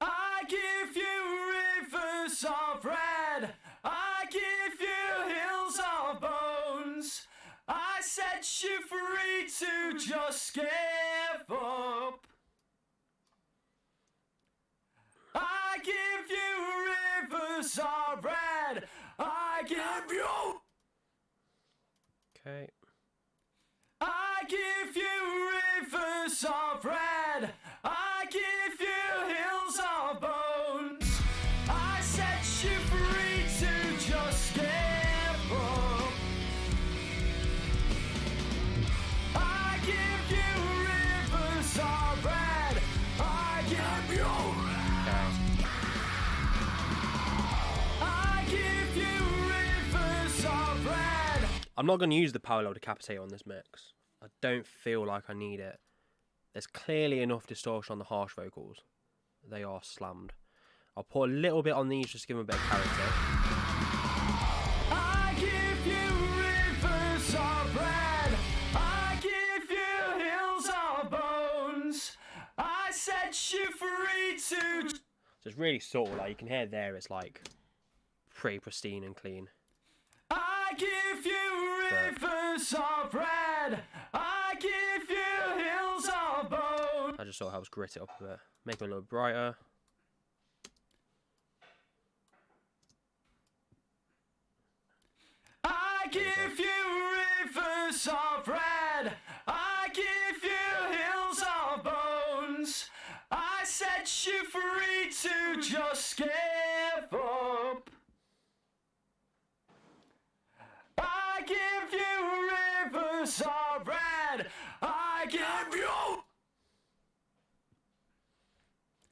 I give you rivers of red. I give you hills of bones. I set you free to just give up. I give you rivers of red. I give you. Okay. I give you rivers of red. I give you hills of bones. I set you free to just give up. I give you rivers of red. I give you. I give you rivers of red. I'm not going to use the parallel decapitator on this mix. I don't feel like I need it. There's clearly enough distortion on the harsh vocals. They are slammed. I'll put a little bit on these just to give them a bit of character. I give you rivers of red. I give you hills of bones. I set you free to. So it's really subtle. Like you can hear there, it's like pretty pristine and clean. I give you rivers of red. I give you hills of bones. I just sort of helps grit it up a bit, make it a little brighter. I give you rivers of red. I give you hills of bones. I set you free to just give up. I give you rivers of red. I give you.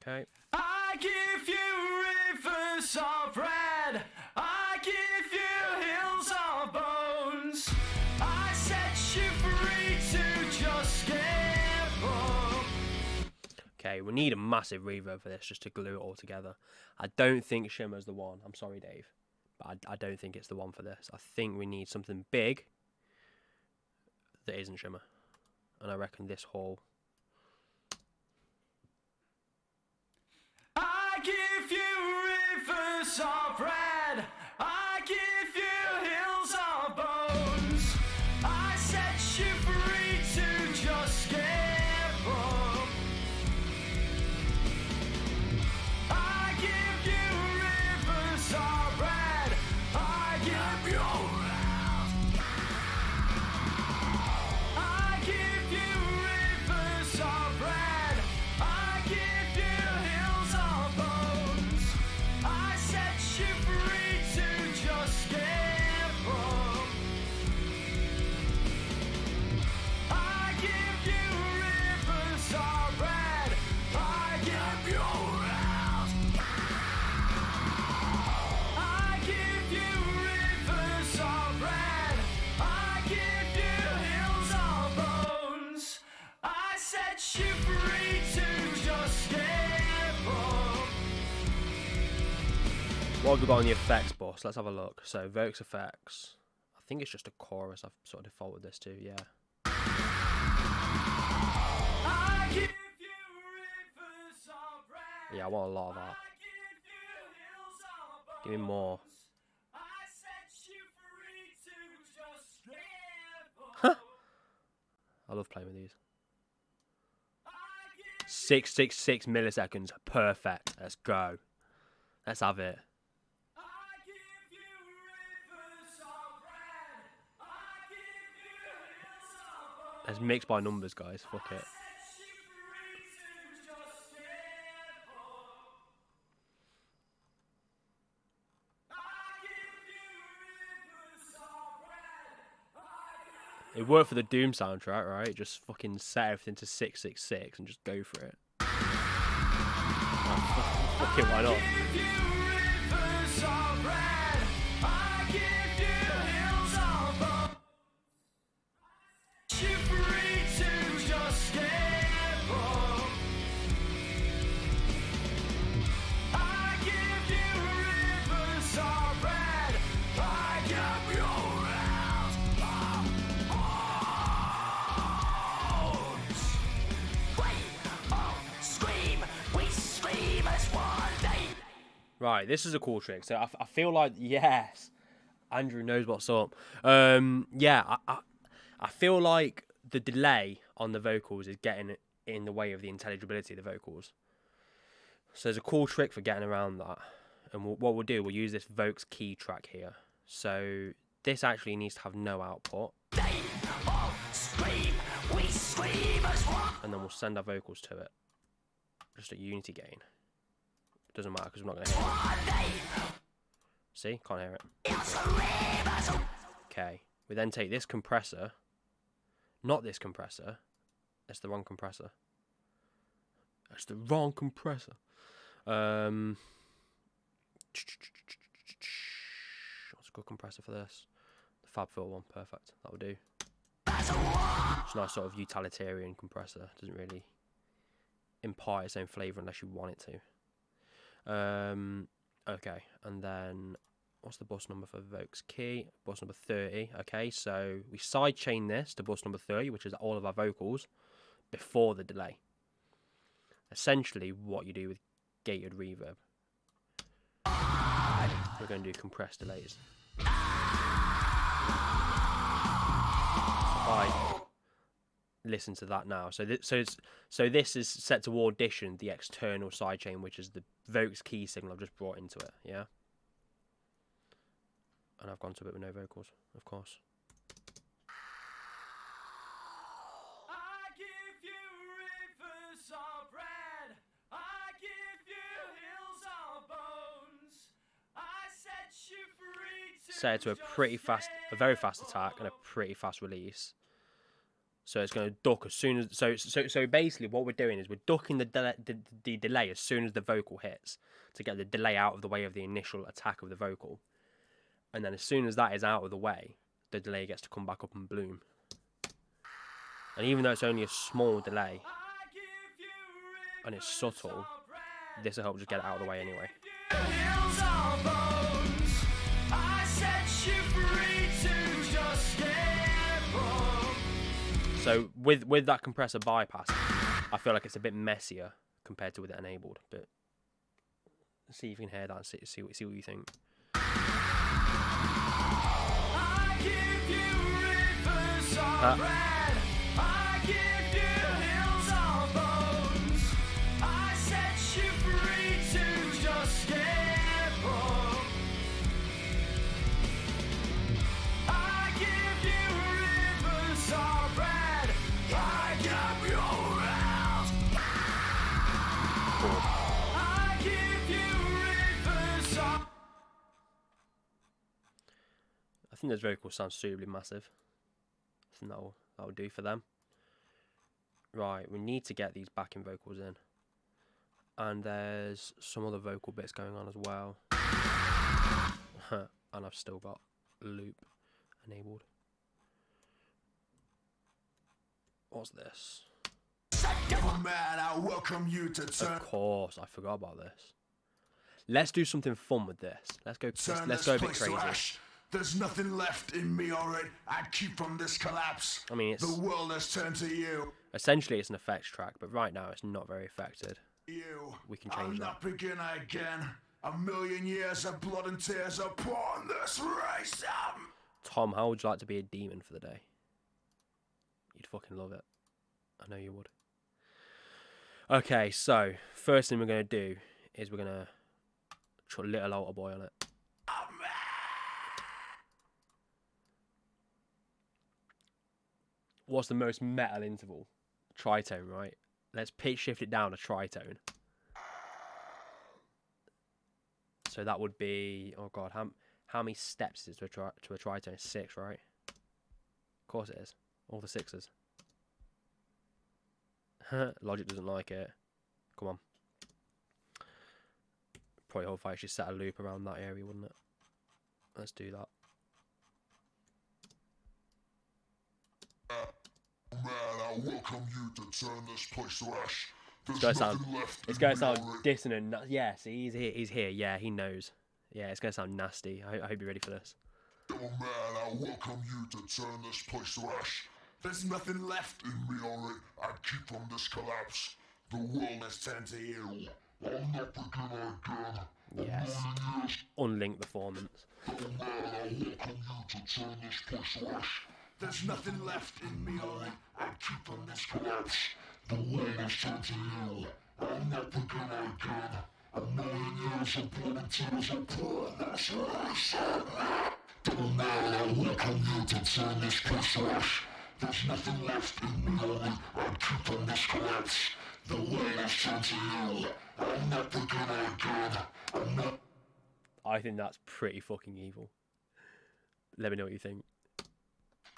Okay. I give you rivers of red. I give you hills of bones. I set you free to just give up. Okay, we need a massive reverb for this just to glue it all together. I don't think Shimmer's the one. I'm sorry, Dave. But I don't think it's the one for this. I think we need something big that isn't Shimmer. And I reckon this hall. I give you rivers of red. I give you hills of bones. I set you free to just give up. I give you rivers of red. I give you. I give you rivers of red. I give you hills of bones. I set you free to just give up. I give you rivers of red. I give you. I give you rivers of red. I give you hills of bones. I set you free to just give up. What have we got on the effects bus? Let's have a look. So, Vox effects. I think it's just a chorus I've sort of defaulted this to, yeah. I give you rivers of red. Yeah, I want a lot of that. I give you hills of Give me more. bones. I set you free to just give up. I love playing with these. I give 666 milliseconds. Perfect. Let's go. Let's have it. Let's mix by numbers, guys. Fuck it. It worked for the Doom soundtrack, right? Just fucking set everything to 666 and just go for it. Oh, fuck it, why not? Right, this is a cool trick. So I feel like, yes, Andrew knows what's up. Yeah, I feel like the delay on the vocals is getting in the way of the intelligibility of the vocals. So there's a cool trick for getting around that. And what we'll do, we'll use this Vox key track here. So this actually needs to have no output. And then we'll send our vocals to it. Just a unity gain. Doesn't matter because we're not going to hear it. See? Can't hear it. Okay. We then take this compressor. Not this compressor. That's the wrong compressor. That's the wrong compressor. What's a good compressor for this? The FabFilter one. Perfect. That will do. It's a nice sort of utilitarian compressor. Doesn't really impart its own flavour unless you want it to. Okay, and then what's the bus number for Vox key? Bus number 30. Okay, so we sidechain this to bus number 30, which is all of our vocals before the delay. Essentially, what you do with gated reverb. We're going to do compressed delays. Right. Listen to that now. So this is set to audition the external sidechain, which is the Vox key signal I've just brought into it. Yeah. And I've gone to it with no vocals, of course. I give you rivers of red. I give you hills of bones. I set you free. Set it to a very fast attack and a pretty fast release. So it's going to duck as soon as... So basically what we're doing is we're ducking the delay as soon as the vocal hits to get the delay out of the way of the initial attack of the vocal. And then as soon as that is out of the way, the delay gets to come back up and bloom. And even though it's only a small delay, and it's subtle, this will help just get it out of the way anyway. So with that compressor bypass, I feel like it's a bit messier compared to with it enabled. But let's see if you can hear that and see what you think. I give you rivers of red. I give you hills of bones. I set you free to just get home. I give you rivers of red. I give you house. Cool. I give you rivers of... I think those vocals sound suitably massive. I think that'll do for them. Right, we need to get these backing vocals in. And there's some other vocal bits going on as well. And I've still got loop enabled. What's this? Man, I welcome you to turn. Of course, I forgot about this. Let's do something fun with this. Let's go a bit crazy. There's nothing left in me already. I'd keep from this collapse. I mean, it's... The world has turned to you. Essentially, it's an effects track, but right now it's not very affected. We can change I'll that. not begin again. 1,000,000 years of blood and tears upon this race. Tom, how would you like to be a demon for the day? You'd fucking love it. I know you would. Okay, so first thing we're gonna do is we're gonna put a little altar boy on it. What's the most metal interval? Tritone, right? Let's pitch shift it down to tritone. So that would be, oh god, how many steps is it to a tritone? 6, right? Of course it is. All the 6s. Logic doesn't like it. Come on. Probably hope if I actually set a loop around that area, wouldn't it? Let's do that. Man, I welcome you to turn this place to ash. It's gonna sound dissonant. Yeah, see, he's here. Yeah, he knows. Yeah, it's gonna sound nasty. I hope you're ready for this. Oh man, I welcome you to turn this place to ash. There's nothing left in me, alright. I keep from this collapse. The world has turned to you. I'm not begin again. Yes. Unlinked performance. Oh man, I welcome you to turn this place to ash. There's nothing left in me, alright. I keep from this collapse. The world has turned to you. I'm not begin again. A million years of blood and tears of poorness. Oh man, I welcome you to turn this place to ash. There's nothing left in me, only I keep from this collapse. The world has turned to you. I'm not begin again. I'm not. I think that's pretty fucking evil. Let me know what you think.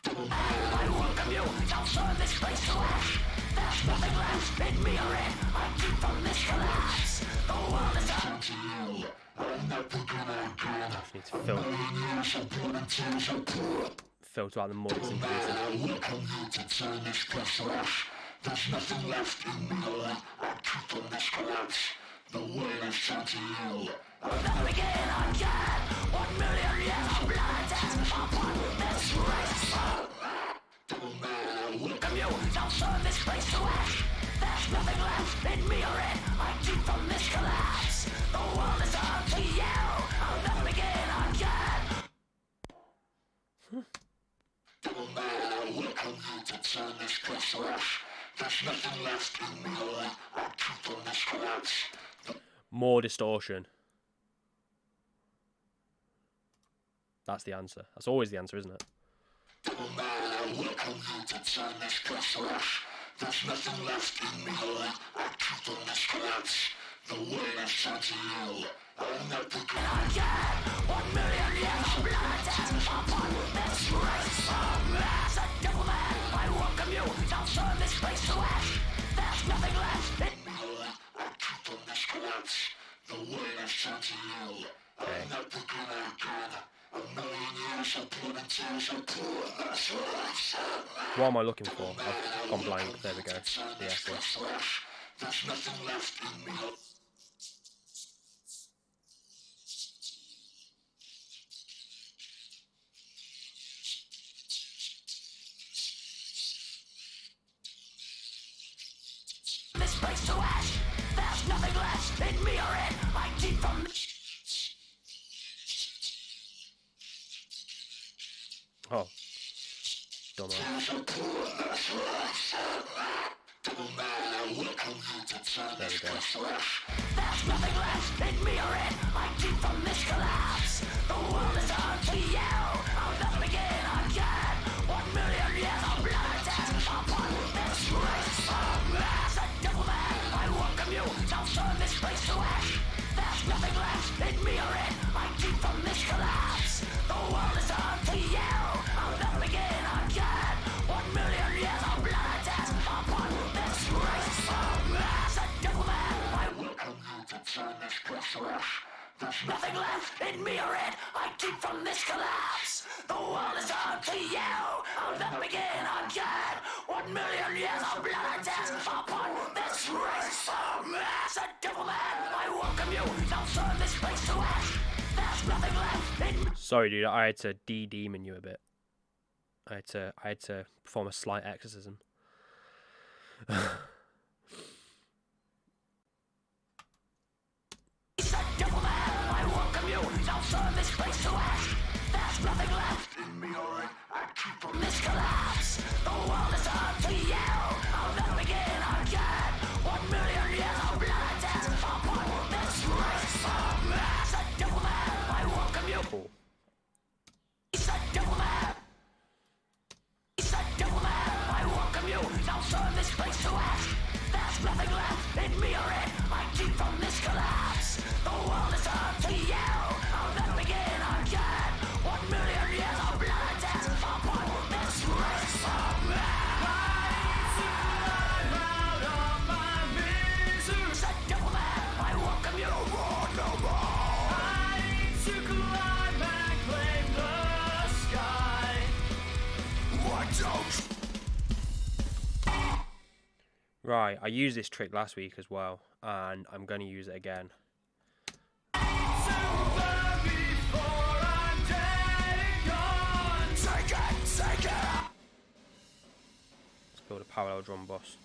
I welcome you to turn this place to ash. There's nothing left in me or in. I keep from this collapse. The world is turned to you. I'm not begin again. Need to filter out the noise and I welcome you to turn this place to ash. There's nothing left in me, only I keep from this collapse. The world has turned to you. I'll never begin again. 1 million years of blood and death upon this race. Oh man, I Welcome you to turn this place to ash. There's nothing left in me or in. I keep from this collapse. The world is up to you. I'll never begin again. oh man, I welcome you to turn this place to ash. There's nothing left in me, only I keep from this collapse. more distortion. That's the answer. That's always the answer, isn't it? Oh man, I welcome you to turn this place to ash. There's nothing left in me, only I keep from this collapse. The world has turned to you. I'm not begin Again, 1 million years of blood and death upon this race. As a devil man, I welcome you to turn this place to ash. There's nothing left in me, only I keep from this collapse. The world has turned to you. I'm not begin again. A million years of blood and tears of poorness. What am I looking for? I've gone blank. There we go. Yes, yes. There's nothing left in me. this place to ash. There's nothing left in me or in. I keep from Oh. Dumbass. There we go. There's nothing left in me or in. I keep from this collapse. The world is up to you. I'll never begin again. 1 million years of blood and death upon this race. As a devil man, I welcome you to turn this place to ash. There's nothing left in me or in. I keep from this collapse. The world is up to you. I'll never begin again. 1 million years of blood and death upon this race. As a devil man, I welcome you to turn this place to ash. there's nothing left in me or in. I keep from this collapse. The world is up to you. I'll never begin again. 1 million years of blood and death upon this race. As a devil man, I welcome you to turn this place to ash. There's nothing left in me. Sorry, dude. I had to de-demon you a bit. I had to perform a slight exorcism. Turn this place to ash. There's nothing left in me, alright. I keep from this collapse. The world is up to you. I'll never begin again. 1 million Right, I used this trick last week as well, and I'm going to use it again. Let's build a parallel drum bus.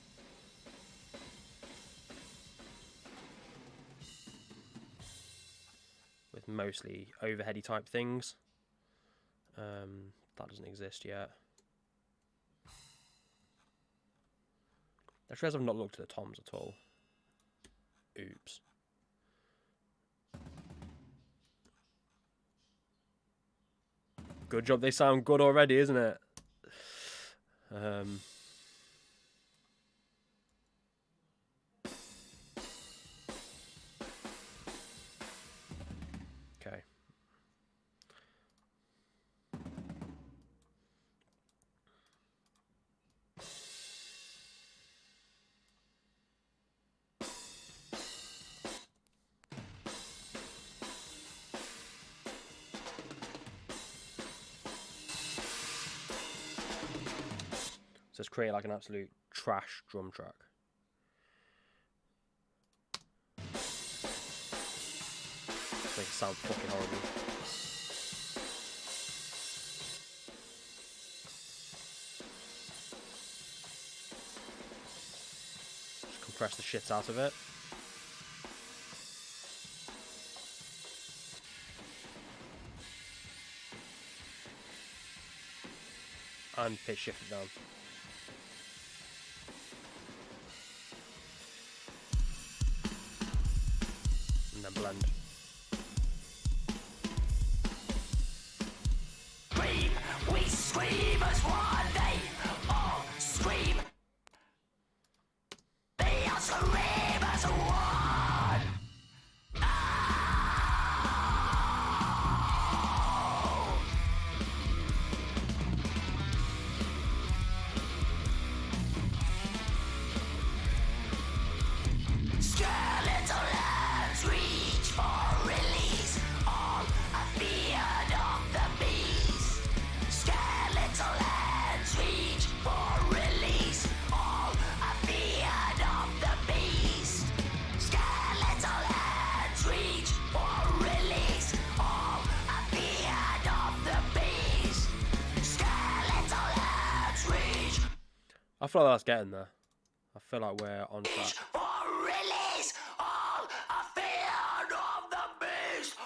With mostly overheady type things. That doesn't exist yet. I realize I've not looked at the toms at all. Oops. Good job, they sound good already, isn't it? Okay. So let's create like an absolute trash drum track. Make it sound fucking horrible. Just compress the shit out of it. And pitch shift it down. And then blend. We scream as one, they all scream. They all scream as one. Skeletal hands reach for release. All appeared of the beast. Skeletal hands reach for release. All appeared of the beast. Skeletal hands reach for release. All appeared of the beast. Skeletal hands reach I feel like that's getting there. I feel like we're on track. for release. All appeared of the beast.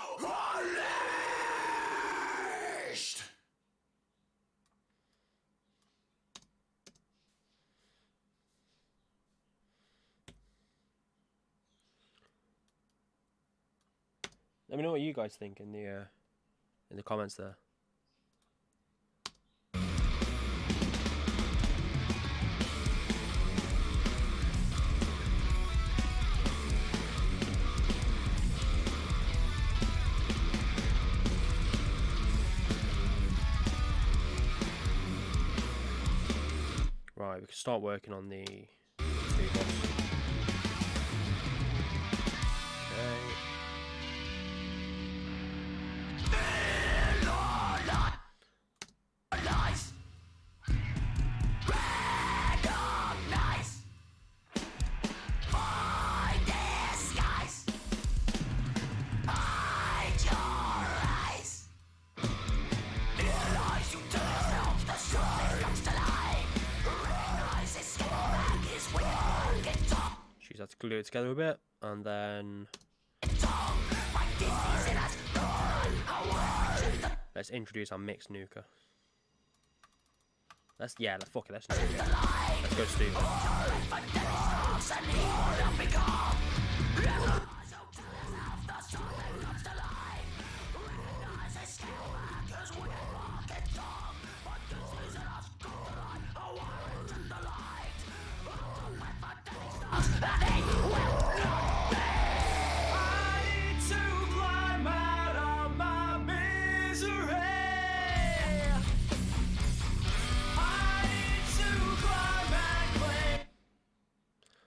Released. Let me know what you guys think in the comments there. Right, we can start working on the speed box. Okay. Recognize. Recognize. My disguise. Hide your eyes. Realize you tell yourself the story comes to life. Recognize his skin back is when you get top. She's had to glue it together a bit, and then let's introduce our mixed nuka. Fuck it, let's go stupid.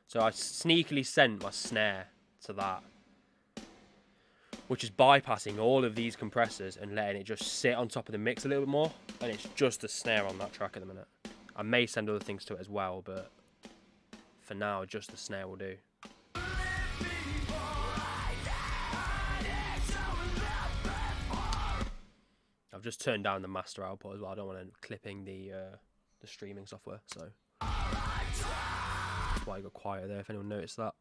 So I sneakily sent my snare to that, which is bypassing all of these compressors and letting it just sit on top of the mix a little bit more, and it's just the snare on that track at the minute. I may send other things to it as well, but for now, just the snare will do. I've just turned down the master output as well. I don't want to clipping the streaming software, so that's why I got quiet there. If anyone noticed that.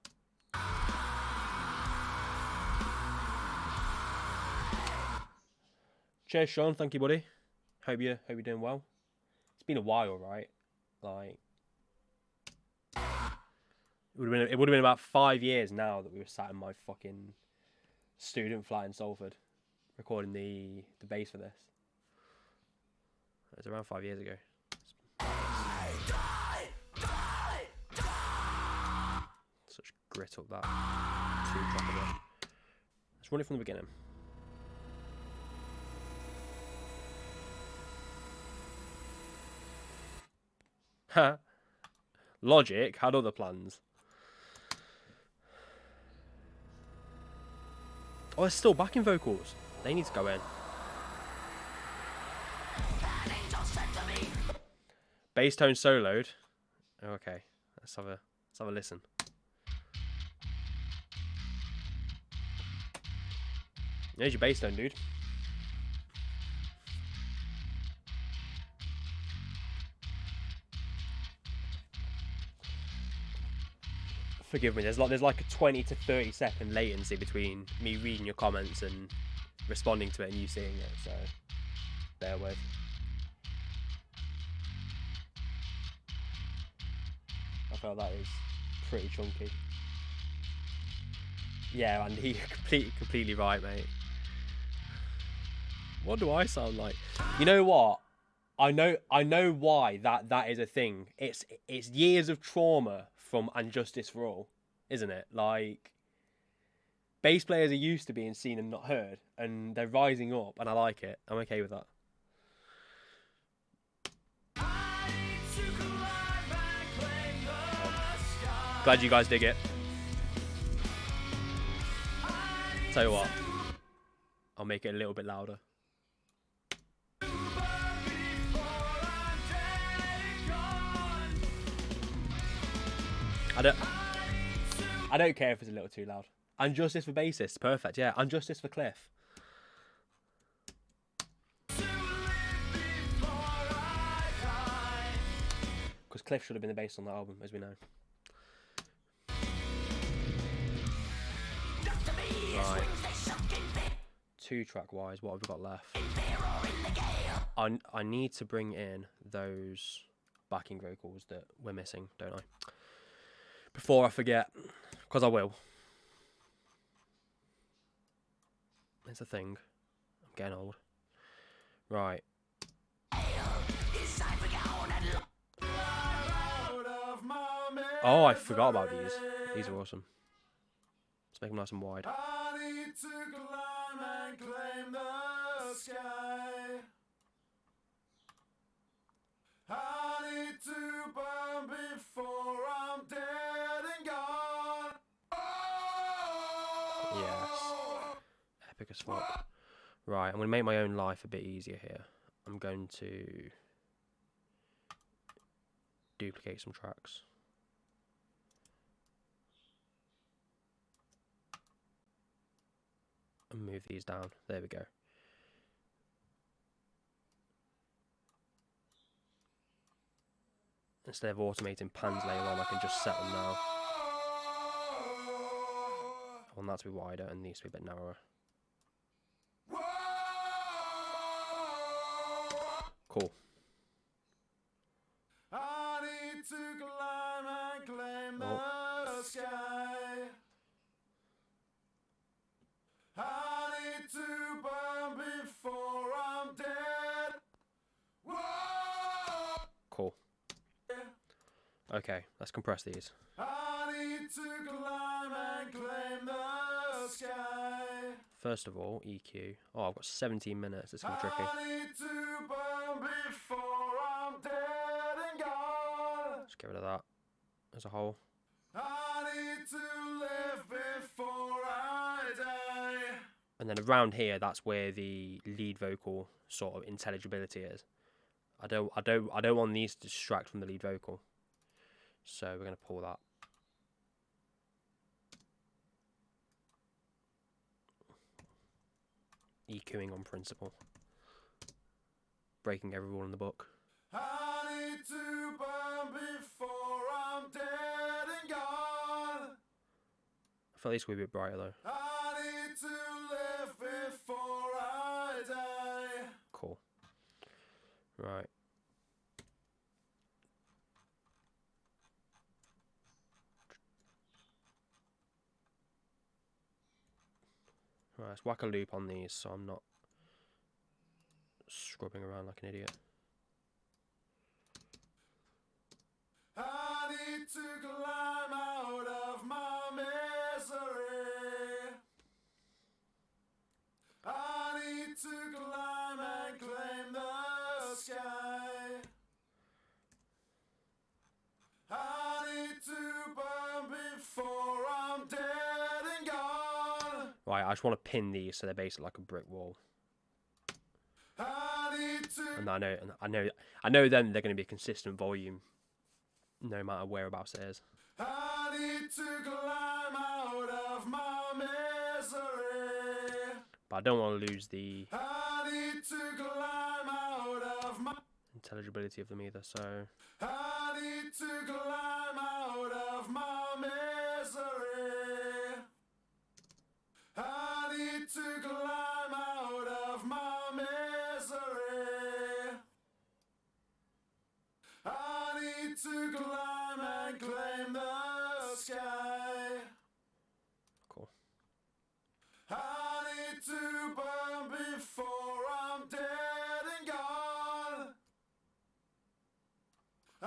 Cheers, Sean. Thank you, buddy. Hope you're doing well. It's been a while, right? Like, it would have been about 5 years now that we were sat in my fucking student flat in Salford, recording the bass for this. It was around 5 years ago. Such grit up that 2-track of it. Let's run it from the beginning. Ha! Logic had other plans. Oh, there's still backing vocals. They need to go in. Bass tone soloed. Oh, okay, let's have a listen. There's your bass tone, dude. Forgive me. There's like a 20 to 30 second latency between me reading your comments and responding to it and you seeing it. So bear with. I feel that is pretty chunky. Yeah, Andy, you're completely right, mate. What do I sound like? You know what? I know why that is a thing. It's years of trauma from And Justice for All, isn't it? Like, bass players are used to being seen and not heard, and they're rising up, and I like it. I'm okay with that. Glad you guys dig it. Tell you what, I'll make it a little bit louder. I don't care if it's a little too loud. And Justice for bassists, perfect. Yeah, and Justice for Cliff. Because Cliff should have been the bass on that album, as we know. Right. 2-track wise, what have we got left? I need to bring in those backing vocals that we're missing, don't I? Before I forget, because I will. It's a thing. I'm getting old. Right. Oh, I forgot about these. These are awesome. Let's make them nice and wide. I need to climb and claim the sky. I need to burn before I'm dead and gone. Oh! Yes. Epic as fuck. Right, I'm going to make my own life a bit easier here. I'm going to duplicate some tracks. And move these down. There we go. Instead of automating pans later on, I can just set them now. I want that to be wider and these to be a bit narrower. Cool. I need to climb and claim the sky. I need to burn before I'm dead. Whoa! Cool. Okay, let's compress these. I need to climb and claim the sky. First of all, EQ. Oh, I've got 17 minutes. It's going to be tricky. I need to burn before I'm dead and gone. Just get rid of that as a whole. I need to live before I die. And then around here, that's where the lead vocal sort of intelligibility is. I don't want these to distract from the lead vocal. So we're going to pull that EQing on principle. Breaking every rule in the book. I need to burn before I'm dead and gone. I feel these will be a bit brighter though. I need to live before I die. Cool. Right. Right, let's whack a loop on these so I'm not scrubbing around like an idiot. I need to climb out of my misery. I need to climb and claim the sky. I need to burn before I'm dead and gone. Right, I just want to pin these so they're basically like a brick wall. I need to. And I know then they're going to be a consistent volume, no matter whereabouts it is. I need to climb out of my misery. But I don't want to lose the I need to climb out of my. intelligibility of them either. So I need to climb out of my misery. I need to climb out of my misery. I need to climb and claim the sky. cool. I need to burn before I'm dead and gone. I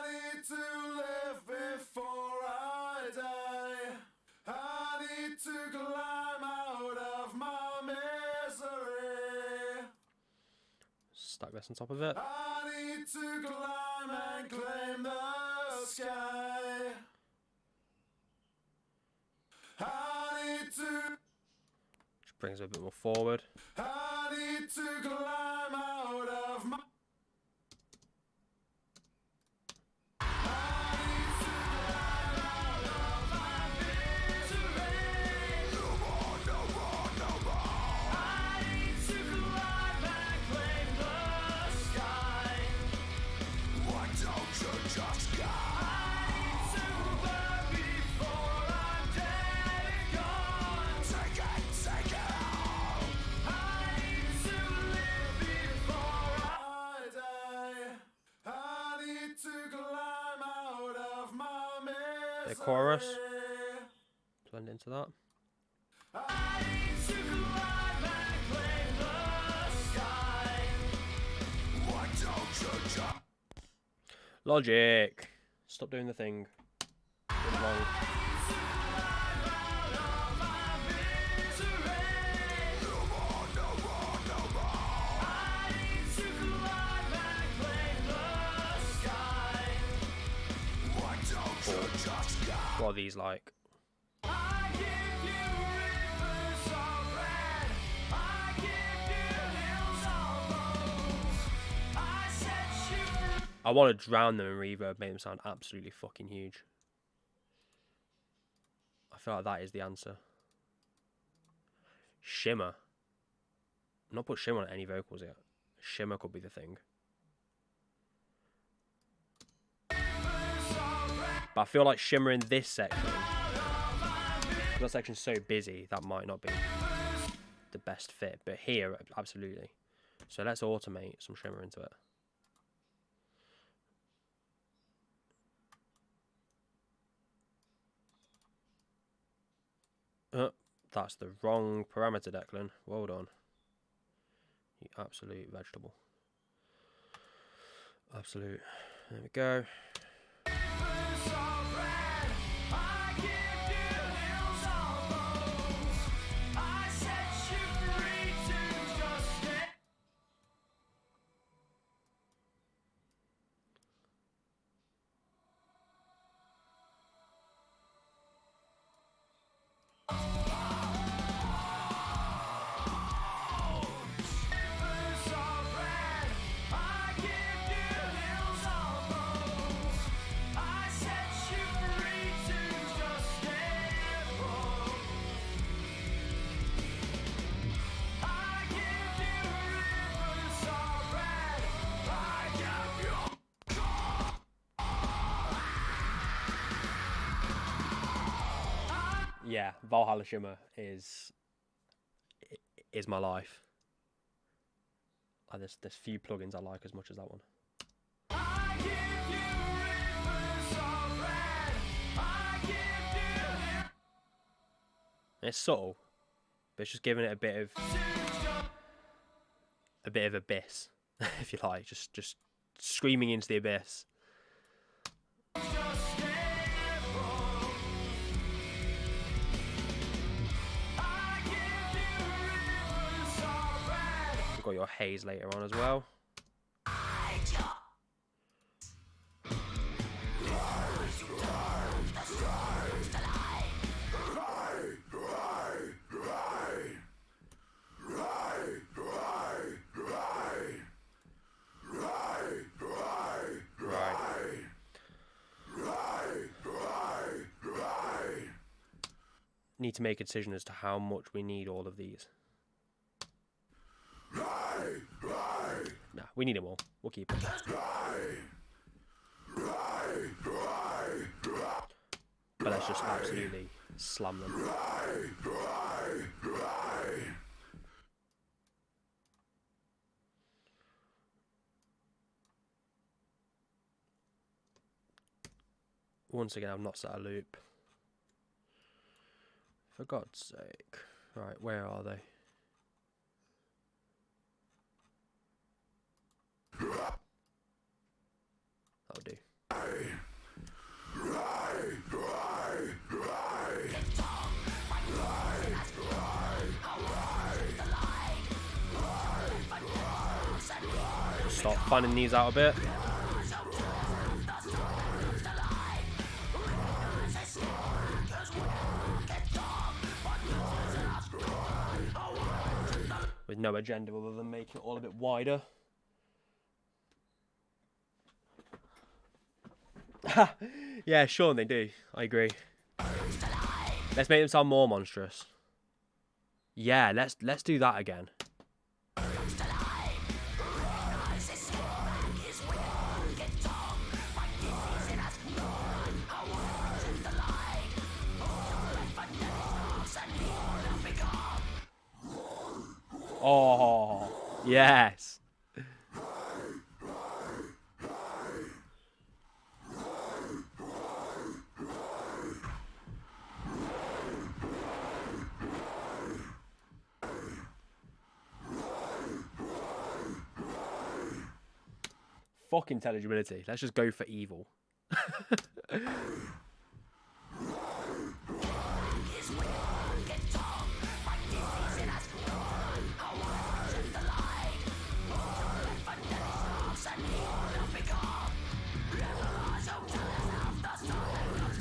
need to live before I die. I need to climb out of my misery. Stack this on top of it. I need to climb and claim the sky. I need to. Just brings it a bit more forward. I need to climb out of my. The chorus. Blend into that. Logic. Stop doing the thing. Doing wrong. What are these like? I want to drown them in reverb, make them sound absolutely fucking huge. I feel like that is the answer. Shimmer. I've not put shimmer on any vocals yet. Shimmer could be the thing. But I feel like shimmer in this section. That section's so busy, that might not be the best fit. But here, absolutely. So let's automate some shimmer into it. That's the wrong parameter, Declan. Well done. You absolute vegetable. Absolute. There we go. yeah, Valhalla Shimmer is my life. There's few plugins I like as much as that one. It's subtle, but it's just giving it a bit of abyss, if you like, just screaming into the abyss. You've got your haze later on as well. Need to make a decision as to how much we need all of these. Nah, we need them all. We'll keep them. But let's just absolutely slam them. Once again, I've not set a loop. For God's sake. Right, where are they? That'll do. Start fanning these out a bit. With no agenda other than making it all a bit wider. Yeah, sure they do. I agree. Let's make them sound more monstrous. Yeah, let's do that again. Oh, yes. Fuck intelligibility. Let's just go for evil.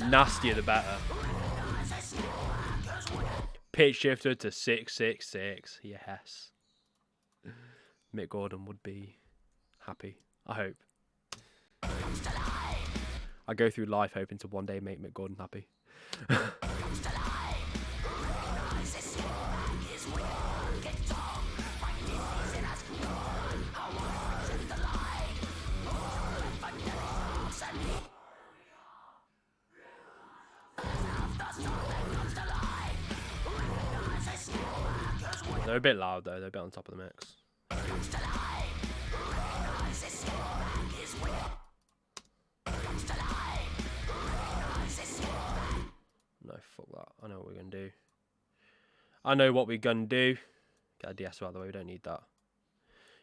Nastier the better. Pitch shifter to 666. Yes. Mick Gordon would be happy. I hope. I go through life hoping to one day make Mick Gordon happy. They're a bit loud though, they're a bit on top of the mix. No, fuck that. I know what we're going to do. I know what we're going to do. Get a DS out of the way, we don't need that.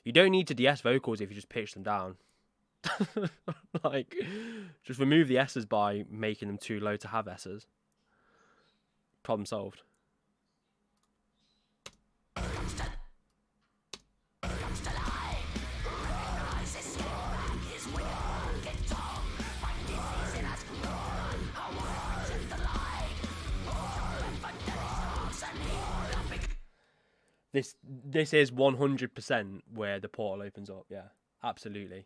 You don't need to DS vocals if you just pitch them down. Like, just remove the S's by making them too low to have S's. Problem solved. This is 100% where the portal opens up. Yeah, absolutely.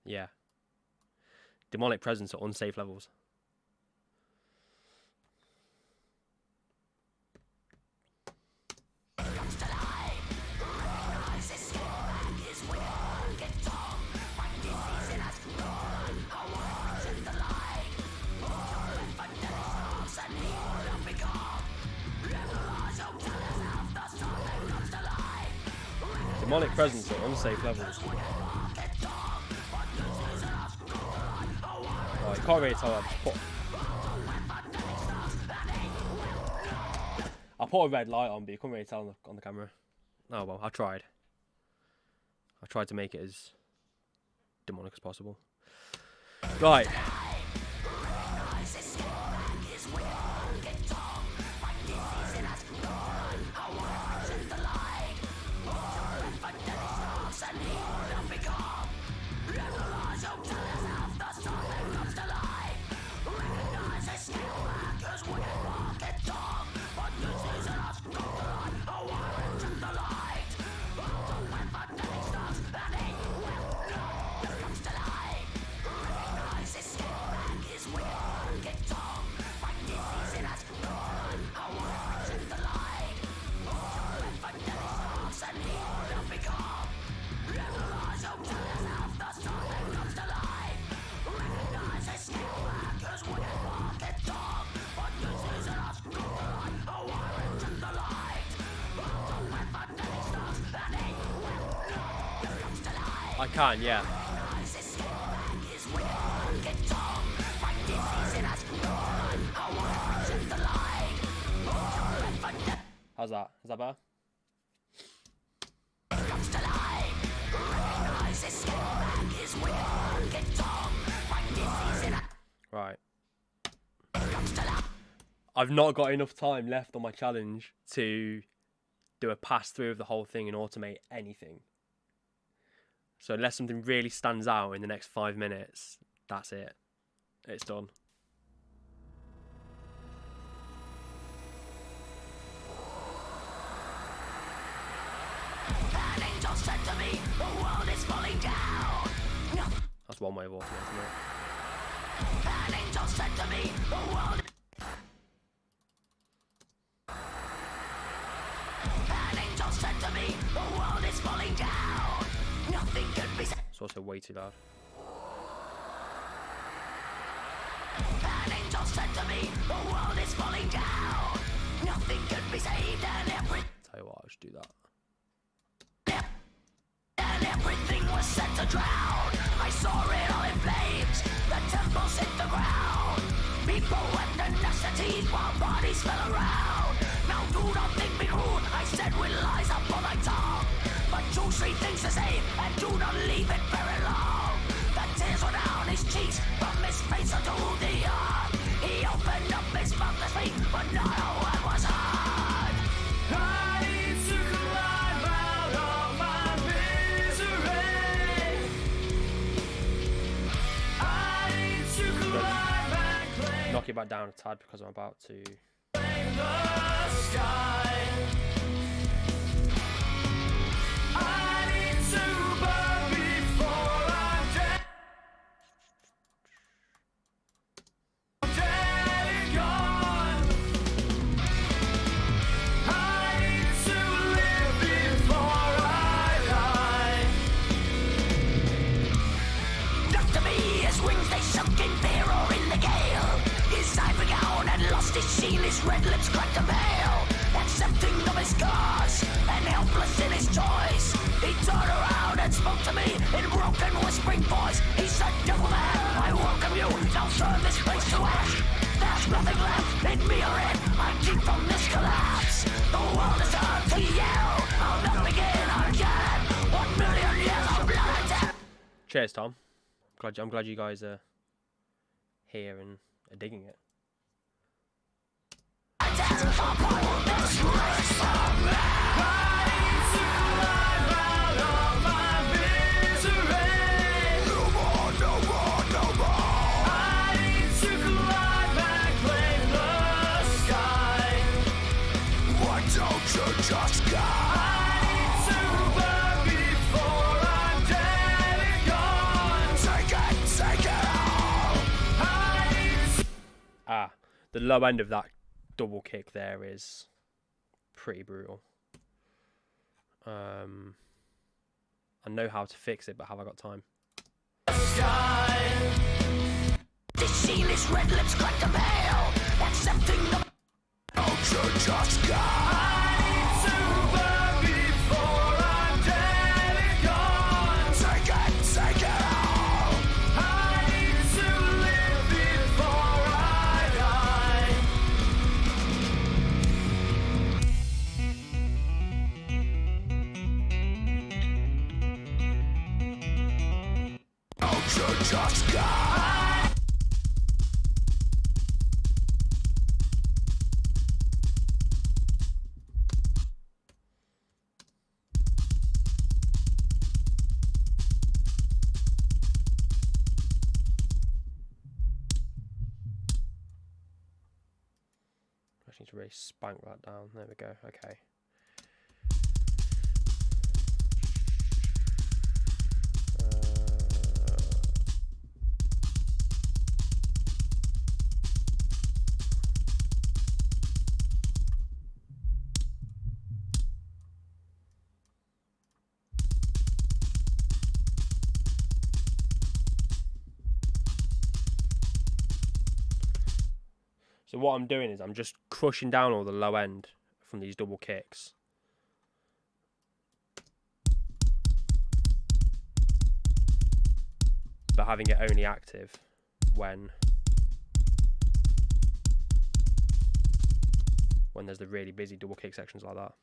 Yeah. Demonic presence at unsafe levels. Demonic presence at unsafe levels. Oh, you can't really tell. I put a red light on, but you couldn't really tell on the camera. Oh well, I tried. I tried to make it as demonic as possible. Right. I can, yeah. How's that? Is that better? Right. I've not got enough time left on my challenge to do a pass through of the whole thing and automate anything. So unless something really stands out in the next 5 minutes, that's it. It's done. An angel said to me, the world is falling down. That's one way of automating it. An angel said to me, the world. An angel said to me, the world is falling down. Nothing could be. It's also way too loud. An angel said to me, the world is falling down. Nothing could be saved and Tell you what, I'll just do that. everything was set to drown. I saw it all in flames. The temples hit the ground. People went to necessities while bodies fell around. Now do not think me rude. I said with lies upon my tongue. But choose 3 things to say and do not leave it very long. The tears were down his cheeks from his face unto the earth. He opened up his mouth to speak, but not a word was heard. I need to climb out of my misery. I need to climb and claim Knock it back down a tad because I'm about to. the sky. I need to burn before I'm dead. Dead and gone. I need to live before I die. Dr. B, his wings they sunk in fear or in the gale. His ivory gown had lost his sheen, his red lips cracked a veil. Accepting of his scars and helpless in his choice, he turned around and spoke to me in broken whispering voice. He said, "Devil man, I welcome you. Now turn this place to ash. There's nothing left in me or it. I keep from this collapse. The world is turned to you. I'll never begin again. 1 million years of blood and death." Cheers, Tom. I'm glad you guys are here and are digging it. Just go. I need to burn before I'm dead and gone. Take it all. I need to. The low end of that double kick there is pretty brutal. I know how to fix it, but have I got time? This scene is red lips cracked a veil, accepting the. Just go. I need to burn before I'm dead. don't you just go? I just need to really spank that down. There we go. Okay. So what I'm doing is I'm just crushing down all the low end from these double kicks. But having it only active when there's the really busy double kick sections like that.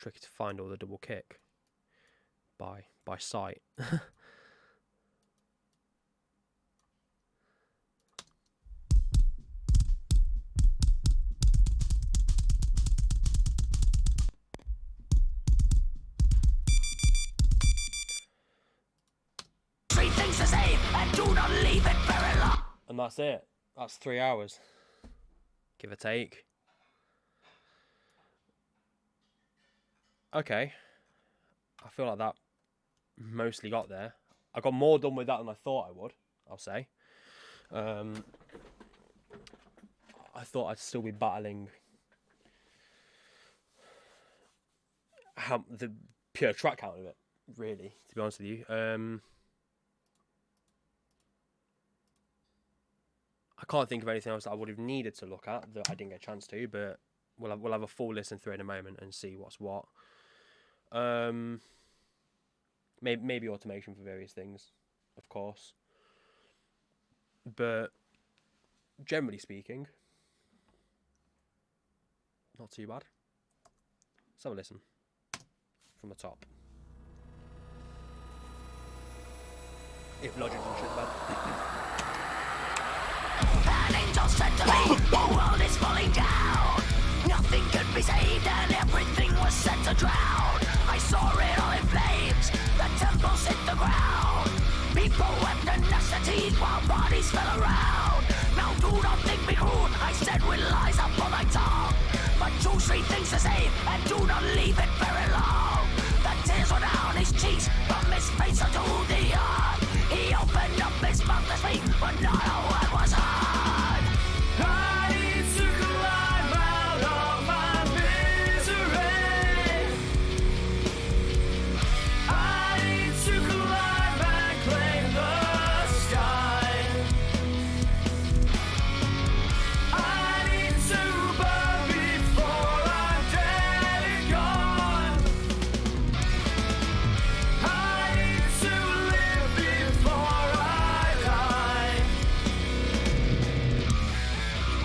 Tricky to find all the double kick by sight. 3 things to say, and do not leave it very long. And that's it. That's 3 hours, give or take. Okay, I feel like that mostly got there. I got more done with that than I thought I would, I'll say. I thought I'd still be battling the pure track count of it, really, to be honest with you. I can't think of anything else that I would have needed to look at that I didn't get a chance to, but we'll have a full listen through in a moment and see what's what. Maybe automation for various things, of course, but generally speaking, not too bad. Let's have a listen from the top. If Logic didn't shit the bed. An angel said to me, the world is falling down. Nothing could be saved and everything was set to drown. I saw it all in flames, the temples hit the ground. People wept and gnashed teeth while bodies fell around. Now do not think me cruel, I said with lies upon my tongue. But choose 3 things to say and do not leave it very long. The tears were down his cheeks, from his face unto the earth. He opened up his mouth to speak, but not a word was heard. I need to climb out of my misery. I need to climb and claim the sky. I need to burn before I'm dead and gone. I need to live before I die.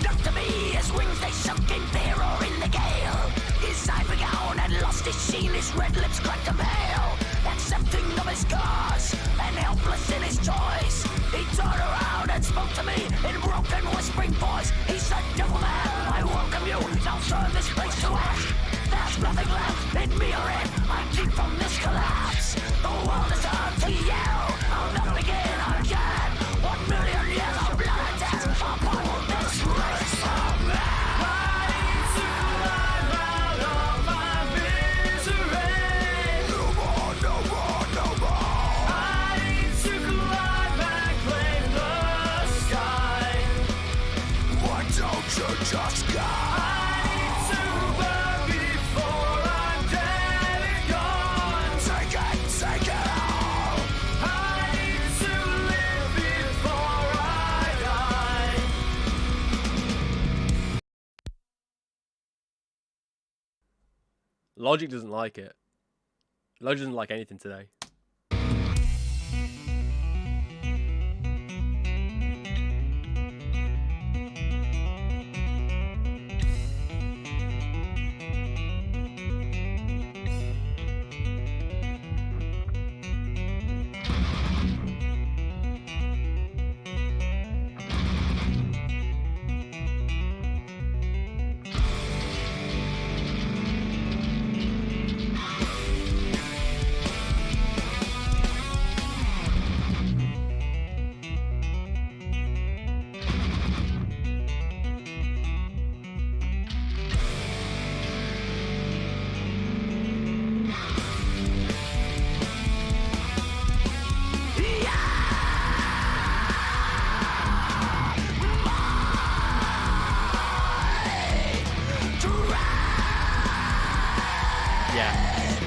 Looked to me, his wings they sunk in fear or in the gale. His eye began and lost his sheen, his red lips cracked and pale. Accepting of his cause and helpless in his choice, he turned around and spoke to me in broken whispering voice. He said, devil man, I welcome you, now turn this place to ash. There's nothing left in me or in, I keep from this collapse. The world is turned to yell, I'll never begin again. 1 million years of blood and death upon this race of men. I need to climb out of my misery. No more, no more, no more. I need to climb and claim the sky. Why don't you just go? I need to burn before I'm dead and gone. Logic doesn't like it. Logic doesn't like anything today.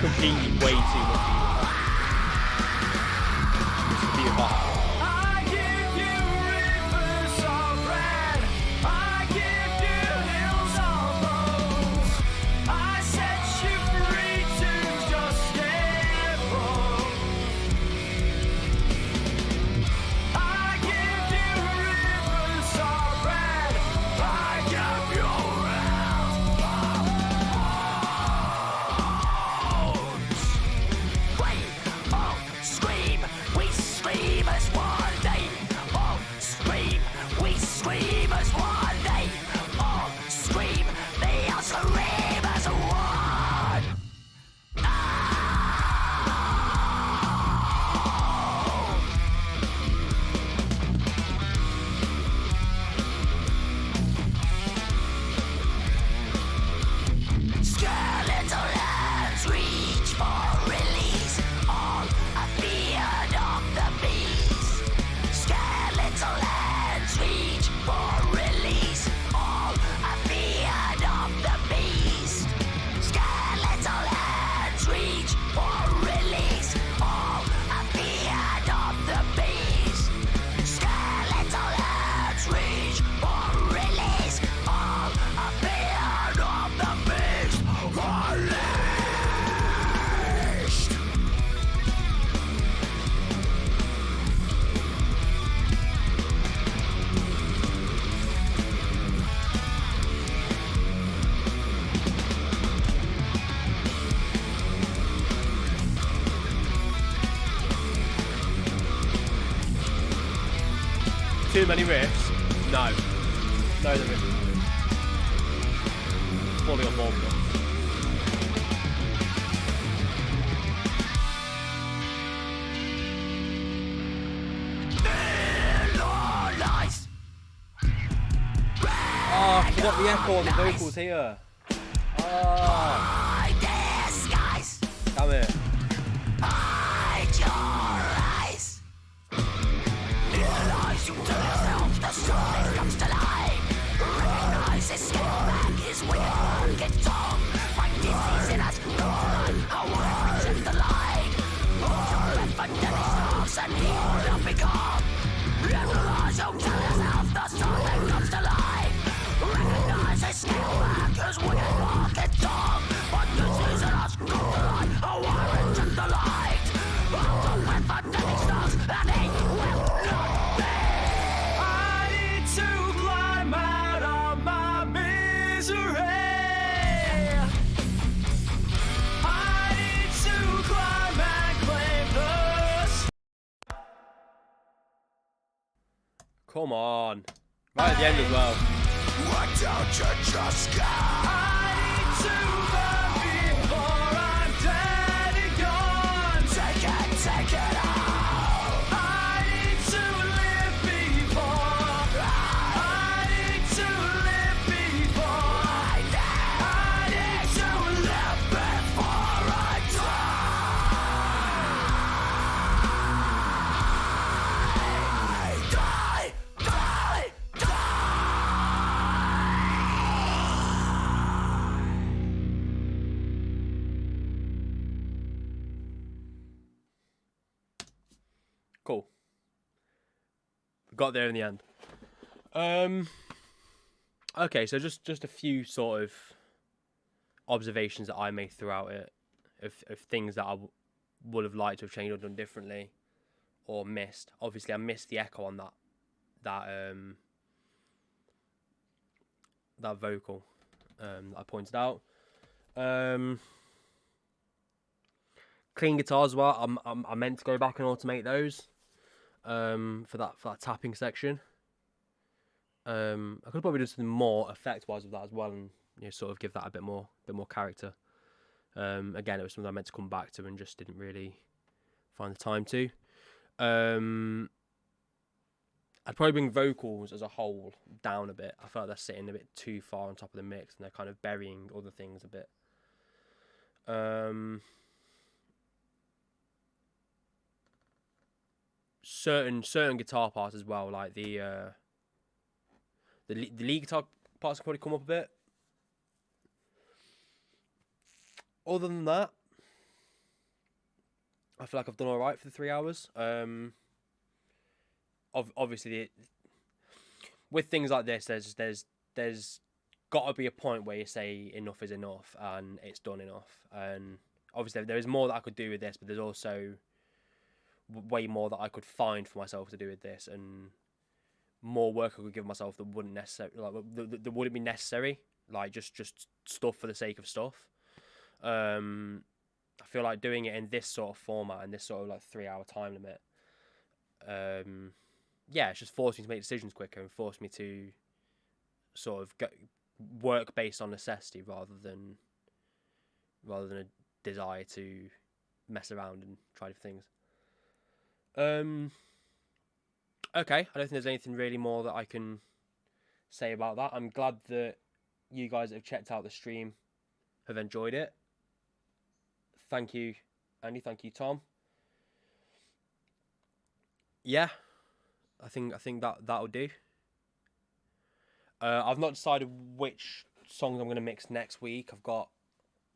Completely way too much evil. This would be hot. I give you rivers of red. I give you hills of rose. I set you free to just get broke. I give you rivers of red. I give you Scream, we scream as one day. Oh, scream, we scream as one day. Oh, scream, they all scream as one. Skeletal hands reach for release. All feared of the beast. Skeletal hands reach for release. All feared of the beast. Skeletal hands reach for release. All feared of the beast. Skeletal hands reach for release. All feared of the beast. Released. Too many riffs? No. No, there isn't. Falling on more of them. Oh, I forgot the echo on the vocals here. Oh, damn it. Hide your eyes. Realize you tell yourself the story comes to life. Recognize his skin back, his wicked crooked tongue. Find disease in us, no light. How will it reject the light? Hold your breath for deadly stars and he will not become. Realize you tell yourself the story comes to life. Recognize his skin back, his wicked crooked tongue. Find disease in us, no light. How will it reject the light? Hold your breath for deadly stars and he will not be. I need to climb out of my misery. I need to climb and claim the sky. Come on. Right at the end as well. Why don't you just go? I need to burn before I'm dead and gone. Take it all. I need to live before. I need to live before. I need to live Before I die. Cool. Got there in the end. Okay, so just a few sort of observations that I made throughout it, of things that I would have liked to have changed or done differently, or missed. Obviously, I missed the echo on that vocal that I pointed out. Clean guitars as well. I meant to go back and automate those for that tapping section. I could probably do something more effect wise with that as well, and sort of give that a bit more character. Again, it was something I meant to come back to and just didn't really find the time to. I'd probably bring vocals as a whole down a bit. I felt like they're sitting a bit too far on top of the mix, and they're kind of burying other things a bit. Certain guitar parts as well, like the lead guitar parts can probably come up a bit. Other than that, I feel like I've done all right for the 3 hours. Obviously, with things like this, there's got to be a point where you say enough is enough and it's done enough. And obviously, there is more that I could do with this, but there's also way more that I could find for myself to do with this, and more work I could give myself that wouldn't necessarily that wouldn't be necessary, like just stuff for the sake of stuff. I feel like doing it in this sort of format and this sort of like 3 hour time limit, it's just forced me to make decisions quicker and forced me to sort of work based on necessity rather than a desire to mess around and try different things. Okay, I don't think there's anything really more that I can say about that. I'm glad that you guys that have checked out the stream have enjoyed it. Thank you, Andy. Thank you, Tom. Yeah, I think that'll do. I've not decided which songs I'm gonna mix next week. I've got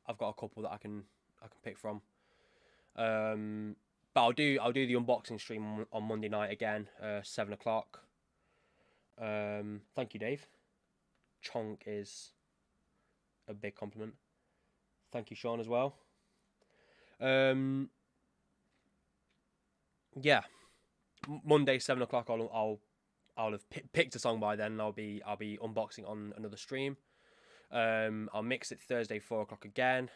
a couple that I can pick from. But I'll do the unboxing stream on Monday night again, 7 o'clock. Thank you, Dave. Chonk is a big compliment. Thank you, Sean, as well. Yeah, Monday 7 o'clock. I'll have picked a song by then. And I'll be unboxing on another stream. I'll mix it Thursday 4 o'clock again.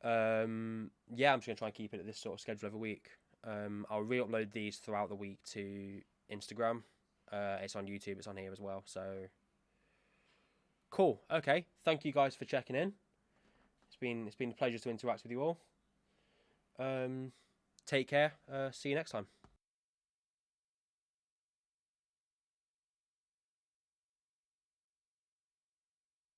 I'm just gonna try and keep it at this sort of schedule every week. I'll re-upload these throughout the week to Instagram. It's on YouTube. It's on here as well. So cool. Okay. Thank you guys for checking in. It's been a pleasure to interact with you all. Take care. See you next time.